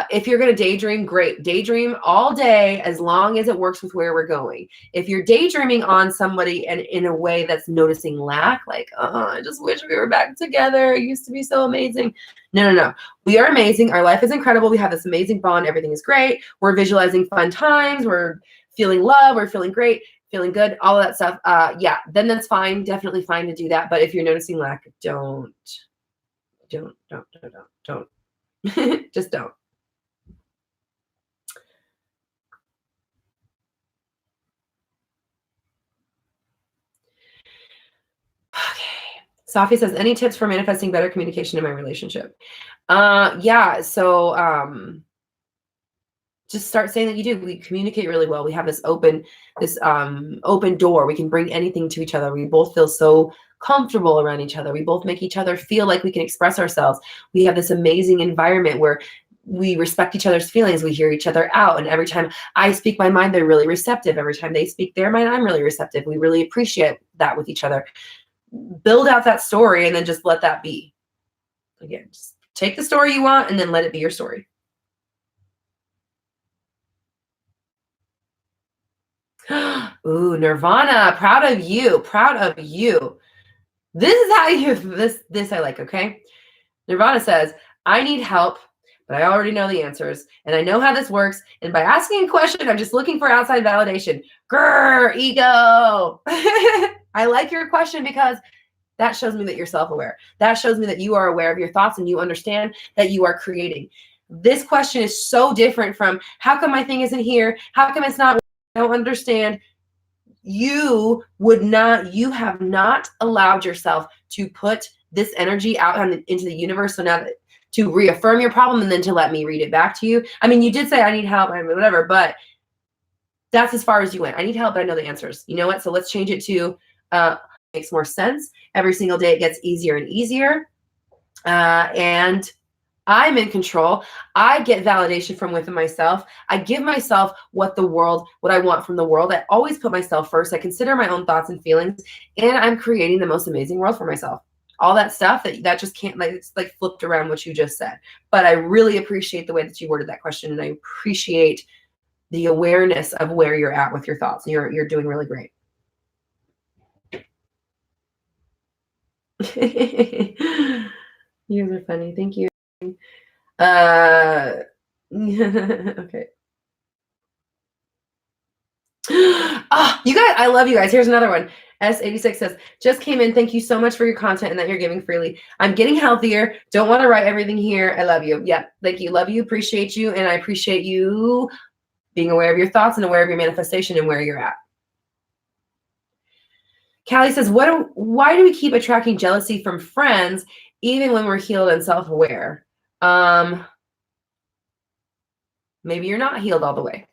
If you're going to daydream, great. Daydream all day as long as it works with where we're going. If you're daydreaming on somebody and in a way that's noticing lack, like, I just wish we were back together. It used to be so amazing. No. We are amazing. Our life is incredible. We have this amazing bond. Everything is great. We're visualizing fun times. We're feeling love. We're feeling great, feeling good, all of that stuff. Yeah, then that's fine. Definitely fine to do that. But if you're noticing lack, don't. Just don't. Okay. Safi says, any tips for manifesting better communication in my relationship? Yeah. So just start saying that you do. We communicate really well. We have this open door. We can bring anything to each other. We both feel so comfortable around each other. We both make each other feel like we can express ourselves. We have this amazing environment where we respect each other's feelings. We hear each other out. And every time I speak my mind, they're really receptive. Every time they speak their mind, I'm really receptive. We really appreciate that with each other. Build out that story and then just let that be. Again, just take the story you want and then let it be your story. Ooh, Nirvana, proud of you. Proud of you. This is how you, this I like, okay? Nirvana says, I need help, but I already know the answers, and I know how this works, and by asking a question, I'm just looking for outside validation. Grrr, ego. I like your question because that shows me that you're self-aware. That shows me that you are aware of your thoughts and you understand that you are creating. This question is so different from, how come my thing isn't here? How come it's not? I don't understand. You have not allowed yourself to put this energy out into the universe. So now to reaffirm your problem and then to let me read it back to you. I mean, you did say I need help, whatever, but that's as far as you went. I need help, but I know the answers. You know what? So let's change it to makes more sense. Every single day it gets easier and easier. And I'm in control. I get validation from within myself. I give myself what I want from the world. I always put myself first. I consider my own thoughts and feelings, and I'm creating the most amazing world for myself. All that stuff that just can't, like, it's like flipped around what you just said. But I really appreciate the way that you worded that question, and I appreciate the awareness of where you're at with your thoughts. You're doing really great. You guys are funny. Thank you. Okay. Oh, you guys, I love you guys. Here's another one. S86 says, just came in. Thank you so much for your content and that you're giving freely. I'm getting healthier. Don't want to write everything here. I love you. Yeah. Thank you. Love you. Appreciate you. And I appreciate you being aware of your thoughts and aware of your manifestation and where you're at. Callie says, why do we keep attracting jealousy from friends even when we're healed and self-aware? Maybe you're not healed all the way.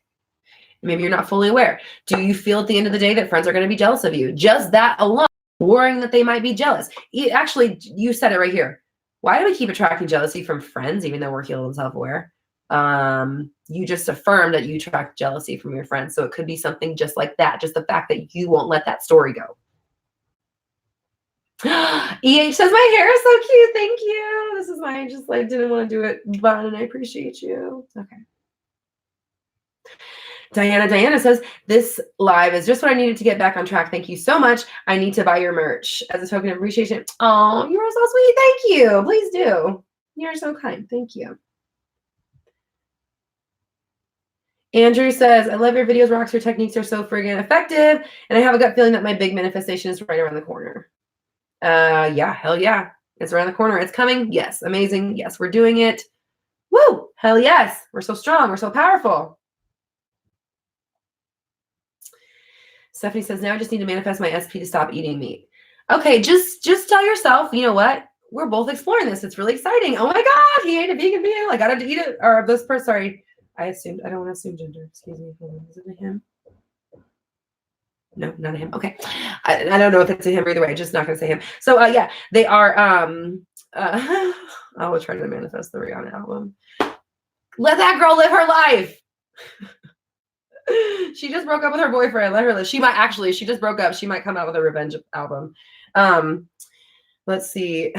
Maybe you're not fully aware. Do you feel at the end of the day that friends are going to be jealous of you? Just that alone, worrying that they might be jealous. Actually, you said it right here. Why do we keep attracting jealousy from friends even though we're healed and self-aware? You just affirmed that you attract jealousy from your friends. So it could be something just like that. Just the fact that you won't let that story go. EH says, my hair is so cute. Thank you. This is mine. Just like didn't want to do it, but and I appreciate you. Okay. Diana says, this live is just what I needed to get back on track. Thank you so much. I need to buy your merch as a token of appreciation. Oh, you are so sweet. Thank you. Please do. You're so kind. Thank you. Andrew says, I love your videos, Rox. Your techniques are so friggin' effective. And I have a gut feeling that my big manifestation is right around the corner. Yeah, hell yeah. It's around the corner. It's coming. Yes. Amazing. Yes, we're doing it. Woo. Hell yes. We're so strong. We're so powerful. Stephanie says, now I just need to manifest my SP to stop eating meat. Okay, just tell yourself, you know what? We're both exploring this. It's really exciting. Oh my God, he ate a vegan meal. I got to eat it. Or this person, sorry. I don't want to assume gender. Excuse me. Is it a him? No, not a him. Okay. I don't know if it's a him or either way. I'm just not going to say him. So yeah, they are, I was trying to manifest the Rihanna album. Let that girl live her life. She just broke up with her boyfriend. Let her live. She just broke up. She might come out with a revenge album. Let's see.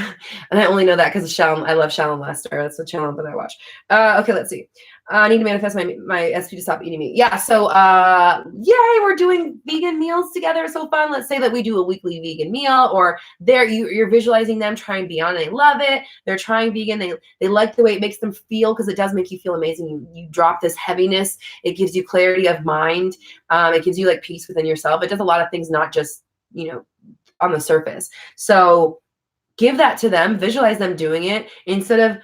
And I only know that because I love Shallon Lester. That's the channel that I watch. Okay, let's see. I need to manifest my SP to stop eating meat. Yeah, so yay, we're doing vegan meals together. So fun. Let's say that we do a weekly vegan meal, or you're visualizing them trying beyond and they love it. They're trying vegan. They like the way it makes them feel, because it does make you feel amazing. You drop this heaviness. It gives you clarity of mind. It gives you like peace within yourself. It does a lot of things, not just, on the surface. So give that to them, visualize them doing it, instead of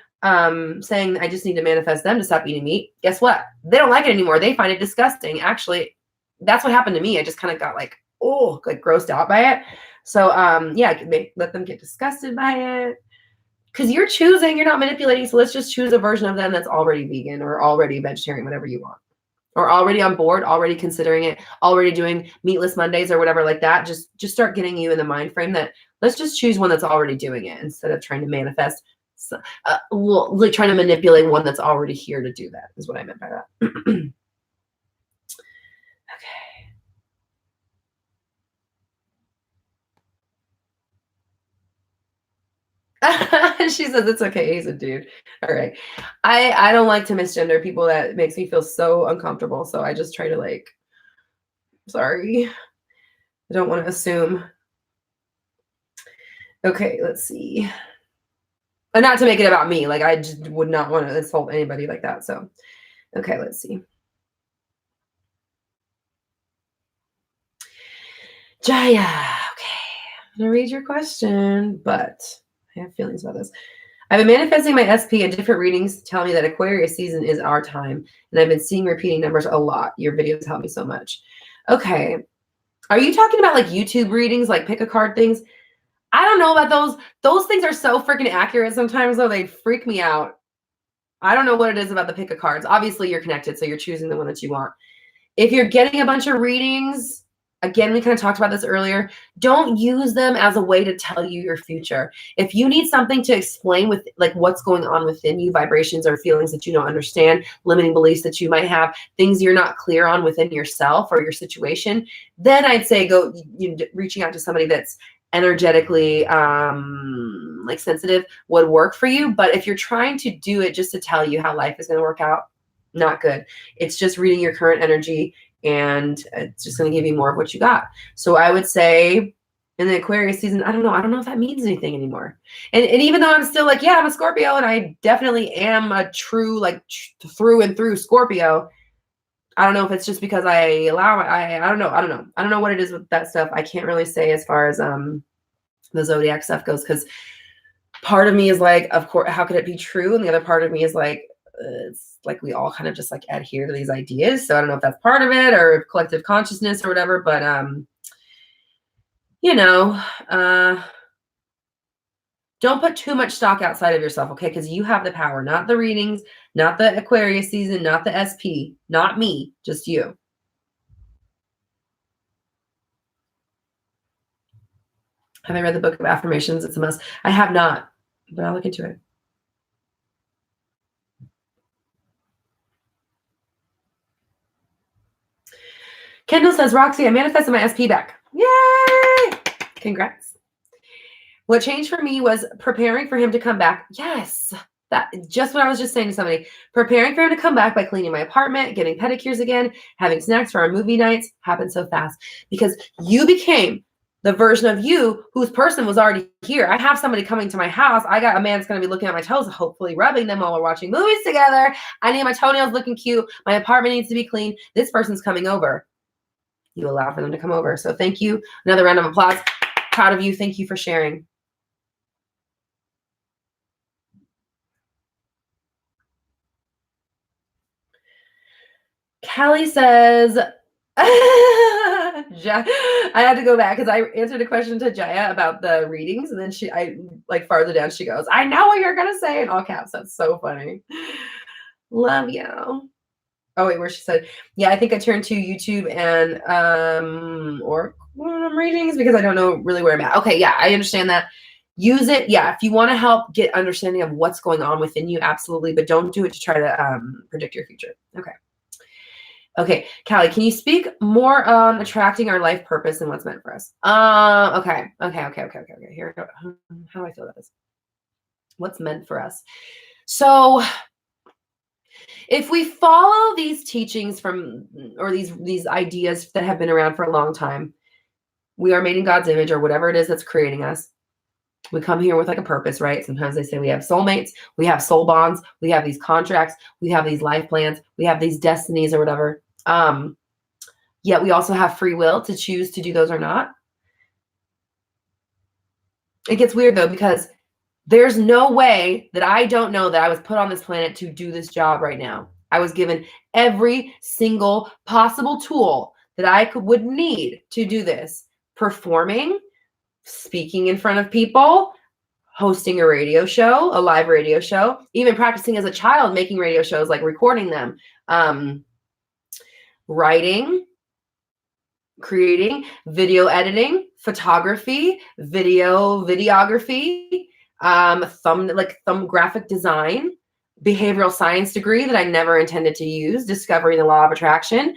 saying, I just need to manifest them to stop eating meat. Guess what? They don't like it anymore. They find it disgusting. Actually, that's what happened to me. I just kind of got like grossed out by it. So yeah, let them get disgusted by it, because you're choosing, you're not manipulating. So let's just choose a version of them that's already vegan or already vegetarian, whatever you want, or already on board, already considering it, already doing meatless Mondays or whatever like that. Just start getting you in the mind frame that let's just choose one that's already doing it, instead of trying to manifest, like trying to manipulate one that's already here to do that, is what I meant by that. Okay. She says it's okay. He's a dude. All right. I don't like to misgender people. That makes me feel so uncomfortable. So I just try to sorry. I don't want to assume. Okay, let's see. And not to make it about me. Like, I just would not want to insult anybody like that. So, okay, let's see. Jaya. Okay. I'm going to read your question, but I have feelings about this. I've been manifesting my SP in different readings, telling me that Aquarius season is our time. And I've been seeing repeating numbers a lot. Your videos help me so much. Okay. Are you talking about like YouTube readings, like pick a card things? I don't know about those. Those things are so freaking accurate sometimes, though. They freak me out. I don't know what it is about the pick of cards. Obviously, you're connected, so you're choosing the one that you want. If you're getting a bunch of readings, again, we kind of talked about this earlier, don't use them as a way to tell you your future. If you need something to explain with like what's going on within you, vibrations or feelings that you don't understand, limiting beliefs that you might have, things you're not clear on within yourself or your situation, then I'd say go reaching out to somebody that's energetically like sensitive would work for you. But if you're trying to do it just to tell you how life is going to work out, not good. It's just reading your current energy, and it's just going to give you more of what you got. So I would say in the Aquarius season, I don't know if that means anything anymore. And even though I'm still like, yeah, I'm a Scorpio and I definitely am a true, like through and through Scorpio. I don't know if it's just because I allow I don't know. I don't know what it is with that stuff. I can't really say as far as the zodiac stuff goes, because part of me is like, of course, how could it be true? And the other part of me is like, it's like we all kind of just like adhere to these ideas. So I don't know if that's part of it or collective consciousness or whatever, but don't put too much stock outside of yourself, okay? Because you have the power, not the readings, not the Aquarius season, not the SP, not me, just you. Have I read the book of affirmations? It's a must. I have not, but I'll look into it. Kendall says, Roxy, I manifested my SP back. Yay! Congrats. What changed for me was preparing for him to come back. Yes, that just what I was just saying to somebody. Preparing for him to come back by cleaning my apartment, getting pedicures again, having snacks for our movie nights happened so fast because you became the version of you whose person was already here. I have somebody coming to my house. I got a man that's going to be looking at my toes, hopefully rubbing them while we're watching movies together. I need my toenails looking cute. My apartment needs to be clean. This person's coming over. You allow for them to come over. So thank you. Another round of applause. Proud of you. Thank you for sharing. Callie says, I had to go back because I answered a question to Jaya about the readings, and then farther down she goes, I know what you're gonna say in all caps. That's so funny. Love you. Oh wait, where she said, yeah, I think I turned to YouTube and or readings because I don't know really where I'm at. Okay, yeah, I understand that. Use it, yeah, if you want to help get understanding of what's going on within you, absolutely, but don't do it to try to predict your future. Okay. Okay, Callie, can you speak more on attracting our life purpose and what's meant for us? Okay. Here, how do I feel about this? What's meant for us? So, if we follow these teachings or these ideas that have been around for a long time, we are made in God's image or whatever it is that's creating us. We come here with like a purpose, right? Sometimes they say we have soulmates, we have soul bonds, we have these contracts, we have these life plans, we have these destinies or whatever. Yet we also have free will to choose to do those or not. It gets weird though, because there's no way that I don't know that I was put on this planet to do this job right now. I was given every single possible tool that I would need to do this. Performing, speaking in front of people, hosting a radio show, a live radio show, even practicing as a child, making radio shows, like recording them, writing, creating, video editing, photography, videography, thumb graphic design, behavioral science degree that I never intended to use, discovering the law of attraction.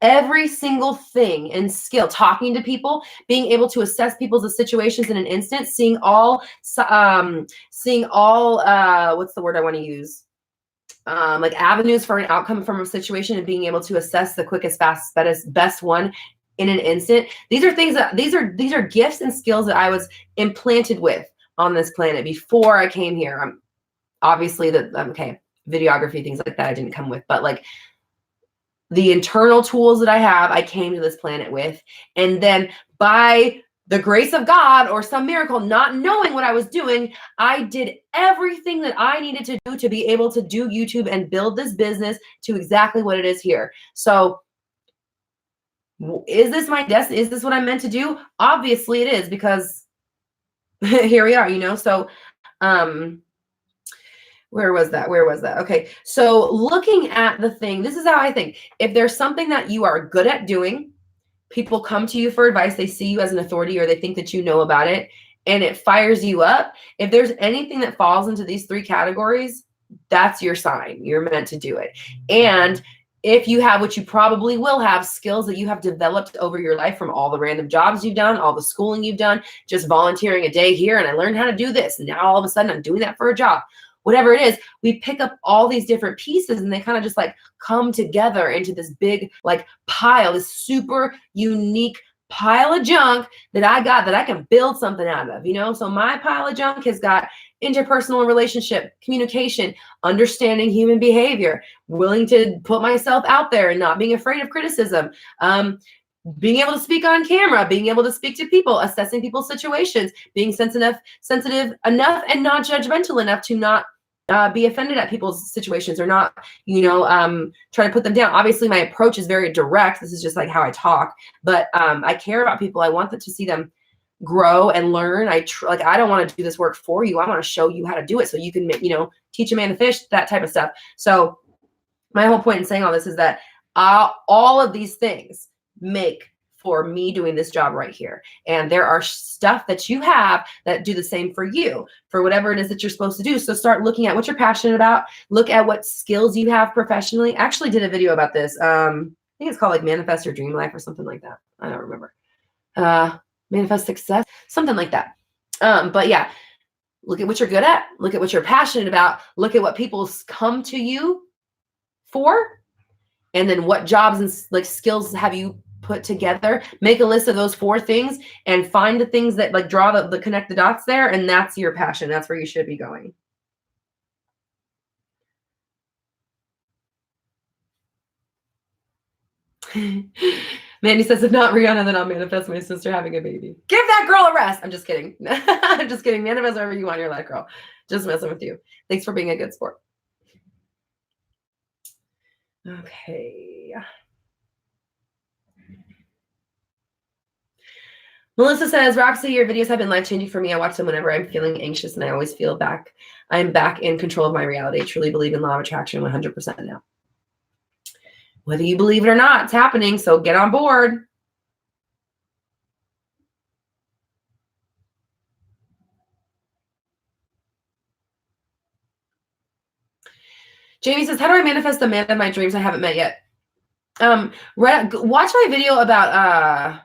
Every single thing and skill, talking to people, being able to assess people's situations in an instant, seeing all what's the word I want to use? Like avenues for an outcome from a situation and being able to assess the quickest, fastest, best one in an instant. These are things that these are gifts and skills that I was implanted with on this planet before I came here. Obviously videography, things like that I didn't come with, but like the internal tools that I have, I came to this planet with. And then by the grace of God or some miracle, not knowing what I was doing, I did everything that I needed to do to be able to do YouTube and build this business to exactly what it is here. So is this my destiny? Is this what I'm meant to do? Obviously it is, because here we are, so where was that? Okay. So looking at the thing, this is how I think. If there's something that you are good at doing, people come to you for advice, they see you as an authority or they think that you know about it, and it fires you up. If there's anything that falls into these three categories, that's your sign. You're meant to do it. And if you have, what you probably will have, skills that you have developed over your life from all the random jobs you've done, all the schooling you've done, just volunteering a day here, and I learned how to do this, and now all of a sudden I'm doing that for a job. Whatever it is, we pick up all these different pieces and they kind of just like come together into this big like pile, this super unique pile of junk that I got that I can build something out of, So my pile of junk has got interpersonal relationship, communication, understanding human behavior, willing to put myself out there and not being afraid of criticism, being able to speak on camera, being able to speak to people, assessing people's situations, being sensitive enough and not judgmental enough to not be offended at people's situations or not, try to put them down. Obviously, my approach is very direct. This is just like how I talk, but I care about people. I want to see them grow and learn. I don't want to do this work for you. I want to show you how to do it so you can, teach a man to fish, that type of stuff. So my whole point in saying all this is that all of these things make for me doing this job right here. And there are stuff that you have that do the same for you, for whatever it is that you're supposed to do. So start looking at what you're passionate about. Look at what skills you have professionally. I actually did a video about this. I think it's called like Manifest Your Dream Life or something like that. I don't remember. Manifest Success, something like that. But yeah, look at what you're good at. Look at what you're passionate about. Look at what people come to you for. And then what jobs and like skills have you put together? Make a list of those 4 things and find the things that like draw the connect the dots there. And that's your passion. That's where you should be going. Mandy says, if not Rihanna, then I'll manifest my sister having a baby. Give that girl a rest. I'm just kidding. I'm just kidding. Manifest whatever you want in your life, girl. Just messing with you. Thanks for being a good sport. Okay. Melissa says, Roxy, your videos have been life-changing for me. I watch them whenever I'm feeling anxious and I always feel I'm back in control of my reality. I truly believe in law of attraction 100% now. Whether you believe it or not, it's happening. So get on board. Jamie says, how do I manifest the man of my dreams I haven't met yet? Watch my video about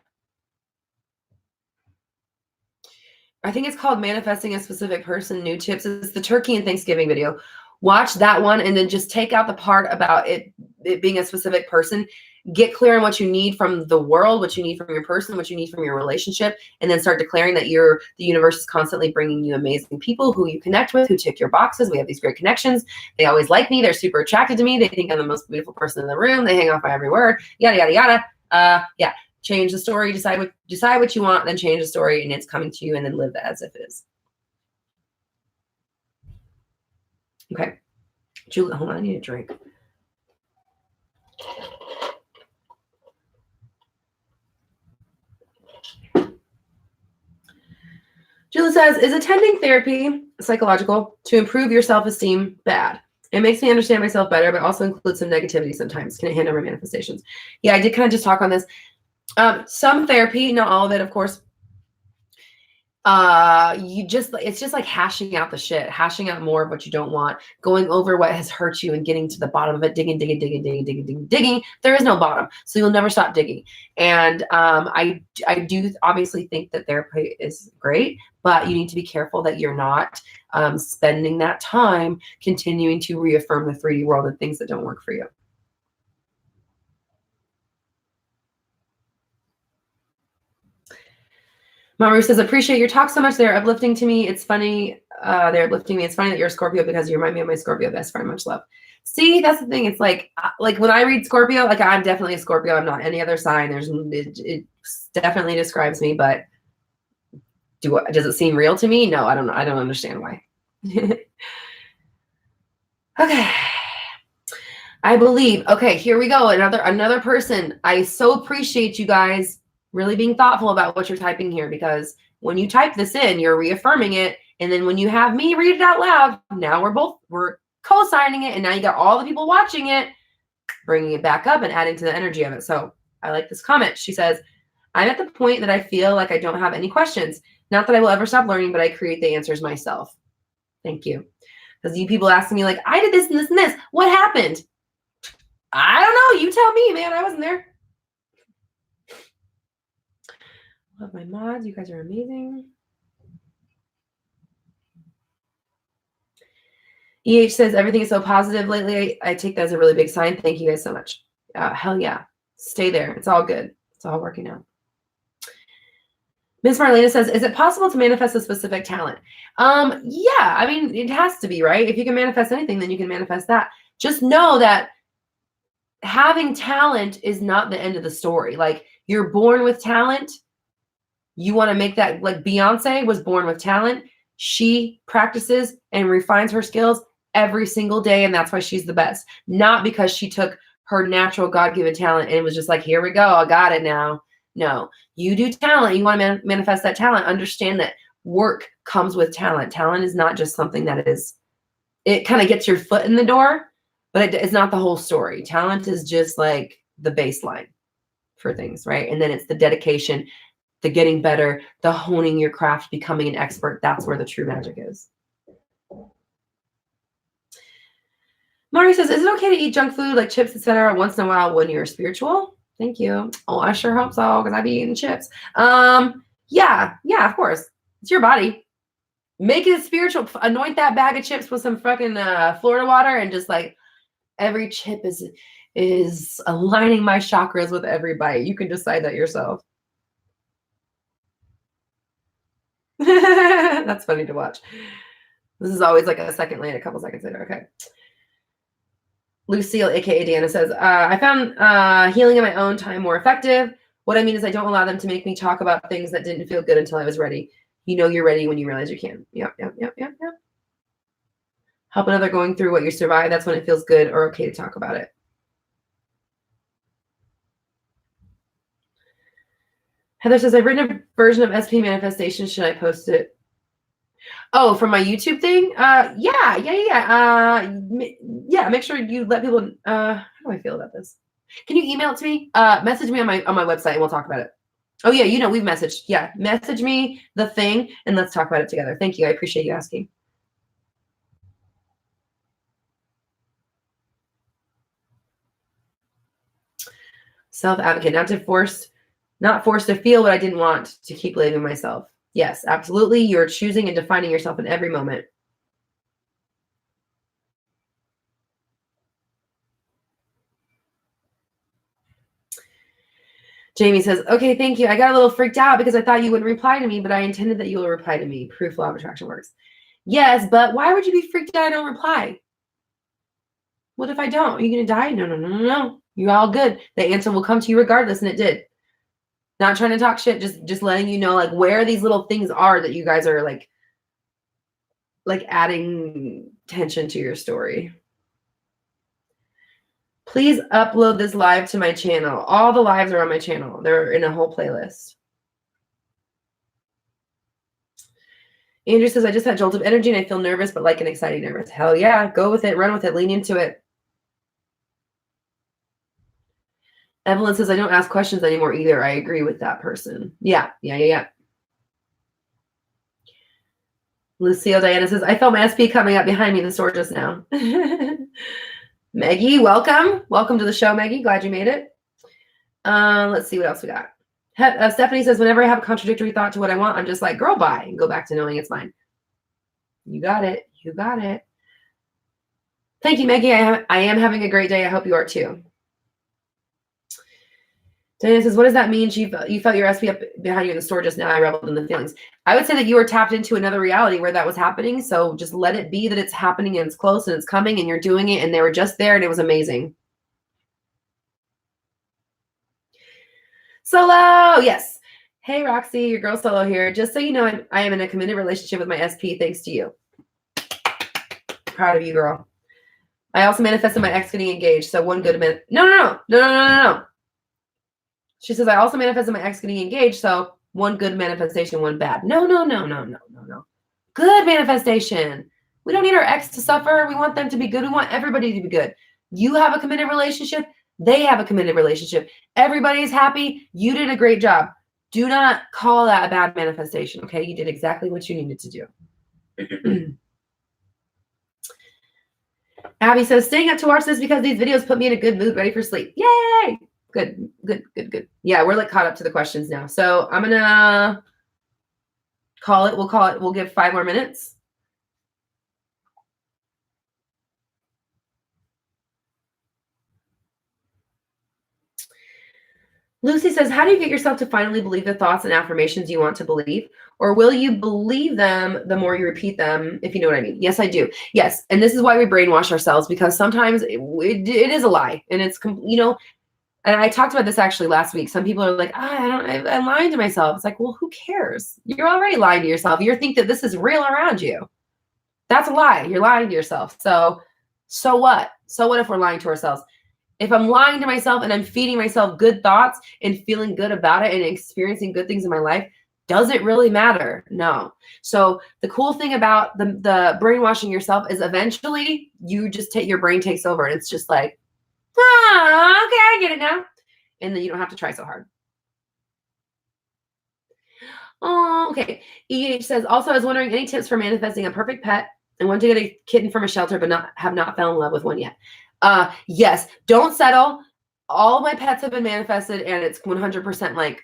I think it's called Manifesting a Specific Person, New Tips. It's the turkey and Thanksgiving video. Watch that one and then just take out the part about it being a specific person. Get clear on what you need from the world, what you need from your person, what you need from your relationship, and then start declaring that the universe is constantly bringing you amazing people who you connect with, who tick your boxes. We have these great connections. They always like me. They're super attracted to me. They think I'm the most beautiful person in the room. They hang off my every word, yada, yada, yada. Yeah. Change the story, decide what you want, then change the story, and it's coming to you, and then live as if it is. Okay. Julie, hold on, I need a drink. Julie says, is attending therapy, psychological, to improve your self-esteem bad? It makes me understand myself better, but also includes some negativity sometimes. Can it handle my manifestations? Yeah, I did kind of just talk on this. Some therapy, not all of it, of course. It's just like hashing out the shit, hashing out more of what you don't want, going over what has hurt you and getting to the bottom of it, digging. There is no bottom, so you'll never stop digging. And I do obviously think that therapy is great, but you need to be careful that you're not spending that time continuing to reaffirm the 3D world and things that don't work for you. Maru says, appreciate your talk so much. They're uplifting to me. It's funny. They're uplifting me. It's funny that you're a Scorpio because you remind me of my Scorpio best friend. Much love. See, that's the thing. It's like when I read Scorpio, like I'm definitely a Scorpio. I'm not any other sign. It definitely describes me, but does it seem real to me? No, I don't know. I don't understand why. Okay. I believe. Okay, here we go. Another person. I so appreciate you guys really being thoughtful about what you're typing here, because when you type this in, you're reaffirming it. And then when you have me read it out loud, now we're co-signing it. And now you got all the people watching it, bringing it back up and adding to the energy of it. So I like this comment. She says, I'm at the point that I feel like I don't have any questions. Not that I will ever stop learning, but I create the answers myself. Thank you. Because you people asking me like, I did this and this and this. What happened? I don't know. You tell me, man. I wasn't there. Love my mods. You guys are amazing. EH says, everything is so positive lately. I take that as a really big sign. Thank you guys so much. Hell yeah. Stay there. It's all good. It's all working out. Miss Marlena says, is it possible to manifest a specific talent? Yeah. I mean, it has to be, right? If you can manifest anything, then you can manifest that. Just know that having talent is not the end of the story. Like, you're born with talent. You want to make that, like Beyonce was born with talent. She practices and refines her skills every single day, and that's why she's the best. Not because she took her natural God-given talent and it was just like, here we go, I got it now. No, you do talent. You want to manifest that talent. Understand that work comes with talent. Talent is not just something that it kind of gets your foot in the door, but it's not the whole story. Talent is just like the baseline for things, right? And then it's the dedication, the getting better, the honing your craft, becoming an expert. That's where the true magic is. Mari says, is it okay to eat junk food like chips, etc. once in a while when you're spiritual? Thank you. Oh, I sure hope so, because I'd be eating chips. Yeah, of course. It's your body. Make it spiritual. Anoint that bag of chips with some fucking Florida water, and just like every chip is aligning my chakras with every bite. You can decide that yourself. That's funny to watch. This is always like a second late, a couple seconds later. Okay. Lucille, aka Deanna, says, I found healing in my own time more effective. What I mean is I don't allow them to make me talk about things that didn't feel good until I was ready. You know you're ready when you realize you can. Yep. Help another going through what you survived. That's when it feels good or okay to talk about it. Heather says, I've written a version of SP Manifestation. Should I post it? Oh, from my YouTube thing? Yeah. Make sure you let people, how do I feel about this? Can you email it to me? Message me on my website and we'll talk about it. Oh yeah, we've messaged. Yeah, message me the thing and let's talk about it together. Thank you. I appreciate you asking. Self-advocate, not forced to feel what I didn't want to keep blaming myself. Yes, absolutely. You're choosing and defining yourself in every moment. Jamie says, okay, thank you. I got a little freaked out because I thought you wouldn't reply to me, but I intended that you will reply to me. Proof law of attraction works. Yes, but why would you be freaked out I don't reply? What if I don't? Are you going to die? No. You're all good. The answer will come to you regardless, and it did. Not trying to talk shit, just letting you know like where these little things are that you guys are like adding tension to your story. Please upload this live to my channel. All the lives are on my channel. They're in a whole playlist. Andrew says, I just had jolt of energy and I feel nervous, but like an exciting nervous. Hell yeah. Go with it. Run with it. Lean into it. Evelyn says, I don't ask questions anymore either. I agree with that person. Yeah. Lucille Diana says, I felt my SP coming up behind me in the store just now. Maggie, welcome. Welcome to the show, Maggie. Glad you made it. Let's see what else we got. Stephanie says, whenever I have a contradictory thought to what I want, I'm just like, girl, bye, and go back to knowing it's mine. You got it. Thank you, Maggie. I am having a great day. I hope you are too. Diana says, what does that mean? You felt your SP up behind you in the store just now. I reveled in the feelings. I would say that you were tapped into another reality where that was happening. So just let it be that it's happening and it's close and it's coming and you're doing it and they were just there and it was amazing. Solo, yes. Hey, Roxy, your girl Solo here. Just so you know, I am in a committed relationship with my SP thanks to you. Proud of you, girl. I also manifested my ex getting engaged. So one good minute. No. She says, I also manifested my ex getting engaged. So one good manifestation, one bad. No. Good manifestation. We don't need our ex to suffer. We want them to be good. We want everybody to be good. You have a committed relationship. They have a committed relationship. Everybody's happy. You did a great job. Do not call that a bad manifestation. Okay. You did exactly what you needed to do. Abby says, staying up to watch this because these videos put me in a good mood, ready for sleep. Yay. Good. Yeah, we're like caught up to the questions now. So I'm going to call it. We'll give 5 more minutes. Lucy says, how do you get yourself to finally believe the thoughts and affirmations you want to believe? Or will you believe them the more you repeat them, if you know what I mean? Yes, I do. Yes. And this is why we brainwash ourselves, because sometimes it is a lie. And it's, and I talked about this actually last week. Some people are like, I'm lying to myself. It's like, well, who cares? You're already lying to yourself. You think that this is real around you. That's a lie. You're lying to yourself. So what? So what if we're lying to ourselves? If I'm lying to myself and I'm feeding myself good thoughts and feeling good about it and experiencing good things in my life, does it really matter? No. So the cool thing about the brainwashing yourself is eventually you just your brain takes over and it's just like, okay, I get it now. And then you don't have to try so hard. Oh, okay. EH says, also, I was wondering any tips for manifesting a perfect pet. I want to get a kitten from a shelter, but have not fell in love with one yet. Yes, don't settle. All of my pets have been manifested and it's 100% like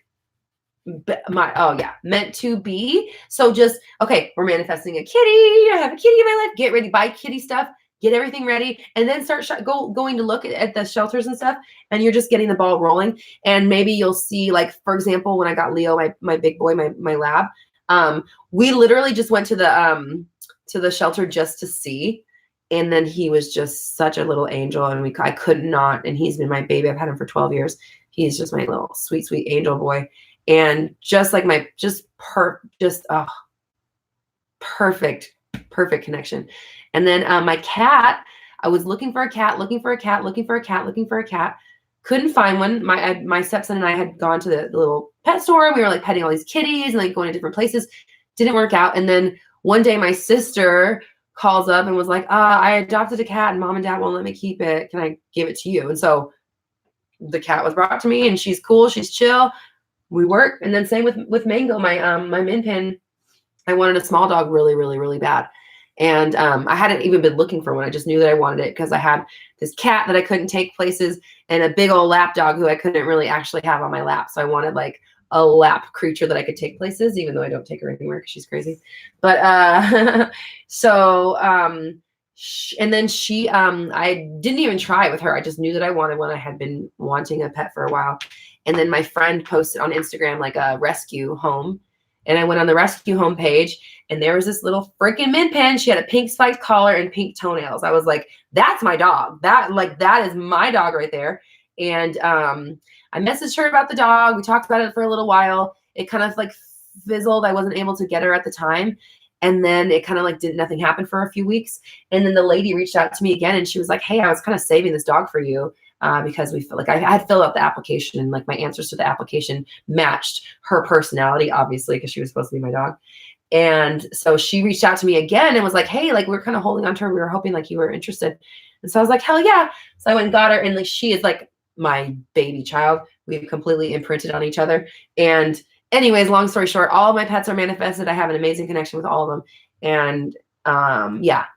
meant to be. So just, okay, we're manifesting a kitty. I have a kitty in my life. Get ready, buy kitty stuff. Get everything ready, and then start going to look at the shelters and stuff, and you're just getting the ball rolling. And maybe you'll see, like, for example, when I got Leo, my big boy, my lab, we literally just went to the shelter just to see, and then he was just such a little angel, and I could not, and he's been my baby. I've had him for 12 years. He's just my little sweet angel boy, and just like perfect connection. And then my cat, I was looking for a cat. Couldn't find one. My stepson and I had gone to the little pet store. And we were like petting all these kitties and like going to different places. Didn't work out. And then one day my sister calls up and was like, I adopted a cat and mom and dad won't let me keep it. Can I give it to you? And so the cat was brought to me and she's cool. She's chill. We work. And then same with Mango, my Min Pin. I wanted a small dog really bad. And I hadn't even been looking for one. I just knew that I wanted it because I had this cat that I couldn't take places and a big old lap dog who I couldn't really actually have on my lap. So I wanted like a lap creature that I could take places, even though I don't take her anywhere because she's crazy. But so and then I didn't even try it with her. I just knew that I wanted one. I had been wanting a pet for a while. And then my friend posted on Instagram like a rescue home. And I went on the rescue home page and there was this little freaking min pin. She had a pink spiked collar and pink toenails. I was like, that's my dog. That is my dog right there. And I messaged her about the dog. We talked about it for a little while. It kind of like fizzled. I wasn't able to get her at the time. And then it kind of like nothing happened for a few weeks. And then the lady reached out to me again and she was like, hey, I was kind of saving this dog for you. Because we feel like I had filled out the application and like my answers to the application matched her personality, obviously, because she was supposed to be my dog. And so she reached out to me again and was like, hey, like we're kind of holding on to her. We were hoping like you were interested. And so I was like, hell yeah. So I went and got her and like she is like my baby child. We've completely imprinted on each other. And anyways, long story short, all of my pets are manifested. I have an amazing connection with all of them. And yeah.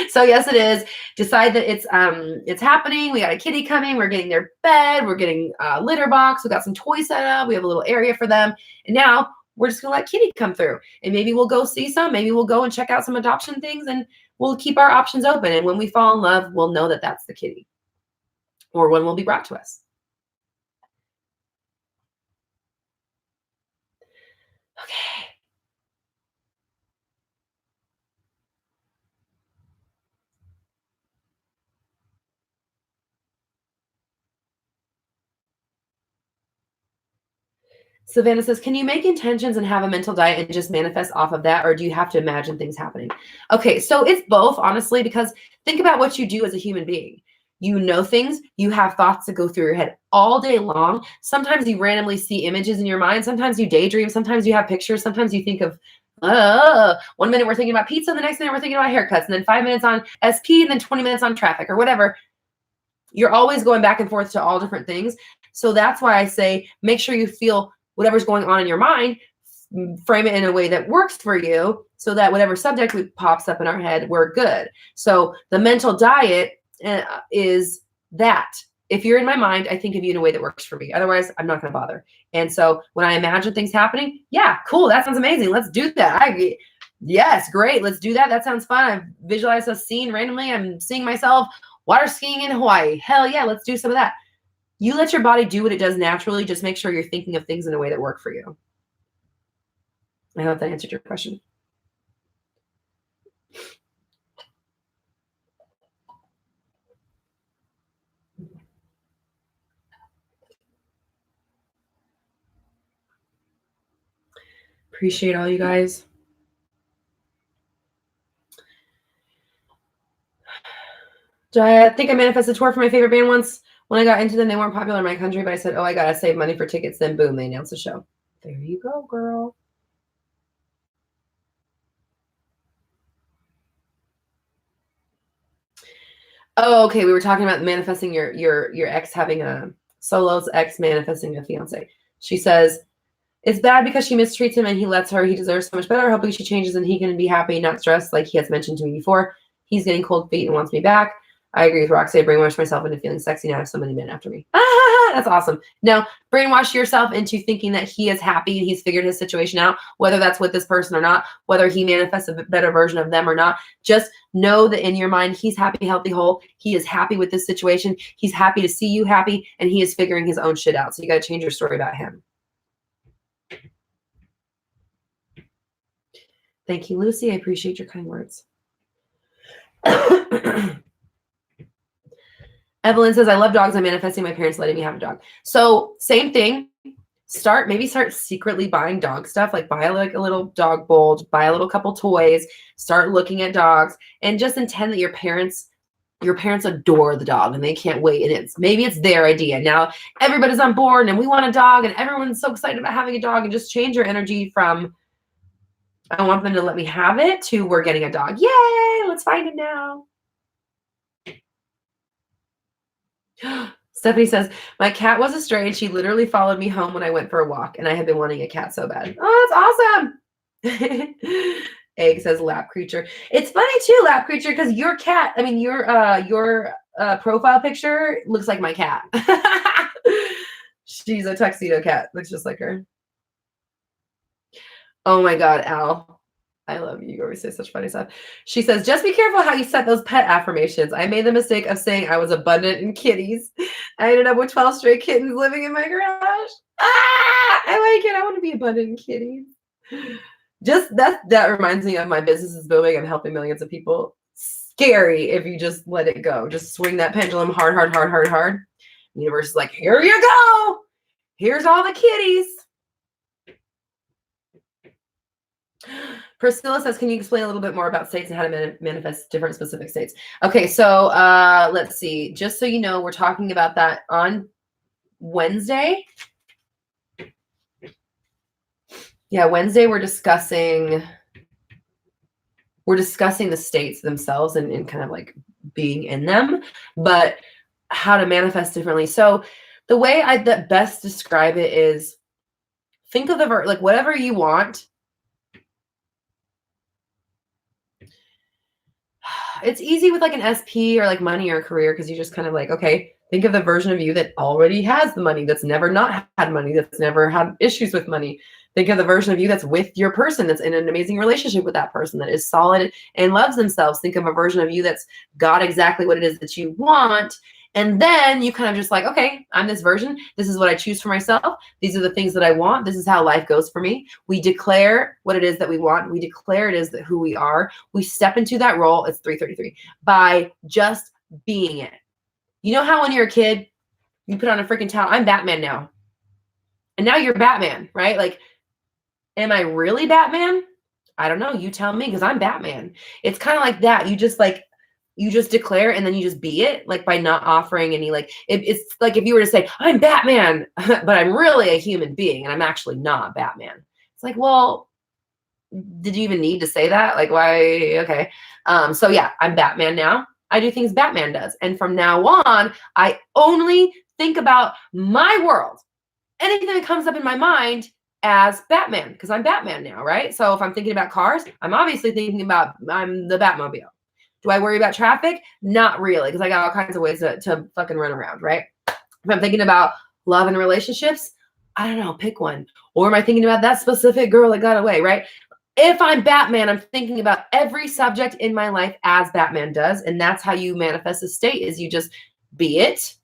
So yes, it is. Decide that it's happening. We got a kitty coming. We're getting their bed. We're getting a litter box. We got some toys set up. We have a little area for them. And now we're just gonna let Kitty come through. And maybe we'll go see some. Maybe we'll go and check out some adoption things. And we'll keep our options open. And when we fall in love, we'll know that that's the kitty, or one will be brought to us. Okay. Savannah says, can you make intentions and have a mental diet and just manifest off of that? Or do you have to imagine things happening? Okay, so it's both, honestly, because think about what you do as a human being. You know things, you have thoughts that go through your head all day long. Sometimes you randomly see images in your mind. Sometimes you daydream. Sometimes you have pictures. Sometimes you think of, 1 minute we're thinking about pizza. The next minute we're thinking about haircuts. And then 5 minutes on SP and then 20 minutes on traffic or whatever. You're always going back and forth to all different things. So that's why I say, make sure you feel whatever's going on in your mind, frame it in a way that works for you so that whatever subject pops up in our head, we're good. So the mental diet is that. If you're in my mind, I think of you in a way that works for me. Otherwise, I'm not going to bother. And so when I imagine things happening, yeah, cool. That sounds amazing. Let's do that. Yes, great. Let's do that. That sounds fun. I've visualized a scene randomly. I'm seeing myself water skiing in Hawaii. Hell yeah, let's do some of that. You let your body do what it does naturally. Just make sure you're thinking of things in a way that work for you. I hope that answered your question. Appreciate all you guys. I think I manifested a tour for my favorite band once. When I got into them, they weren't popular in my country, but I said, oh, I got to save money for tickets. Then boom, they announced the show. There you go, girl. Oh, okay. We were talking about manifesting your ex having a Solo's ex manifesting a fiance. She says, it's bad because she mistreats him and he lets her. He deserves so much better. Hoping she changes and he can be happy, not stressed like he has mentioned to me before. He's getting cold feet and wants me back. I agree with Roxy. I brainwashed myself into feeling sexy now. I have so many men after me. That's awesome. Now, brainwash yourself into thinking that he is happy and he's figured his situation out, whether that's with this person or not, whether he manifests a better version of them or not. Just know that in your mind, he's happy, healthy, whole. He is happy with this situation. He's happy to see you happy, and he is figuring his own shit out. So you got to change your story about him. Thank you, Lucy. I appreciate your kind words. Evelyn says, I love dogs. I'm manifesting my parents letting me have a dog. So same thing. Start secretly buying dog stuff, like buy like a little dog bowl, buy a little couple toys, start looking at dogs, and just intend that your parents adore the dog and they can't wait. And maybe it's their idea. Now everybody's on board and we want a dog and everyone's so excited about having a dog, and just change your energy from I want them to let me have it to we're getting a dog. Yay, let's find it now. Stephanie says, my cat was a stray and she literally followed me home when I went for a walk, and I had been wanting a cat so bad. Oh, that's awesome. Egg says lap creature. It's funny too, lap creature, because your cat, I mean, your profile picture looks like my cat. She's a tuxedo cat. Looks just like her. Oh my God, Al. I love you. You always say such funny stuff. She says, just be careful how you set those pet affirmations. I made the mistake of saying I was abundant in kitties. I ended up with 12 stray kittens living in my garage. Ah, I like it. I want to be abundant in kitties. Just that reminds me of my business is booming. I'm helping millions of people. Scary if you just let it go. Just swing that pendulum hard, hard, hard, hard, hard. The universe is like, here you go. Here's all the kitties. Priscilla says, can you explain a little bit more about states and how to manifest different specific states? Okay, so let's see. Just so you know, we're talking about that on Wednesday. Yeah, Wednesday we're discussing the states themselves and kind of like being in them, but how to manifest differently. So the way I best describe it is think of the like whatever you want. It's easy with like an SP or like money or career because you just kind of like, okay, think of the version of you that already has the money, that's never not had money, that's never had issues with money. Think of the version of you that's with your person, that's in an amazing relationship with that person, that is solid and loves themselves. Think of a version of you that's got exactly what it is that you want. And then you kind of just like, okay, I'm this version. This is what I choose for myself. These are the things that I want. This is how life goes for me. We declare what it is that we want. We declare it is that who we are. We step into that role. It's 3:33 by just being it. You know how when you're a kid, you put on a freaking towel. I'm Batman now. And now you're Batman, right? Like, am I really Batman? I don't know. You tell me, because I'm Batman. It's kind of like that. You just declare and then you just be it, like by not offering any, like, it's like if you were to say, I'm Batman, but I'm really a human being and I'm actually not Batman. It's like, well, did you even need to say that? Like, why? Okay. So yeah, I'm Batman now. I do things Batman does. And from now on, I only think about my world. Anything that comes up in my mind as Batman, because I'm Batman now, right? So if I'm thinking about cars, I'm obviously thinking about, I'm the Batmobile. Do I worry about traffic? Not really, because I got all kinds of ways to fucking run around, right? If I'm thinking about love and relationships, I don't know, pick one. Or am I thinking about that specific girl that got away, right? If I'm Batman, I'm thinking about every subject in my life as Batman does. And that's how you manifest a state, is you just be it,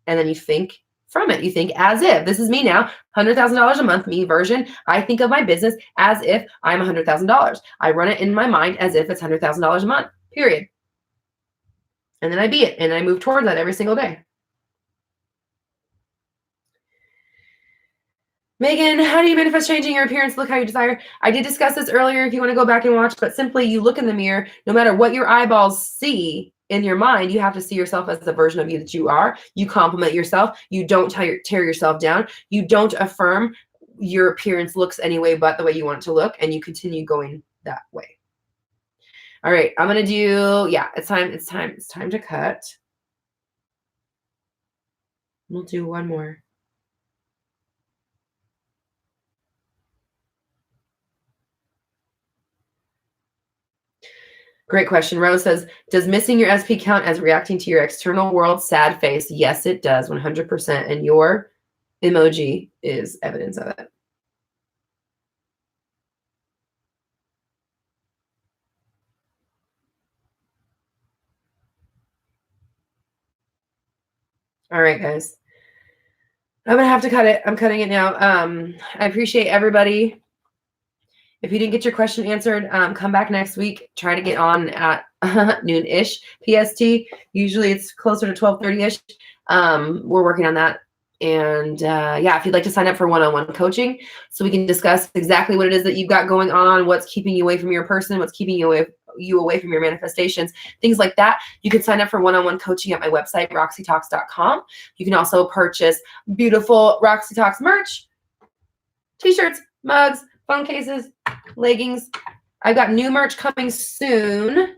and then you think from it. You think as if, this is me now, $100,000 a month, me version. I think of my business as if I'm $100,000. I run it in my mind as if it's $100,000 a month, period. And then I be it, and I move towards that every single day. Megan, how do you manifest changing your appearance? Look how you desire. I did discuss this earlier if you want to go back and watch, but simply you look in the mirror, no matter what your eyeballs see in your mind, you have to see yourself as the version of you that you are. You compliment yourself. You don't tear yourself down. You don't affirm your appearance looks any way but the way you want it to look, and you continue going that way. All right, I'm going to do, yeah, it's time to cut. We'll do one more. Great question. Rose says, does missing your SP count as reacting to your external world sad face? Yes, it does, 100%. And your emoji is evidence of it. All right, guys. I'm going to have to cut it. I'm cutting it now. I appreciate everybody. If you didn't get your question answered, come back next week. Try to get on at noon-ish PST. Usually it's closer to 12:30-ish. We're working on that. And yeah, if you'd like to sign up for one-on-one coaching so we can discuss exactly what it is that you've got going on, what's keeping you away from your person, what's keeping you away from your manifestations, things like that, you can sign up for one-on-one coaching at my website, roxytalks.com. You can also purchase beautiful Roxy Talks merch, t-shirts, mugs, phone cases, leggings. I've got new merch coming soon.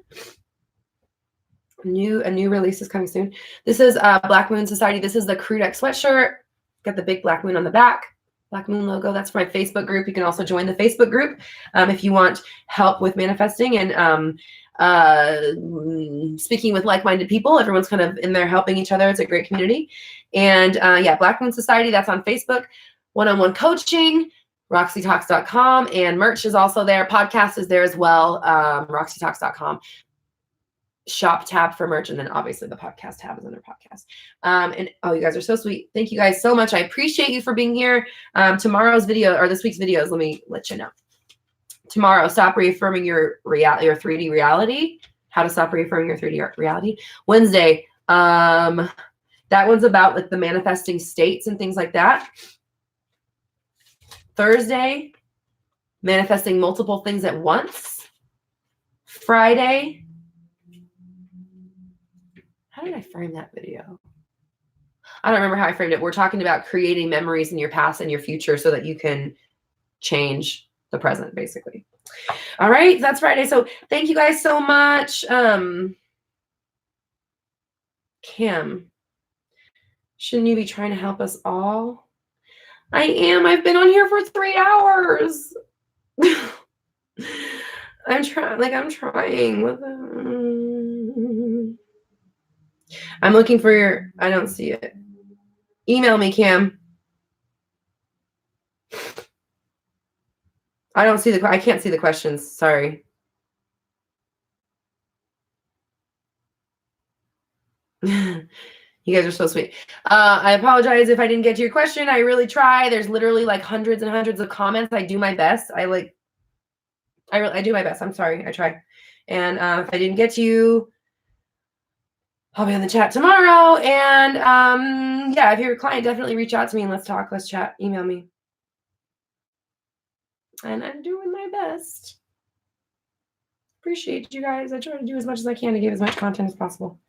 A new release is coming soon. This is Black Moon Society. This is the Crew Deck sweatshirt. Got the big black moon on the back. Black Moon logo. That's for my Facebook group. You can also join the Facebook group if you want help with manifesting and speaking with like-minded people. Everyone's kind of in there helping each other. It's a great community. And yeah, Black Moon Society, that's on Facebook. One-on-one coaching, roxytalks.com, and merch is also there. Podcast is there as well, roxytalks.com. Shop tab for merch, and then obviously the podcast tab is under podcast. And oh, you guys are so sweet. Thank you guys so much. I appreciate you for being here. Tomorrow's video, or this week's videos, let me let you know. Tomorrow, stop reaffirming your 3D reality. How to stop reaffirming your 3D reality. Wednesday, that one's about like the manifesting states and things like that. Thursday, manifesting multiple things at once. Friday, how did I frame that video? I don't remember how I framed it. We're talking about creating memories in your past and your future so that you can change the present, basically. All right, that's Friday. So thank you guys so much. Kim, shouldn't you be trying to help us all? I am. I've been on here for 3 hours. I'm trying with I'm looking for your, I don't see it. Email me, Cam. I don't see I can't see the questions. Sorry. You guys are so sweet. I apologize if I didn't get to your question. I really try. There's literally like hundreds and hundreds of comments. I do my best. I do my best. I'm sorry. I try. And if I didn't get to you, I'll be on the chat tomorrow. And yeah, if you're a client, definitely reach out to me and let's talk. Let's chat. Email me. And I'm doing my best. Appreciate you guys. I try to do as much as I can to give as much content as possible.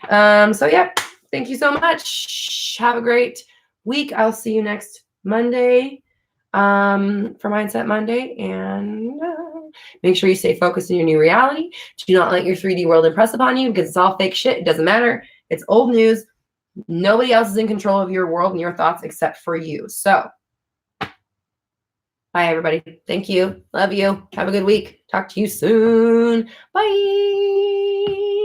So yeah, thank you so much. Have a great week. I'll see you next Monday for Mindset Monday. And make sure you stay focused in your new reality. Do not let your 3D world impress upon you because it's all fake shit. It doesn't matter. It's old news. Nobody else is in control of your world and your thoughts except for you. So bye, everybody. Thank you. Love you. Have a good week. Talk to you soon. Bye.